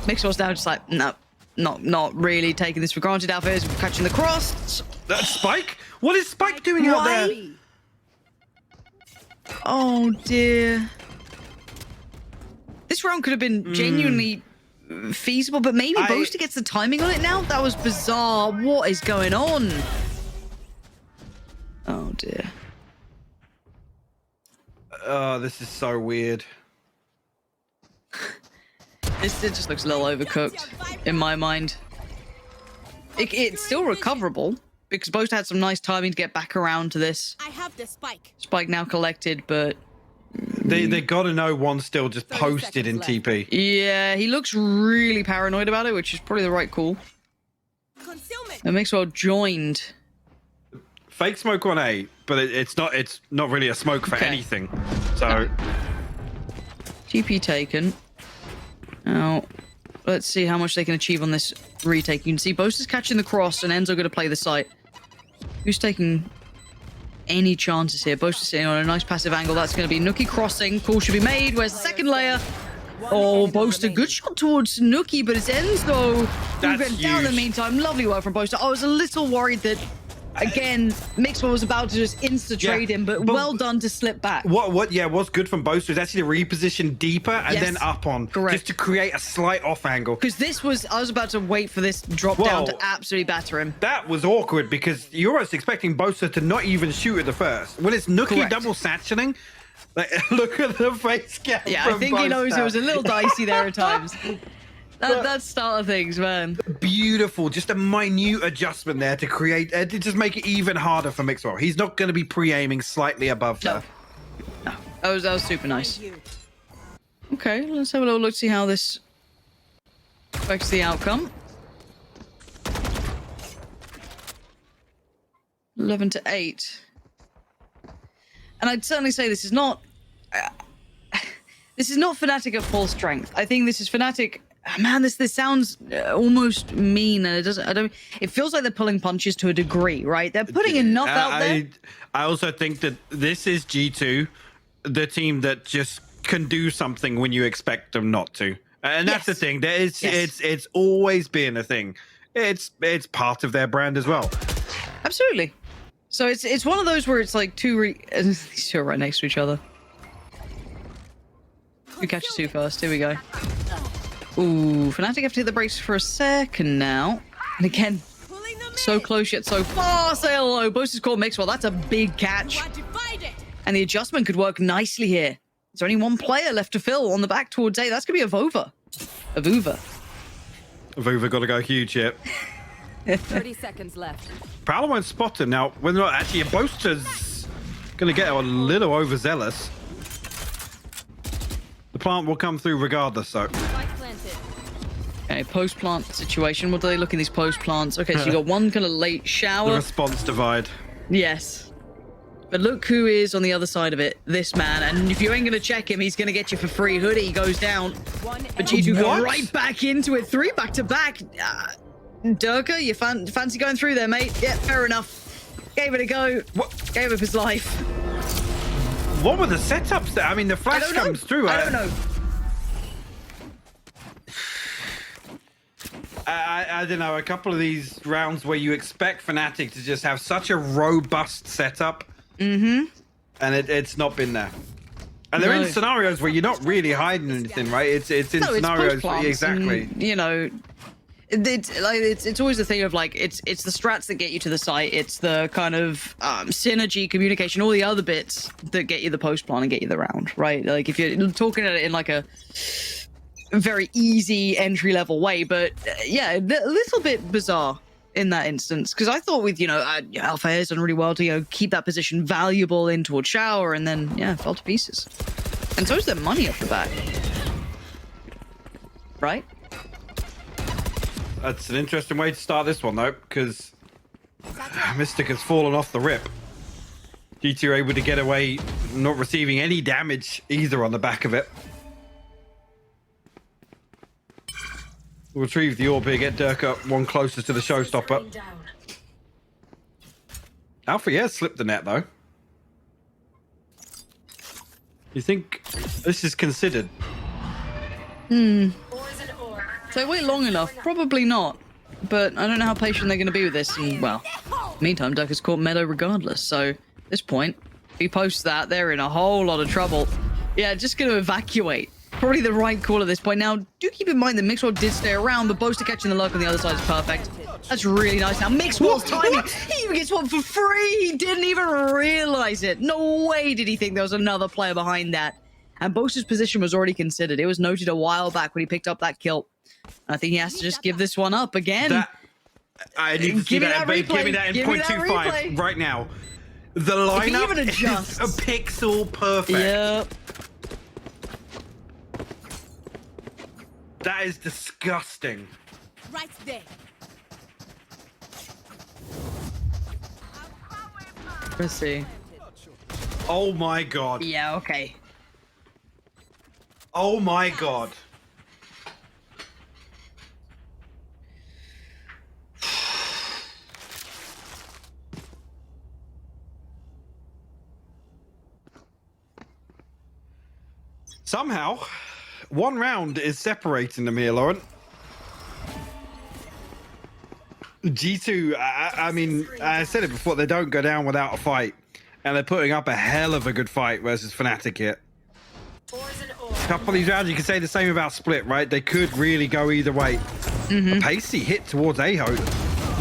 Mixwell's now just like, no, not really taking this for granted. Alpha is catching the cross. That's Spike? What is Spike doing out there? Oh dear. This round could have been genuinely feasible, but maybe Boaster gets the timing on it now? That was bizarre. What is going on? Oh dear. Oh, this is so weird. This just looks a little overcooked in my mind. It's still recoverable because Boaster had some nice timing to get back around to this. I have the spike. Spike now collected, but they gotta know one's still just posted in TP. yeah, he looks really paranoid about it, which is probably the right call. And Mixwell joined. Fake smoke on A, but it's not really a smoke for anything. So TP taken. Now, let's see how much they can achieve on this retake. You can see Boaster's catching the cross and Enzo going to play the site. Who's taking any chances here? Boaster's sitting on a nice passive angle. That's going to be Nookie crossing. Call should be made. Where's the second layer? Oh, Boaster, good shot towards Nookie, but it's Enzo who went down in the meantime. Lovely work from Boaster. I was a little worried that, again, Mixwell was about to just insta-trade him, but well done to slip back. What's good from Boaster is actually to reposition deeper and then up on. Correct. Just to create a slight off angle. Because I was about to wait for this drop down to absolutely batter him. That was awkward because you're almost expecting Boaster to not even shoot at the first. When it's Nookie double satching, like, look at the face cam. Yeah, I think he knows it was a little dicey there at times. That's start of things, man. Beautiful, just a minute adjustment there to create, to just make it even harder for Mixwell. He's not going to be pre-aiming slightly above there. No, that was super nice. Okay, let's have a little look, see how this affects the outcome. 11-8. And I'd certainly say this is not Fnatic at full strength. I think this is Fnatic. Man, this sounds almost mean, and it feels like they're pulling punches to a degree, right? They're putting enough out there. I also think that this is G2, the team that just can do something when you expect them not to, and that's the thing. It's always been a thing. It's part of their brand as well. Absolutely. So it's one of those where it's like these two are right next to each other. Who catches two first? Here we go. Ooh, Fnatic have to hit the brakes for a second now. And again, so close yet so far. Say hello. Boaster's caught Mixwell. That's a big catch. And the adjustment could work nicely here. There's only one player left to fill on the back towards A. That's going to be a Vova. Vuva got to go huge here. 30 seconds left. Prowler won't spot him. Now, whether or not actually a Boaster's going to get a little overzealous. The plant will come through regardless, though. Spike planted. Okay, post-plant situation. What do they look in these post-plants? Okay, so you got one kind of late The shower. response divide. Yes. But look who is on the other side of it. This man. And if you ain't going to check him, he's going to get you for free. Hoodie goes down. But G2 go What? right back into it. 3 back-to-back. Durka, you fancy going through there, mate? Yeah, fair enough. Gave it a go. What? Gave up his life. What were the setups there? I mean, the flash comes through. I don't know. I don't know. A couple of these rounds where you expect FNATIC to just have such a robust setup. And it's not been there. And they're in scenarios where you're not really hiding anything, right? It's in scenarios where, exactly. And, you know, it's always the thing of like it's the strats that get you to the site. It's the kind of synergy, communication, all the other bits that get you the post plan and get you the round, right? Like if you're talking at it in like a very easy entry level way, but yeah, a little bit bizarre in that instance, because I thought with Alpha has done really well to keep that position valuable in towards shower, and then fell to pieces. And so is their money off the back, right? That's an interesting way to start this one, though, because Mystic has fallen off the rip. G2 are able to get away, not receiving any damage either on the back of it. Retrieve the orb here, get Dirk up one closest to the showstopper. Alpha, yeah, slipped the net, though. You think this is considered? So wait long enough? Probably not. But I don't know how patient they're going to be with this. And, well, meantime, Dirk has caught Meadow regardless. So at this point, if he posts that, they're in a whole lot of trouble. Yeah, just going to evacuate. Probably the right call at this point. Now, do keep in mind that Mixwell did stay around. The Boaster catching the lurk on the other side is perfect. That's really nice. Now, Mixwell's timing. He even gets one for free. He didn't even realize it. No way did he think there was another player behind that. And Boaster's position was already considered. It was noted a while back when he picked up that kill. I think he has to just give this one up again. I need to see that. Give me that in 0.25 right now. The lineup is a pixel perfect. Yep. That is disgusting. Right there. Let's see. Oh my god. Yeah, okay. Oh my god. Somehow, one round is separating them here, Lauren. G2, I mean, I said it before, they don't go down without a fight. And they're putting up a hell of a good fight versus FNATIC here. A couple of these rounds, you can say the same about Split, right? They could really go either way. A pacey hit towards Aho.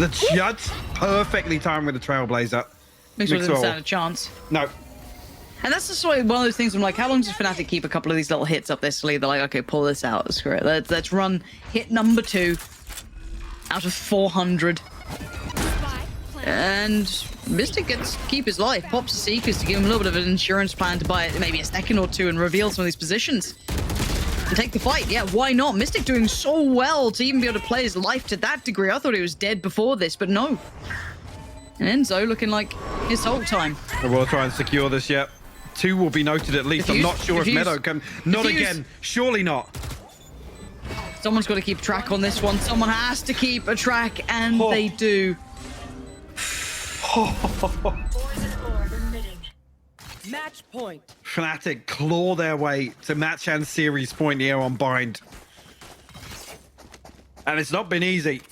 The judge perfectly timed with the Trailblazer. Mixwell didn't stand a chance. No. And that's just one of those things I'm like, how long does FNATIC keep a couple of these little hits up their sleeve? They're like, okay, pull this out. Screw it. Let's run hit number 2 out of 400. And Mystic gets to keep his life. Pops the Seekers to give him a little bit of an insurance plan to buy maybe a second or two and reveal some of these positions. And take the fight. Yeah, why not? Mystic doing so well to even be able to play his life to that degree. I thought he was dead before this, but no. And Enzo looking like his whole time. We'll try and secure this yet. 2 will be noted at least. I'm not sure if Meadow can. Not again. Surely not. Someone's got to keep track on this one. Someone has to keep a track, and they do. Match point. FNATIC claw their way to match and series point here on Bind. And it's not been easy.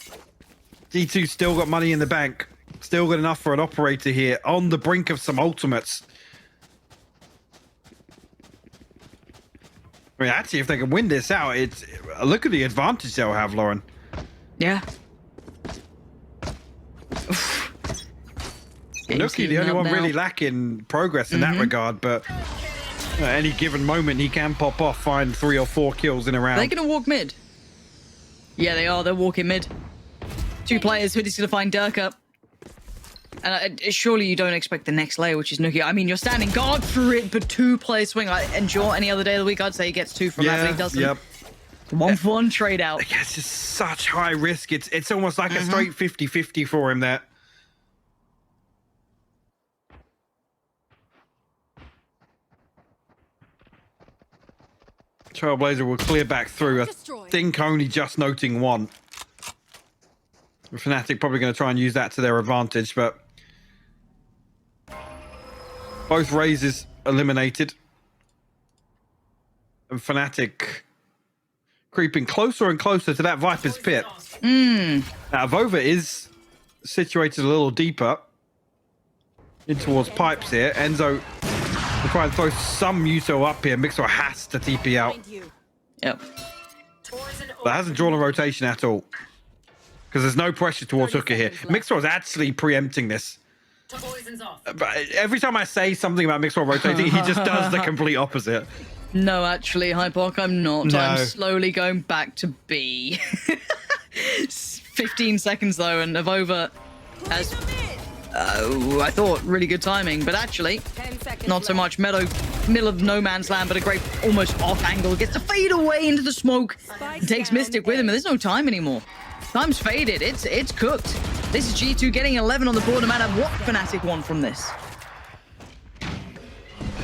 G2 still got money in the bank. Still got enough for an operator here on the brink of some ultimates. I mean, actually, if they can win this out, it's look at the advantage they'll have, Lauren. Yeah. Nuki, the only one really lacking progress in that regard, but at any given moment, he can pop off, find 3 or 4 kills in a round. They're going to walk mid. Yeah, they are. They're walking mid. 2 players. Hoodie's going to find Durka. And surely you don't expect the next layer, which is Nuki. I mean, you're standing guard for it, but 2 players swing. Endure any other day of the week, I'd say he gets 2 from that, but he doesn't. Yep. 1-for-1 trade out. It's just such high risk. It's almost like a straight 50-50 for him there. Trailblazer will clear back through. I think only just noting 1. FNATIC probably going to try and use that to their advantage, but both raises eliminated. And FNATIC creeping closer and closer to that Viper's pit. Now, Vova is situated a little deeper in towards pipes here. Enzo will try and throw some Muto up here. Mixer has to TP out. Yep. But hasn't drawn a rotation at all. Because there's no pressure towards Hooker here. Mixer was actually preempting this. But every time I say something about Mixer rotating, he just does the complete opposite. No, actually, Hypark, I'm not. No. I'm slowly going back to B. 15 seconds, though, and Avova has... I thought really good timing, but actually, not so much. Meadow, middle of no man's land, but a great almost off angle. Gets to fade away into the smoke. And takes Mystic with him, and there's no time anymore. Time's faded. It's cooked. This is G2 getting 11 on the board, no matter what FNATIC want from this.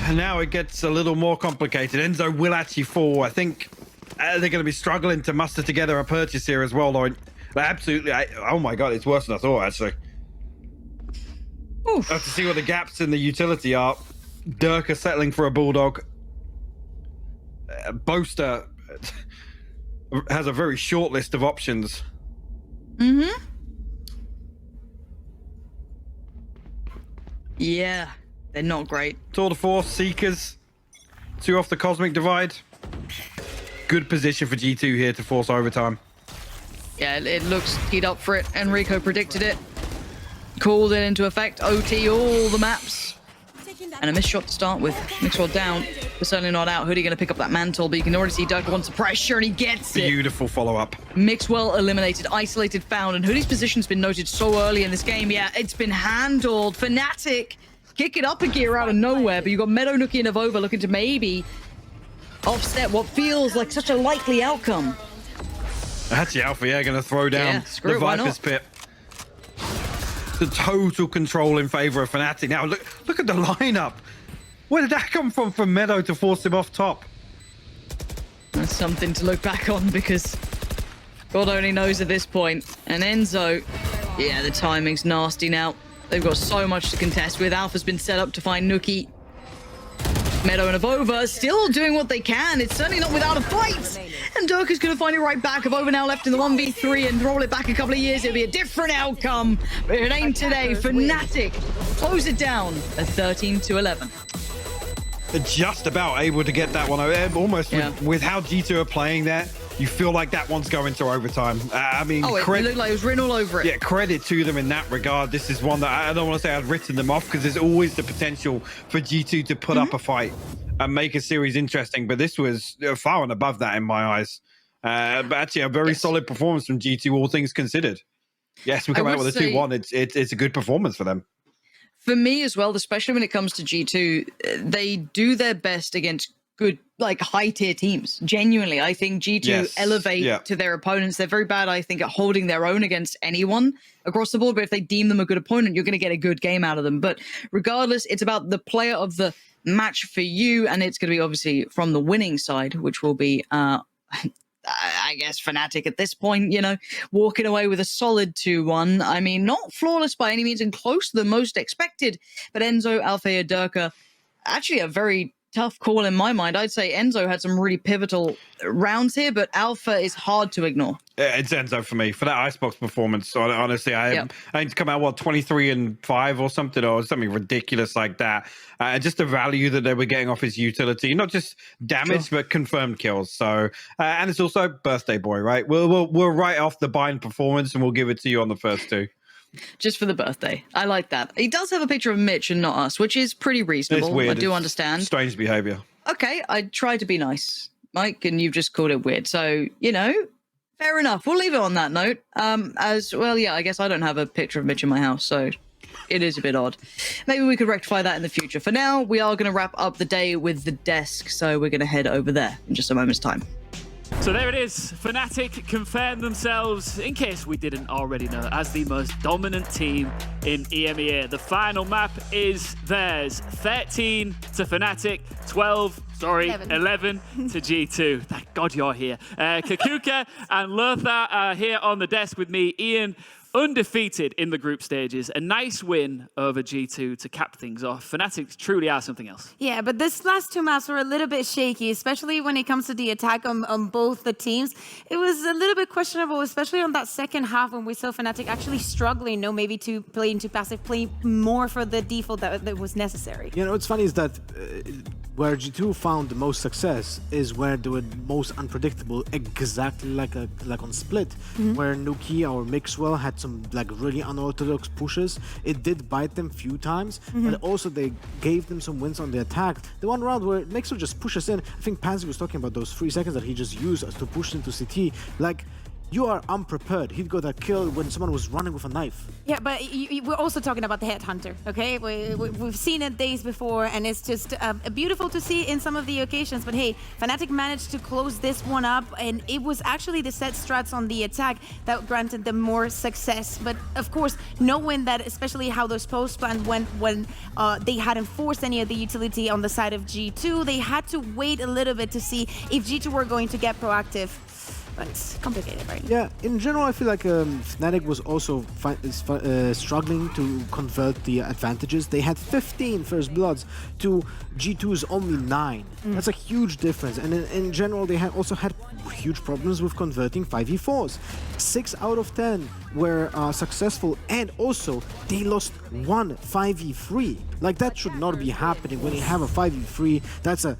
And now it gets a little more complicated. Enzo will actually fall. I think they're going to be struggling to muster together a purchase here as well, Lauren. But absolutely. Oh my God, it's worse than I thought, actually. Oof. I have to see what the gaps in the utility are. Durka settling for a Bulldog. Boaster has a very short list of options. Yeah, they're not great. Tour de Force, Seekers. 2 off the Cosmic Divide. Good position for G2 here to force overtime. Yeah, it looks teed up for it. Enrico predicted it. Called it into effect. OT all the maps. And a missed shot to start with. Mixwell down, but certainly not out. Hoodie going to pick up that mantle, but you can already see Durka wants the pressure, and he gets it. Beautiful follow-up. Mixwell eliminated, isolated, found, and Hoodie's position's been noted so early in this game. Yeah, it's been handled. FNATIC kick it up a gear out of nowhere, but you've got Meadow, Nuki, and Avova looking to maybe offset what feels like such a likely outcome. Actually, Alpha, yeah, going to throw down the Viper's pit. The total control in favor of FNATIC. Now, look at the lineup. Where did that come from Meadow to force him off top? That's something to look back on, because God only knows at this point. And Enzo, yeah, the timing's nasty now. They've got so much to contest with. Alpha's been set up to find Nuki. Meadow and Avova still doing what they can. It's certainly not without a fight. And Durka's going to find it right back. Avova now left in the 1v3 and roll it back a couple of years. It'll be a different outcome. But it ain't today. FNATIC close it down at 13-11. They're just about able to get that one over. Almost with how G2 are playing there, you feel like that one's going to overtime. I mean, it looked like it was written all over it. Yeah, credit to them in that regard. This is one that I don't want to say I'd written them off, because there's always the potential for G2 to put up a fight and make a series interesting. But this was far and above that in my eyes. But actually, a very solid performance from G2, all things considered. Yes, we come out with a 2-1. It's a good performance for them. For me as well, especially when it comes to G2, they do their best against good, like, high-tier teams. Genuinely, I think G2 elevate to their opponents. They're very bad, I think, at holding their own against anyone across the board, but if they deem them a good opponent, you're going to get a good game out of them. But regardless, it's about the player of the match for you, and it's going to be obviously from the winning side, which will be I guess FNATIC at this point, you know, walking away with a solid 2-1. I mean, not flawless by any means and close to the most expected, but Enzo, Althea, Durka, actually a very tough call in my mind. I'd say Enzo had some really pivotal rounds here, but Alpha is hard to ignore. It's Enzo for me for that Icebox performance. Honestly, I need to come out 23-5 or something, or something ridiculous like that. Just the value that they were getting off his utility, not just damage but confirmed kills. So, and it's also birthday boy, right? We'll write off the bind performance and we'll give it to you on the first 2. Just for the birthday. I like that. He does have a picture of Mitch and not us, which is pretty reasonable. It's weird. I do understand. Strange behavior. Okay, I try to be nice, Mike, and you've just called it weird. So, you know, Fair enough. We'll leave it on that note. As well, yeah, I guess I don't have a picture of Mitch in my house, so it is a bit odd. Maybe we could rectify that in the future. For now, we are going to wrap up the day with the desk, so we're going to head over there in just a moment's time. So there it is. FNATIC confirmed themselves, in case we didn't already know, as the most dominant team in EMEA. The final map is theirs. 13 to FNATIC, 11 to G2. Thank God you're here. Kakuka and Lothar are here on the desk with me. Ian, undefeated in the group stages. A nice win over G2 to cap things off. FNATIC truly are something else. Yeah, but this last two maps were a little bit shaky, especially when it comes to the attack on both the teams. It was a little bit questionable, especially on that second half when we saw FNATIC actually struggling, maybe to play into passive, play more for the default that was necessary. You know, what's funny is that where G2 found the most success is where they were most unpredictable, exactly like on Split, where Nuki or Mixwell had some really unorthodox pushes. It did bite them few times, but also they gave them some wins on the attack. The one round where Mixwell just pushes in, I think Pansy was talking about those 3 seconds that he just used to push into CT. You are unprepared. He'd got that kill when someone was running with a knife. Yeah, but we're also talking about the Headhunter, okay? We've seen it days before, and it's just beautiful to see in some of the occasions. But hey, FNATIC managed to close this one up, and it was actually the set strats on the attack that granted them more success. But of course, knowing that, especially how those post plans went when they hadn't forced any of the utility on the side of G2, they had to wait a little bit to see if G2 were going to get proactive. But it's complicated right now. Yeah, in general, I feel like FNATIC was also struggling to convert the advantages. They had 15 first bloods to G2's only 9. That's a huge difference. And in general, they also had huge problems with converting 5v4s. 6 out of 10 were successful, and also they lost 1 5v3. That should not be happening when you have a 5v3. That's a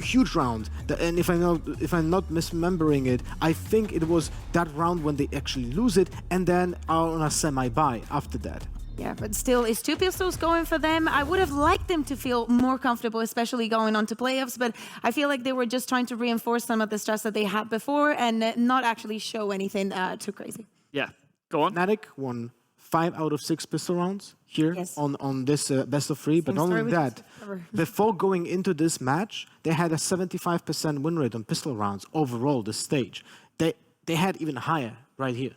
huge round. And if I'm not misremembering it, I think it was that round when they actually lose it and then are on a semi-bye after that. Yeah, but still, it's 2 pistols going for them. I would have liked them to feel more comfortable, especially going on to playoffs, but I feel like they were just trying to reinforce some of the stress that they had before and not actually show anything too crazy. Yeah, go on. FNATIC won 5 out of 6 pistol rounds here on this best of 3, but not only that, before going into this match, they had a 75% win rate on pistol rounds overall this stage. They had even higher right here.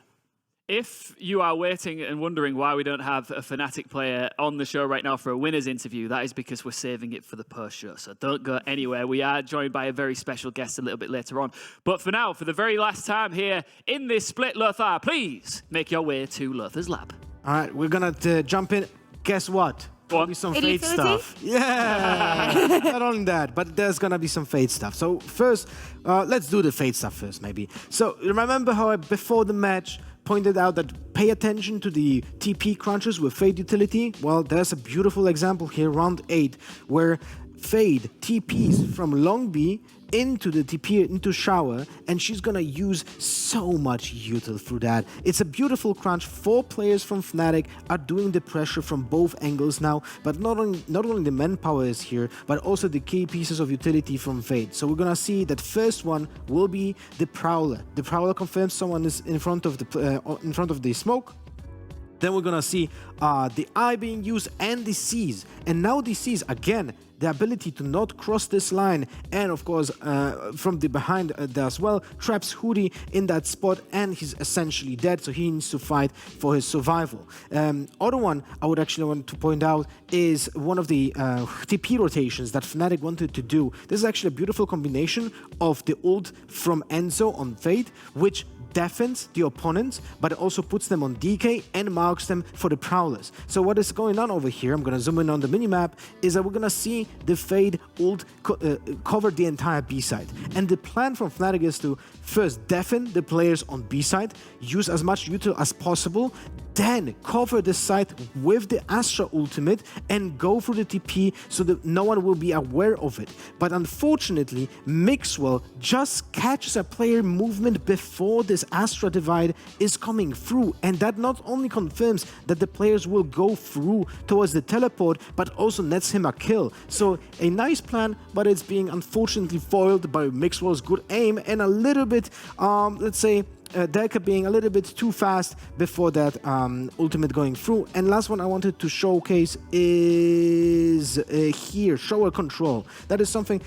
If you are waiting and wondering why we don't have a FNATIC player on the show right now for a winner's interview, that is because we're saving it for the post-show. So don't go anywhere. We are joined by a very special guest a little bit later on. But for now, for the very last time here in this split, Lothar, please make your way to Lothar's lab. All right, we're going to jump in. Guess what? There'll be some Fate stuff. Yeah, not only that, but there's gonna be some Fate stuff. So first, let's do the Fate stuff first, maybe. So remember how I, before the match, pointed out that pay attention to the TP crunches with Fade utility? Well, there's a beautiful example here, round 8, where Fade TPs from long B into the TP, into shower, and she's gonna use so much util through that. It's a beautiful crunch. 4 players from FNATIC are doing the pressure from both angles now, but not only the manpower is here, but also the key pieces of utility from Fade. So we're gonna see that first one will be the Prowler. The Prowler confirms someone is in front of the smoke. Then we're gonna see the Eye being used and the C's. And now the C's, again, the ability to not cross this line, and of course from the behind as well, traps Hoodie in that spot, and he's essentially dead, so he needs to fight for his survival. Other one I would actually want to point out is one of the TP rotations that FNATIC wanted to do. This is actually a beautiful combination of the ult from Enzo on Fate, which deafens the opponents, but it also puts them on DK and marks them for the Prowlers. So what is going on over here, I'm going to zoom in on the minimap, is that we're going to see the Fade ult cover the entire B side. And the plan from FNATIC is to first deafen the players on B side, use as much util as possible, then cover the site with the Astra ultimate and go through the TP so that no one will be aware of it. But unfortunately, Mixwell just catches a player movement before this Astra divide is coming through, and that not only confirms that the players will go through towards the teleport, but also nets him a kill. So a nice plan, but it's being unfortunately foiled by Mixwell's good aim and a little bit, let's say, Deca being a little bit too fast before that ultimate going through. And last one I wanted to showcase is here, shower control. That is something,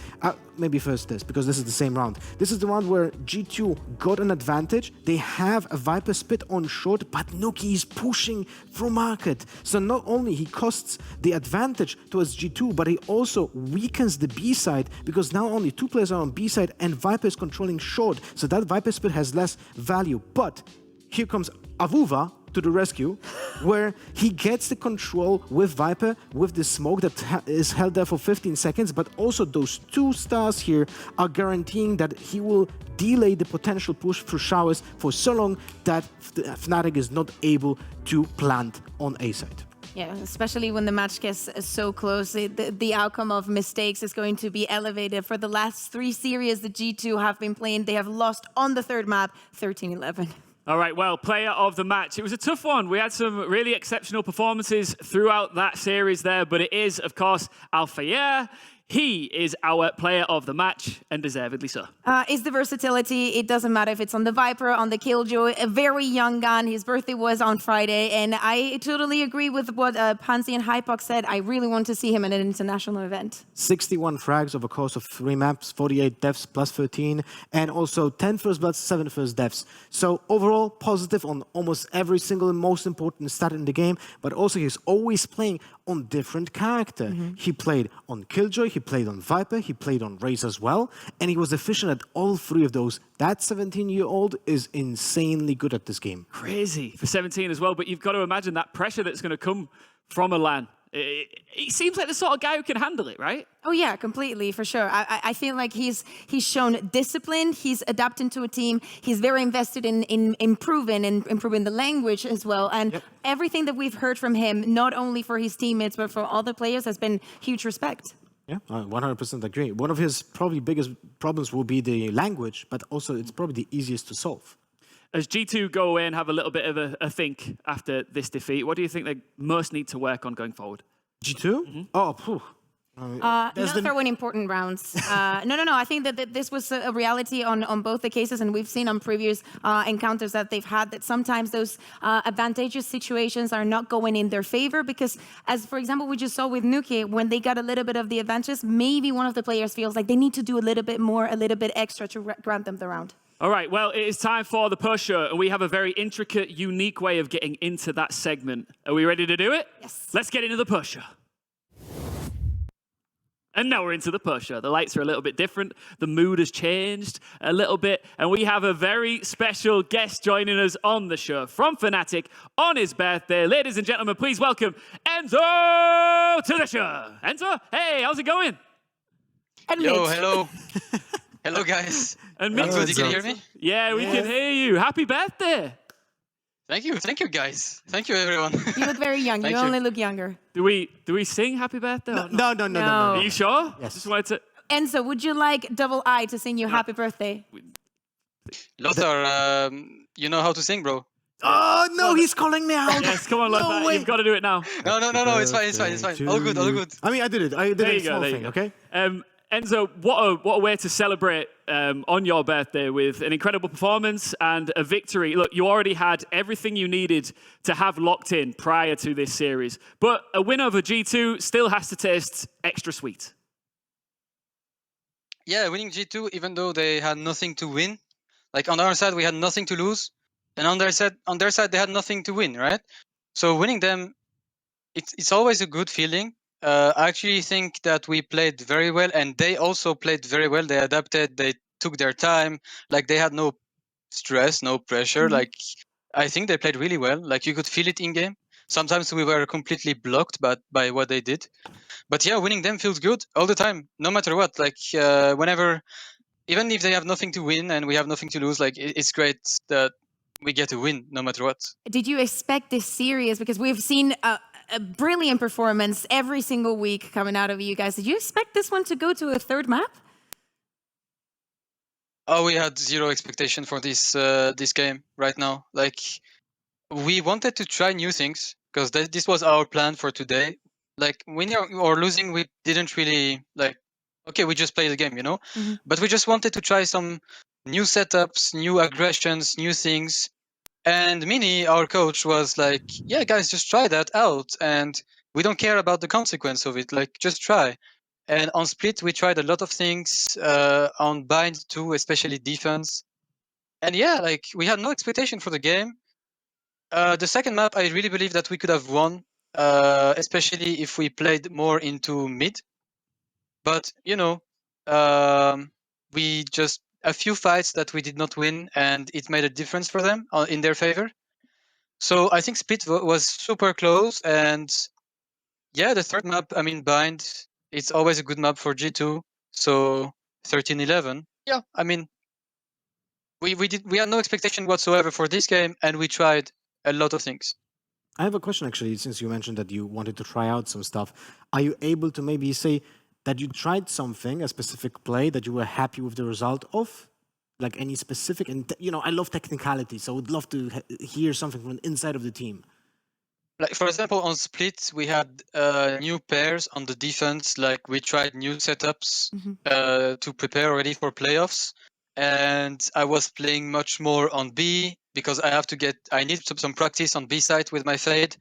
maybe first this, because this is the same round. This is the round where G2 got an advantage. They have a Viper spit on short, but Nuki is pushing through market. So not only he costs the advantage towards G2, but he also weakens the B side, because now only 2 players are on B side and Viper is controlling short. So that Viper spit has less value. But here comes Avuva to the rescue, where he gets the control with Viper, with the smoke that is held there for 15 seconds, but also those 2 stars here are guaranteeing that he will delay the potential push through showers for so long that FNATIC is not able to plant on A side. Yeah, especially when the match gets so close, the outcome of mistakes is going to be elevated. For the last 3 series the G2 have been playing, they have lost on the 3rd map, 13-11. All right, well, player of the match. It was a tough one. We had some really exceptional performances throughout that series there, but it is, of course, Alfayer. He is our player of the match, and deservedly so. It's the versatility. It doesn't matter if it's on the Viper, on the Killjoy, a very young gun. His birthday was on Friday, and I totally agree with what Pansy and Hypox said. I really want to see him at an international event. 61 frags over the course of 3 maps, 48 deaths plus 13, and also 10 first bloods, 7 first deaths. So overall, positive on almost every single most important stat in the game, but also he's always playing on different character. He played on Killjoy, he played on Viper, he played on Raze as well, and he was efficient at all 3 of those. That 17-year-old is insanely good at this game. Crazy for 17 as well, but you've got to imagine that pressure that's going to come from a LAN. He seems like the sort of guy who can handle it, right? Oh yeah, completely, for sure. I feel like he's shown discipline. He's adapting to a team. He's very invested in improving the language as well. And everything that we've heard from him, not only for his teammates but for all the players, has been huge respect. Yeah, I 100% agree. One of his probably biggest problems will be the language, but also it's probably the easiest to solve. As G2 go away and have a little bit of a think after this defeat, what do you think they most need to work on going forward? G2? Oh, phew. Not throwing important rounds. No. I think that this was a reality on both the cases, and we've seen on previous encounters that they've had that sometimes those advantageous situations are not going in their favor because, as for example, we just saw with Nuki, when they got a little bit of the advantage, maybe one of the players feels like they need to do a little bit more, a little bit extra to grant them the round. All right, well, it is time for the pusher, and we have a very intricate, unique way of getting into that segment. Are we ready to do it? Yes. Let's get into the pusher. And now we're into the pusher. The lights are a little bit different. The mood has changed a little bit. And we have a very special guest joining us on the show from FNATIC on his birthday. Ladies and gentlemen, please welcome Enzo to the show. Enzo, hey, how's it going? And Yo, Mitch. hello. Hello, guys. And I'm Mitch, good. You can hear me? yeah, we can hear you. Happy birthday. Thank you, guys. Thank you, everyone. You look very young. Thank You you. only look younger. Do we sing happy birthday? or not? No. Are you sure? Yes. Just wanted to... Enzo, would you like Double I to sing you happy birthday? Lothar, you know how to sing, bro? Oh, no, he's calling me out. Yes, come on, Lothar. way. You've got to do it now. No. It's fine. All good. I mean, I did it. I did There a you go, small there you thing, go. okay? Enzo, what a way to celebrate on your birthday with an incredible performance and a victory. Look, you already had everything you needed to have locked in prior to this series, but a win over G2 still has to taste extra sweet. Yeah, winning G2, even though they had nothing to win. Like on our side, we had nothing to lose, and on their side, they had nothing to win, right? So winning them, it's always a good feeling. I actually think that we played very well, and they also played very well. They adapted, they took their time, like they had no stress, no pressure. Like I think they played really well. Like you could feel it in game. Sometimes we were completely blocked by what they did. But yeah, winning them feels good all the time, no matter what. Like whenever, even if they have nothing to win and we have nothing to lose, like it's great that we get to win no matter what. Did you expect this series? Because we've seen a brilliant performance every single week coming out of you guys. Did you expect this one to go to a 3rd map? Oh, we had zero expectation for this this game right now. Like we wanted to try new things because this was our plan for today. Like winning or losing, we didn't really like. Okay, we just play the game, you know. But we just wanted to try some new setups, new aggressions, new things. And Mini, our coach, was like, yeah, guys, just try that out. And we don't care about the consequence of it. Like, just try. And on Split, we tried a lot of things. On Bind too, especially defense. And yeah, like, we had no expectation for the game. The second map, I really believe that we could have won, especially if we played more into mid. But, you know, we just a few fights that we did not win, and it made a difference for them in their favor. So I think Split was super close, and yeah, the third map, I mean, Bind, it's always a good map for G2. So 13-11. Yeah, I mean, we had no expectation whatsoever for this game, and we tried a lot of things. I have a question actually, since you mentioned that you wanted to try out some stuff. Are you able to maybe say that you tried something, a specific play that you were happy with the result of? Like any specific, and you know, I love technicality, so I would love to hear something from inside of the team. Like, for example, on Split, we had new pairs on the defense. Like, we tried new setups to prepare already for playoffs. And I was playing much more on B because I need some practice on B side with my fade.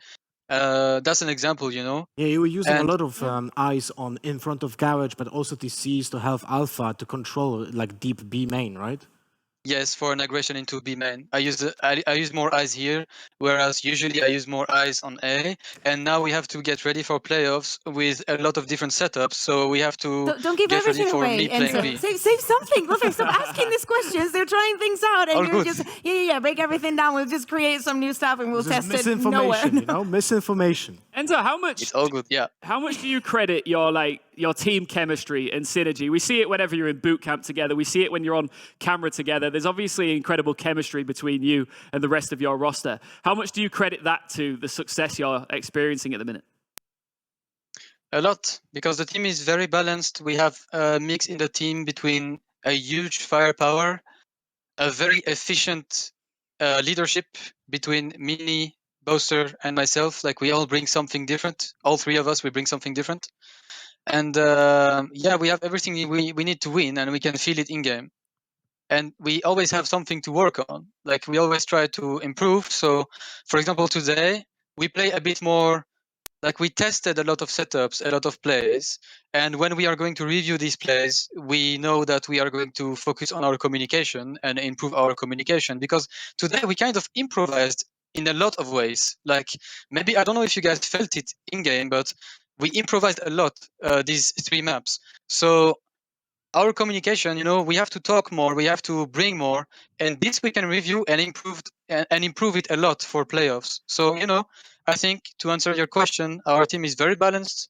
That's an example, you know. Yeah, you were using a lot of eyes on in front of Garage, but also TCs to help Alpha to control like deep B main, right? Yes, for an aggression into B main. I use more eyes here, whereas usually I use more eyes on A. And now we have to get ready for playoffs with a lot of different setups. So we have to don't give get ready everything for away, me playing Enzo. B. Save something. Look, stop asking these questions. They're trying things out, and All you're good. just break everything down. We'll just create some new stuff, and we'll This is test it nowhere. misinformation, you know, misinformation. Enzo, how much? It's all good, yeah. How much do you credit your team chemistry and synergy? We see it whenever you're in boot camp together. We see it when you're on camera together. There's obviously incredible chemistry between you and the rest of your roster. How much do you credit that to the success you're experiencing at the minute? A lot, because the team is very balanced. We have a mix in the team between a huge firepower, a very efficient leadership between Mini, Boaster, and myself. Like, we all bring something different. All three of us, we bring something different. And yeah, we have everything we need to win, and we can feel it in game. And we always have something to work on. Like, we always try to improve. So, for example, today we play a bit more. Like, we tested a lot of setups, a lot of plays, and when we are going to review these plays, we know that we are going to focus on our communication and improve our communication, because today we kind of improvised in a lot of ways. Like, maybe, I don't know if you guys felt it in game, but we improvised a lot these three maps. So our communication, you know, we have to talk more, we have to bring more, and this we can review and improve it a lot for playoffs. So, you know, I think, to answer your question, our team is very balanced,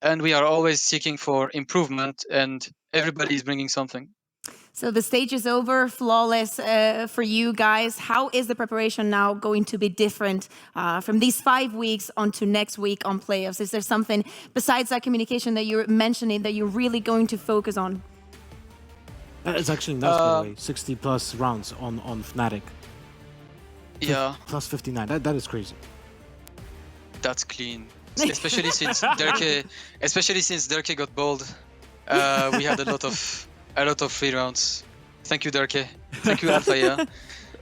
and we are always seeking for improvement, and everybody is bringing something. So the stage is over, flawless for you guys. How is the preparation now going to be different from these 5 weeks onto next week on playoffs? Is there something besides that communication that you're mentioning that you're really going to focus on? It's actually nice, by the way. 60 plus rounds on FNATIC. Yeah. Plus 59. That is crazy. That's clean. Especially since Derke got bowled. We had a lot of free rounds. Thank you, Derke. Thank you, Alpha. Yeah.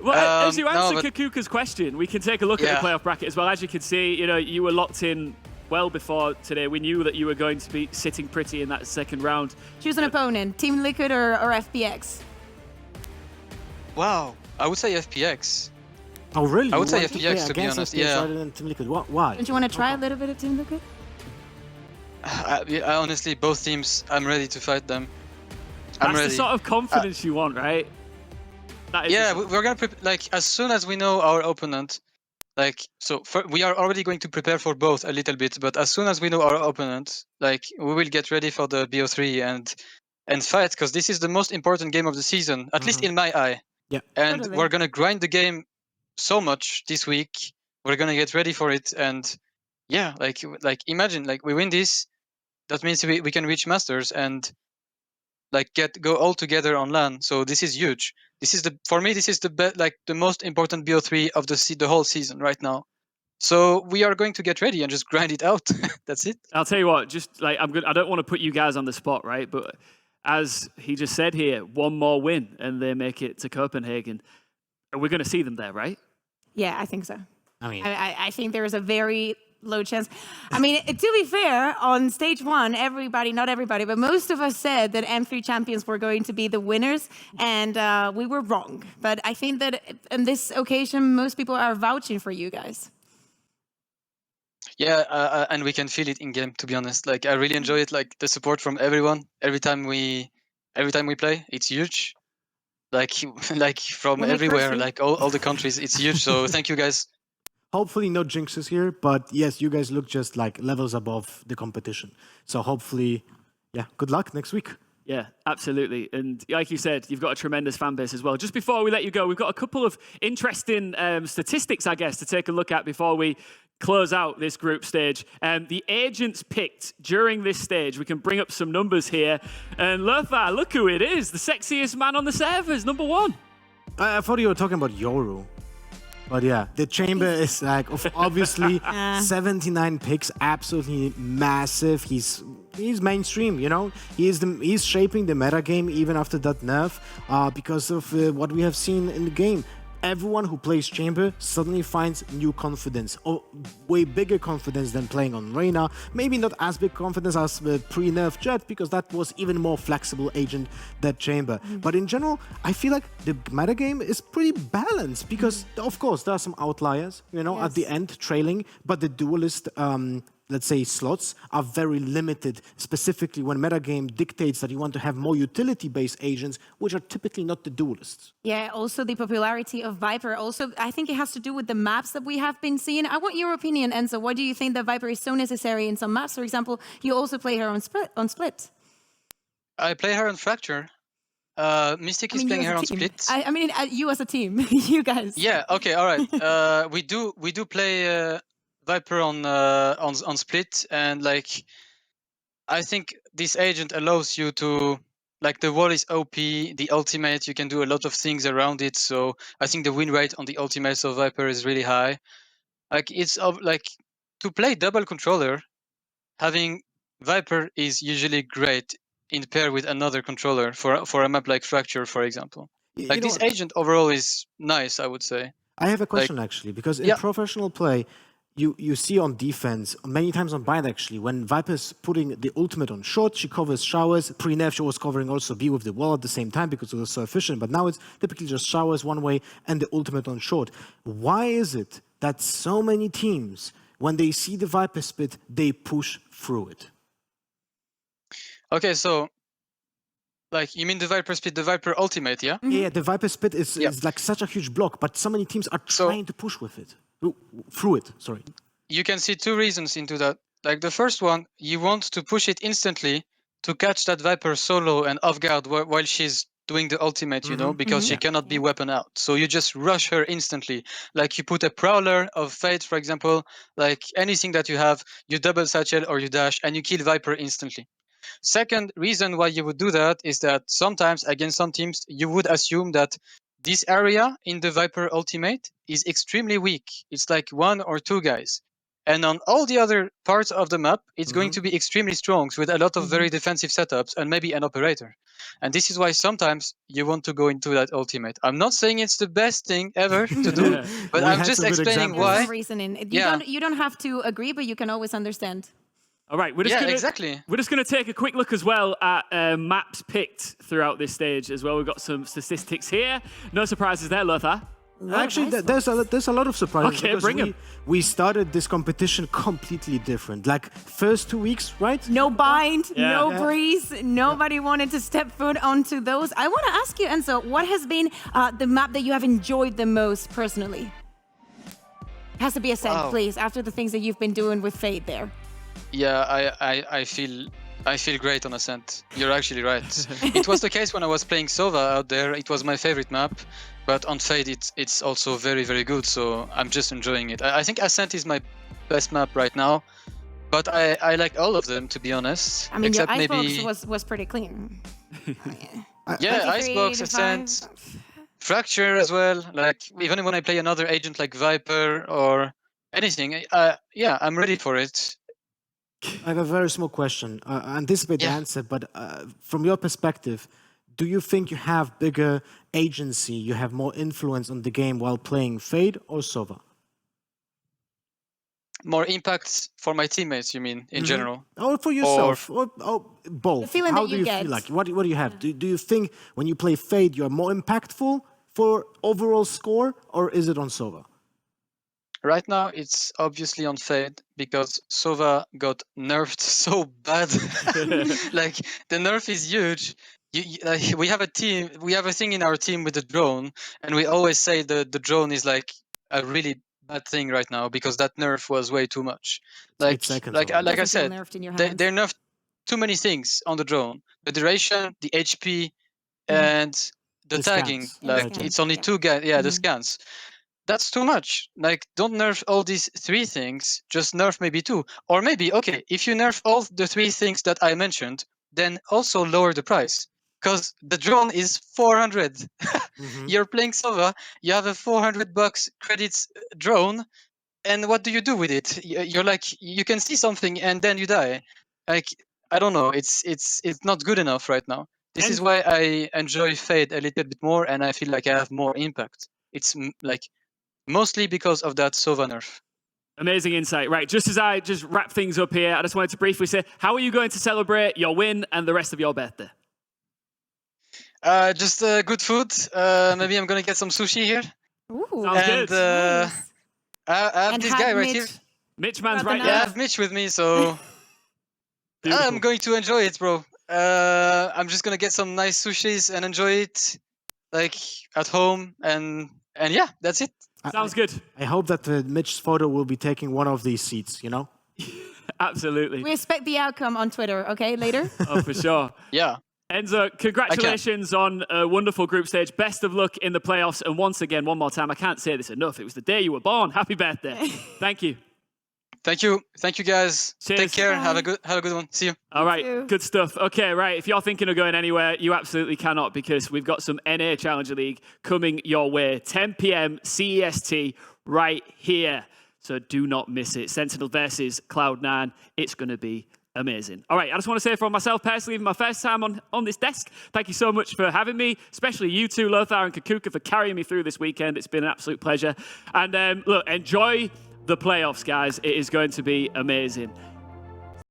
Well, as you answer Kakuka's question, we can take a look at the playoff bracket as well. As you can see, you know, you were locked in well before today. We knew that you were going to be sitting pretty in that second round. Choose an opponent, Team Liquid or FPX? Wow, I would say FPX. Oh, really? I would say FPX, to be honest. Yeah. Rather than Team Liquid. Why? Don't you want to try a little bit of Team Liquid? I honestly, both teams, I'm ready to fight them. I'm ready. That's the sort of confidence you want, right? Yeah, we're gonna like, as soon as we know our opponent, like, so we are already going to prepare for both a little bit, but as soon as we know our opponent, like, we will get ready for the BO3 and fight, because this is the most important game of the season, at least in my eye. Yeah. And Totally. we're gonna grind the game so much this week. We're gonna get ready for it, and yeah, like imagine, like, we win this, that means we can reach Masters and like go all together on LAN. So this is huge. This is for me this is the most important BO3 of the whole season right now. So we are going to get ready and just grind it out. That's it. I'll tell you what, just like I don't want to put you guys on the spot, right? But as he just said here, one more win and they make it to Copenhagen. And we're going to see them there, right? Yeah, I think so. I mean, I think there is a very low chance. I mean, to be fair, on stage 1, everybody, not everybody, but most of us said that M3 champions were going to be the winners, and we were wrong. But I think that on this occasion, most people are vouching for you guys. Yeah, and we can feel it in game. To be honest, like I really enjoy it. Like the support from everyone. Every time we play, it's huge. Like like from Well, everywhere, Chrissy. like all the countries, it's huge. So thank you guys. hopefully no jinxes here, but yes, you guys look just like levels above the competition. So hopefully, yeah, good luck next week. Yeah, absolutely. And like you said, you've got a tremendous fan base as well. Just before we let you go, we've got a couple of interesting statistics, I guess, to take a look at before we close out this group stage. The agents picked during this stage, we can bring up some numbers here. And Lothar, look who it is, the sexiest man on the servers, number 1. I thought you were talking about Yoru. But yeah, the chamber is like obviously 79 picks, absolutely massive. He's mainstream, you know. He's shaping the meta game even after that nerf because of what we have seen in the game. Everyone who plays chamber suddenly finds new confidence, or way bigger confidence than playing on Reyna. Maybe not as big confidence as pre-nerf Jet, because that was even more flexible agent than chamber. But in general, I feel like the metagame is pretty balanced, because of course there are some outliers, you know, at the end trailing, but the duelist let's say slots are very limited, specifically when metagame dictates that you want to have more utility-based agents, which are typically not the duelists. Yeah, also the popularity of Viper. Also, I think it has to do with the maps that we have been seeing. I want your opinion, Enzo. Why do you think that Viper is so necessary in some maps? For example, you also play her on Split. I play her on Fracture. Mystic is playing her on Split. I mean, you as a team, you guys. Yeah. Okay. All right. We do play Viper on Split, and like I think this agent allows you to, like, the wall is OP, the ultimate, you can do a lot of things around it. So I think the win rate on the ultimates of Viper is really high. Like it's like to play double controller, having Viper is usually great in pair with another controller for a map like Fracture, for example. Like this agent overall is nice, I would say. I have a question actually, because in professional play, you see on defense, many times on bind actually, when Viper's putting the ultimate on short, she covers showers. Pre-nerf, she was covering also B with the wall at the same time because it was so efficient, but now it's typically just showers one way and the ultimate on short. Why is it that so many teams, when they see the Viper split, they push through it? Okay, so like, you mean the Viper split, the Viper ultimate, yeah? Yeah, the Viper split is like such a huge block, but so many teams are trying to push with it. Through it, sorry. You can see two reasons into that. Like the first one, you want to push it instantly to catch that Viper solo and off guard while she's doing the ultimate, you know, because she cannot be weapon out. So you just rush her instantly. Like you put a Prowler of Fate, for example, like anything that you have, you double satchel or you dash and you kill Viper instantly. Second reason why you would do that is that sometimes against some teams, you would assume that this area in the Viper ultimate is extremely weak. It's like 1 or 2 guys. And on all the other parts of the map, it's going to be extremely strong with a lot of very defensive setups and maybe an operator. And this is why sometimes you want to go into that ultimate. I'm not saying it's the best thing ever to do, but I'm just explaining why. Reasoning. You don't have to agree, but you can always understand. All right, we're just gonna take a quick look as well at maps picked throughout this stage as well. We've got some statistics here. No surprises there, Lothar. Actually, there's a lot of surprises. Okay, bring them. We started this competition completely different. Like first 2 weeks, right? No bind, no breeze. Nobody wanted to step foot onto those. I want to ask you, Enzo, what has been the map that you have enjoyed the most personally? It has to be Ascent, please. After the things that you've been doing with Fate there. Yeah, I feel great on Ascent. You're actually right. It was the case when I was playing Sova out there. It was my favorite map, but on Fade it's also very, very good. So I'm just enjoying it. I think Ascent is my best map right now, but I like all of them, to be honest. I mean, except your maybe Icebox was pretty clean. yeah, Icebox, Ascent, Fracture as well. Like even when I play another agent like Viper or anything, yeah, I'm ready for it. I have a very small question. I anticipate the Yeah. answer, but from your perspective, do you think you have bigger agency, you have more influence on the game while playing Fade or Sova? More impacts for my teammates, you mean, in general? Or for yourself, or both. The feeling How that do you you feel get. like? What do you have? Do you think when you play Fade, you're more impactful for overall score, or is it on Sova? Right now, it's obviously on Fade because Sova got nerfed so bad. Like the nerf is huge. We have a team. We have a thing in our team with the drone, and we always say the drone is like a really bad thing right now because that nerf was way too much. It's 8 seconds like already. I Doesn't feel said, nerfed in your they hands. nerfed too many things on the drone: the duration, the HP, and the tagging. scans. Like scans, it's only yeah. two the scans. That's too much. Like, don't nerf all these 3 things, just nerf maybe 2. Or maybe, okay, if you nerf all the 3 things that I mentioned, then also lower the price. Because the drone is 400. You're playing Sova, you have a $400 credits drone, and what do you do with it? You're like, you can see something and then you die. Like, I don't know, it's not good enough right now. This is why I enjoy Fade a little bit more, and I feel like I have more impact. It's like mostly because of that Sova nerf. Amazing insight. Right, just as I just wrap things up here, I just wanted to briefly say, how are you going to celebrate your win and the rest of your birthday? Just good food. Maybe I'm gonna get some sushi here. Ooh. Sounds And good. Nice. I have And this have guy right Mitch here. Mitch man's Grab right the Yeah, I there. have Mitch with me, so Beautiful. I'm going to enjoy it, bro. I'm just gonna get some nice sushis and enjoy it, like at home, and yeah, that's it. Sounds good. I hope that Mitch's photo will be taking one of these seats, you know? Absolutely. We expect the outcome on Twitter, okay, later? Oh, for sure. Yeah. Enzo, congratulations on a wonderful group stage. Best of luck in the playoffs. And once again, one more time, I can't say this enough. It was the day you were born. Happy birthday. Thank you. Thank you, guys. Cheers. Take care. Bye. Have a good one. See you. All right, too. good stuff. Okay, right. If you're thinking of going anywhere, you absolutely cannot because we've got some NA Challenger League coming your way. 10 p.m. CEST right here. So do not miss it. Sentinel versus Cloud9. It's going to be amazing. All right, I just want to say for myself personally, my first time on this desk, thank you so much for having me, especially you two, Lothar and Kakuka, for carrying me through this weekend. It's been an absolute pleasure. And look, enjoy the playoffs, guys. It is going to be amazing.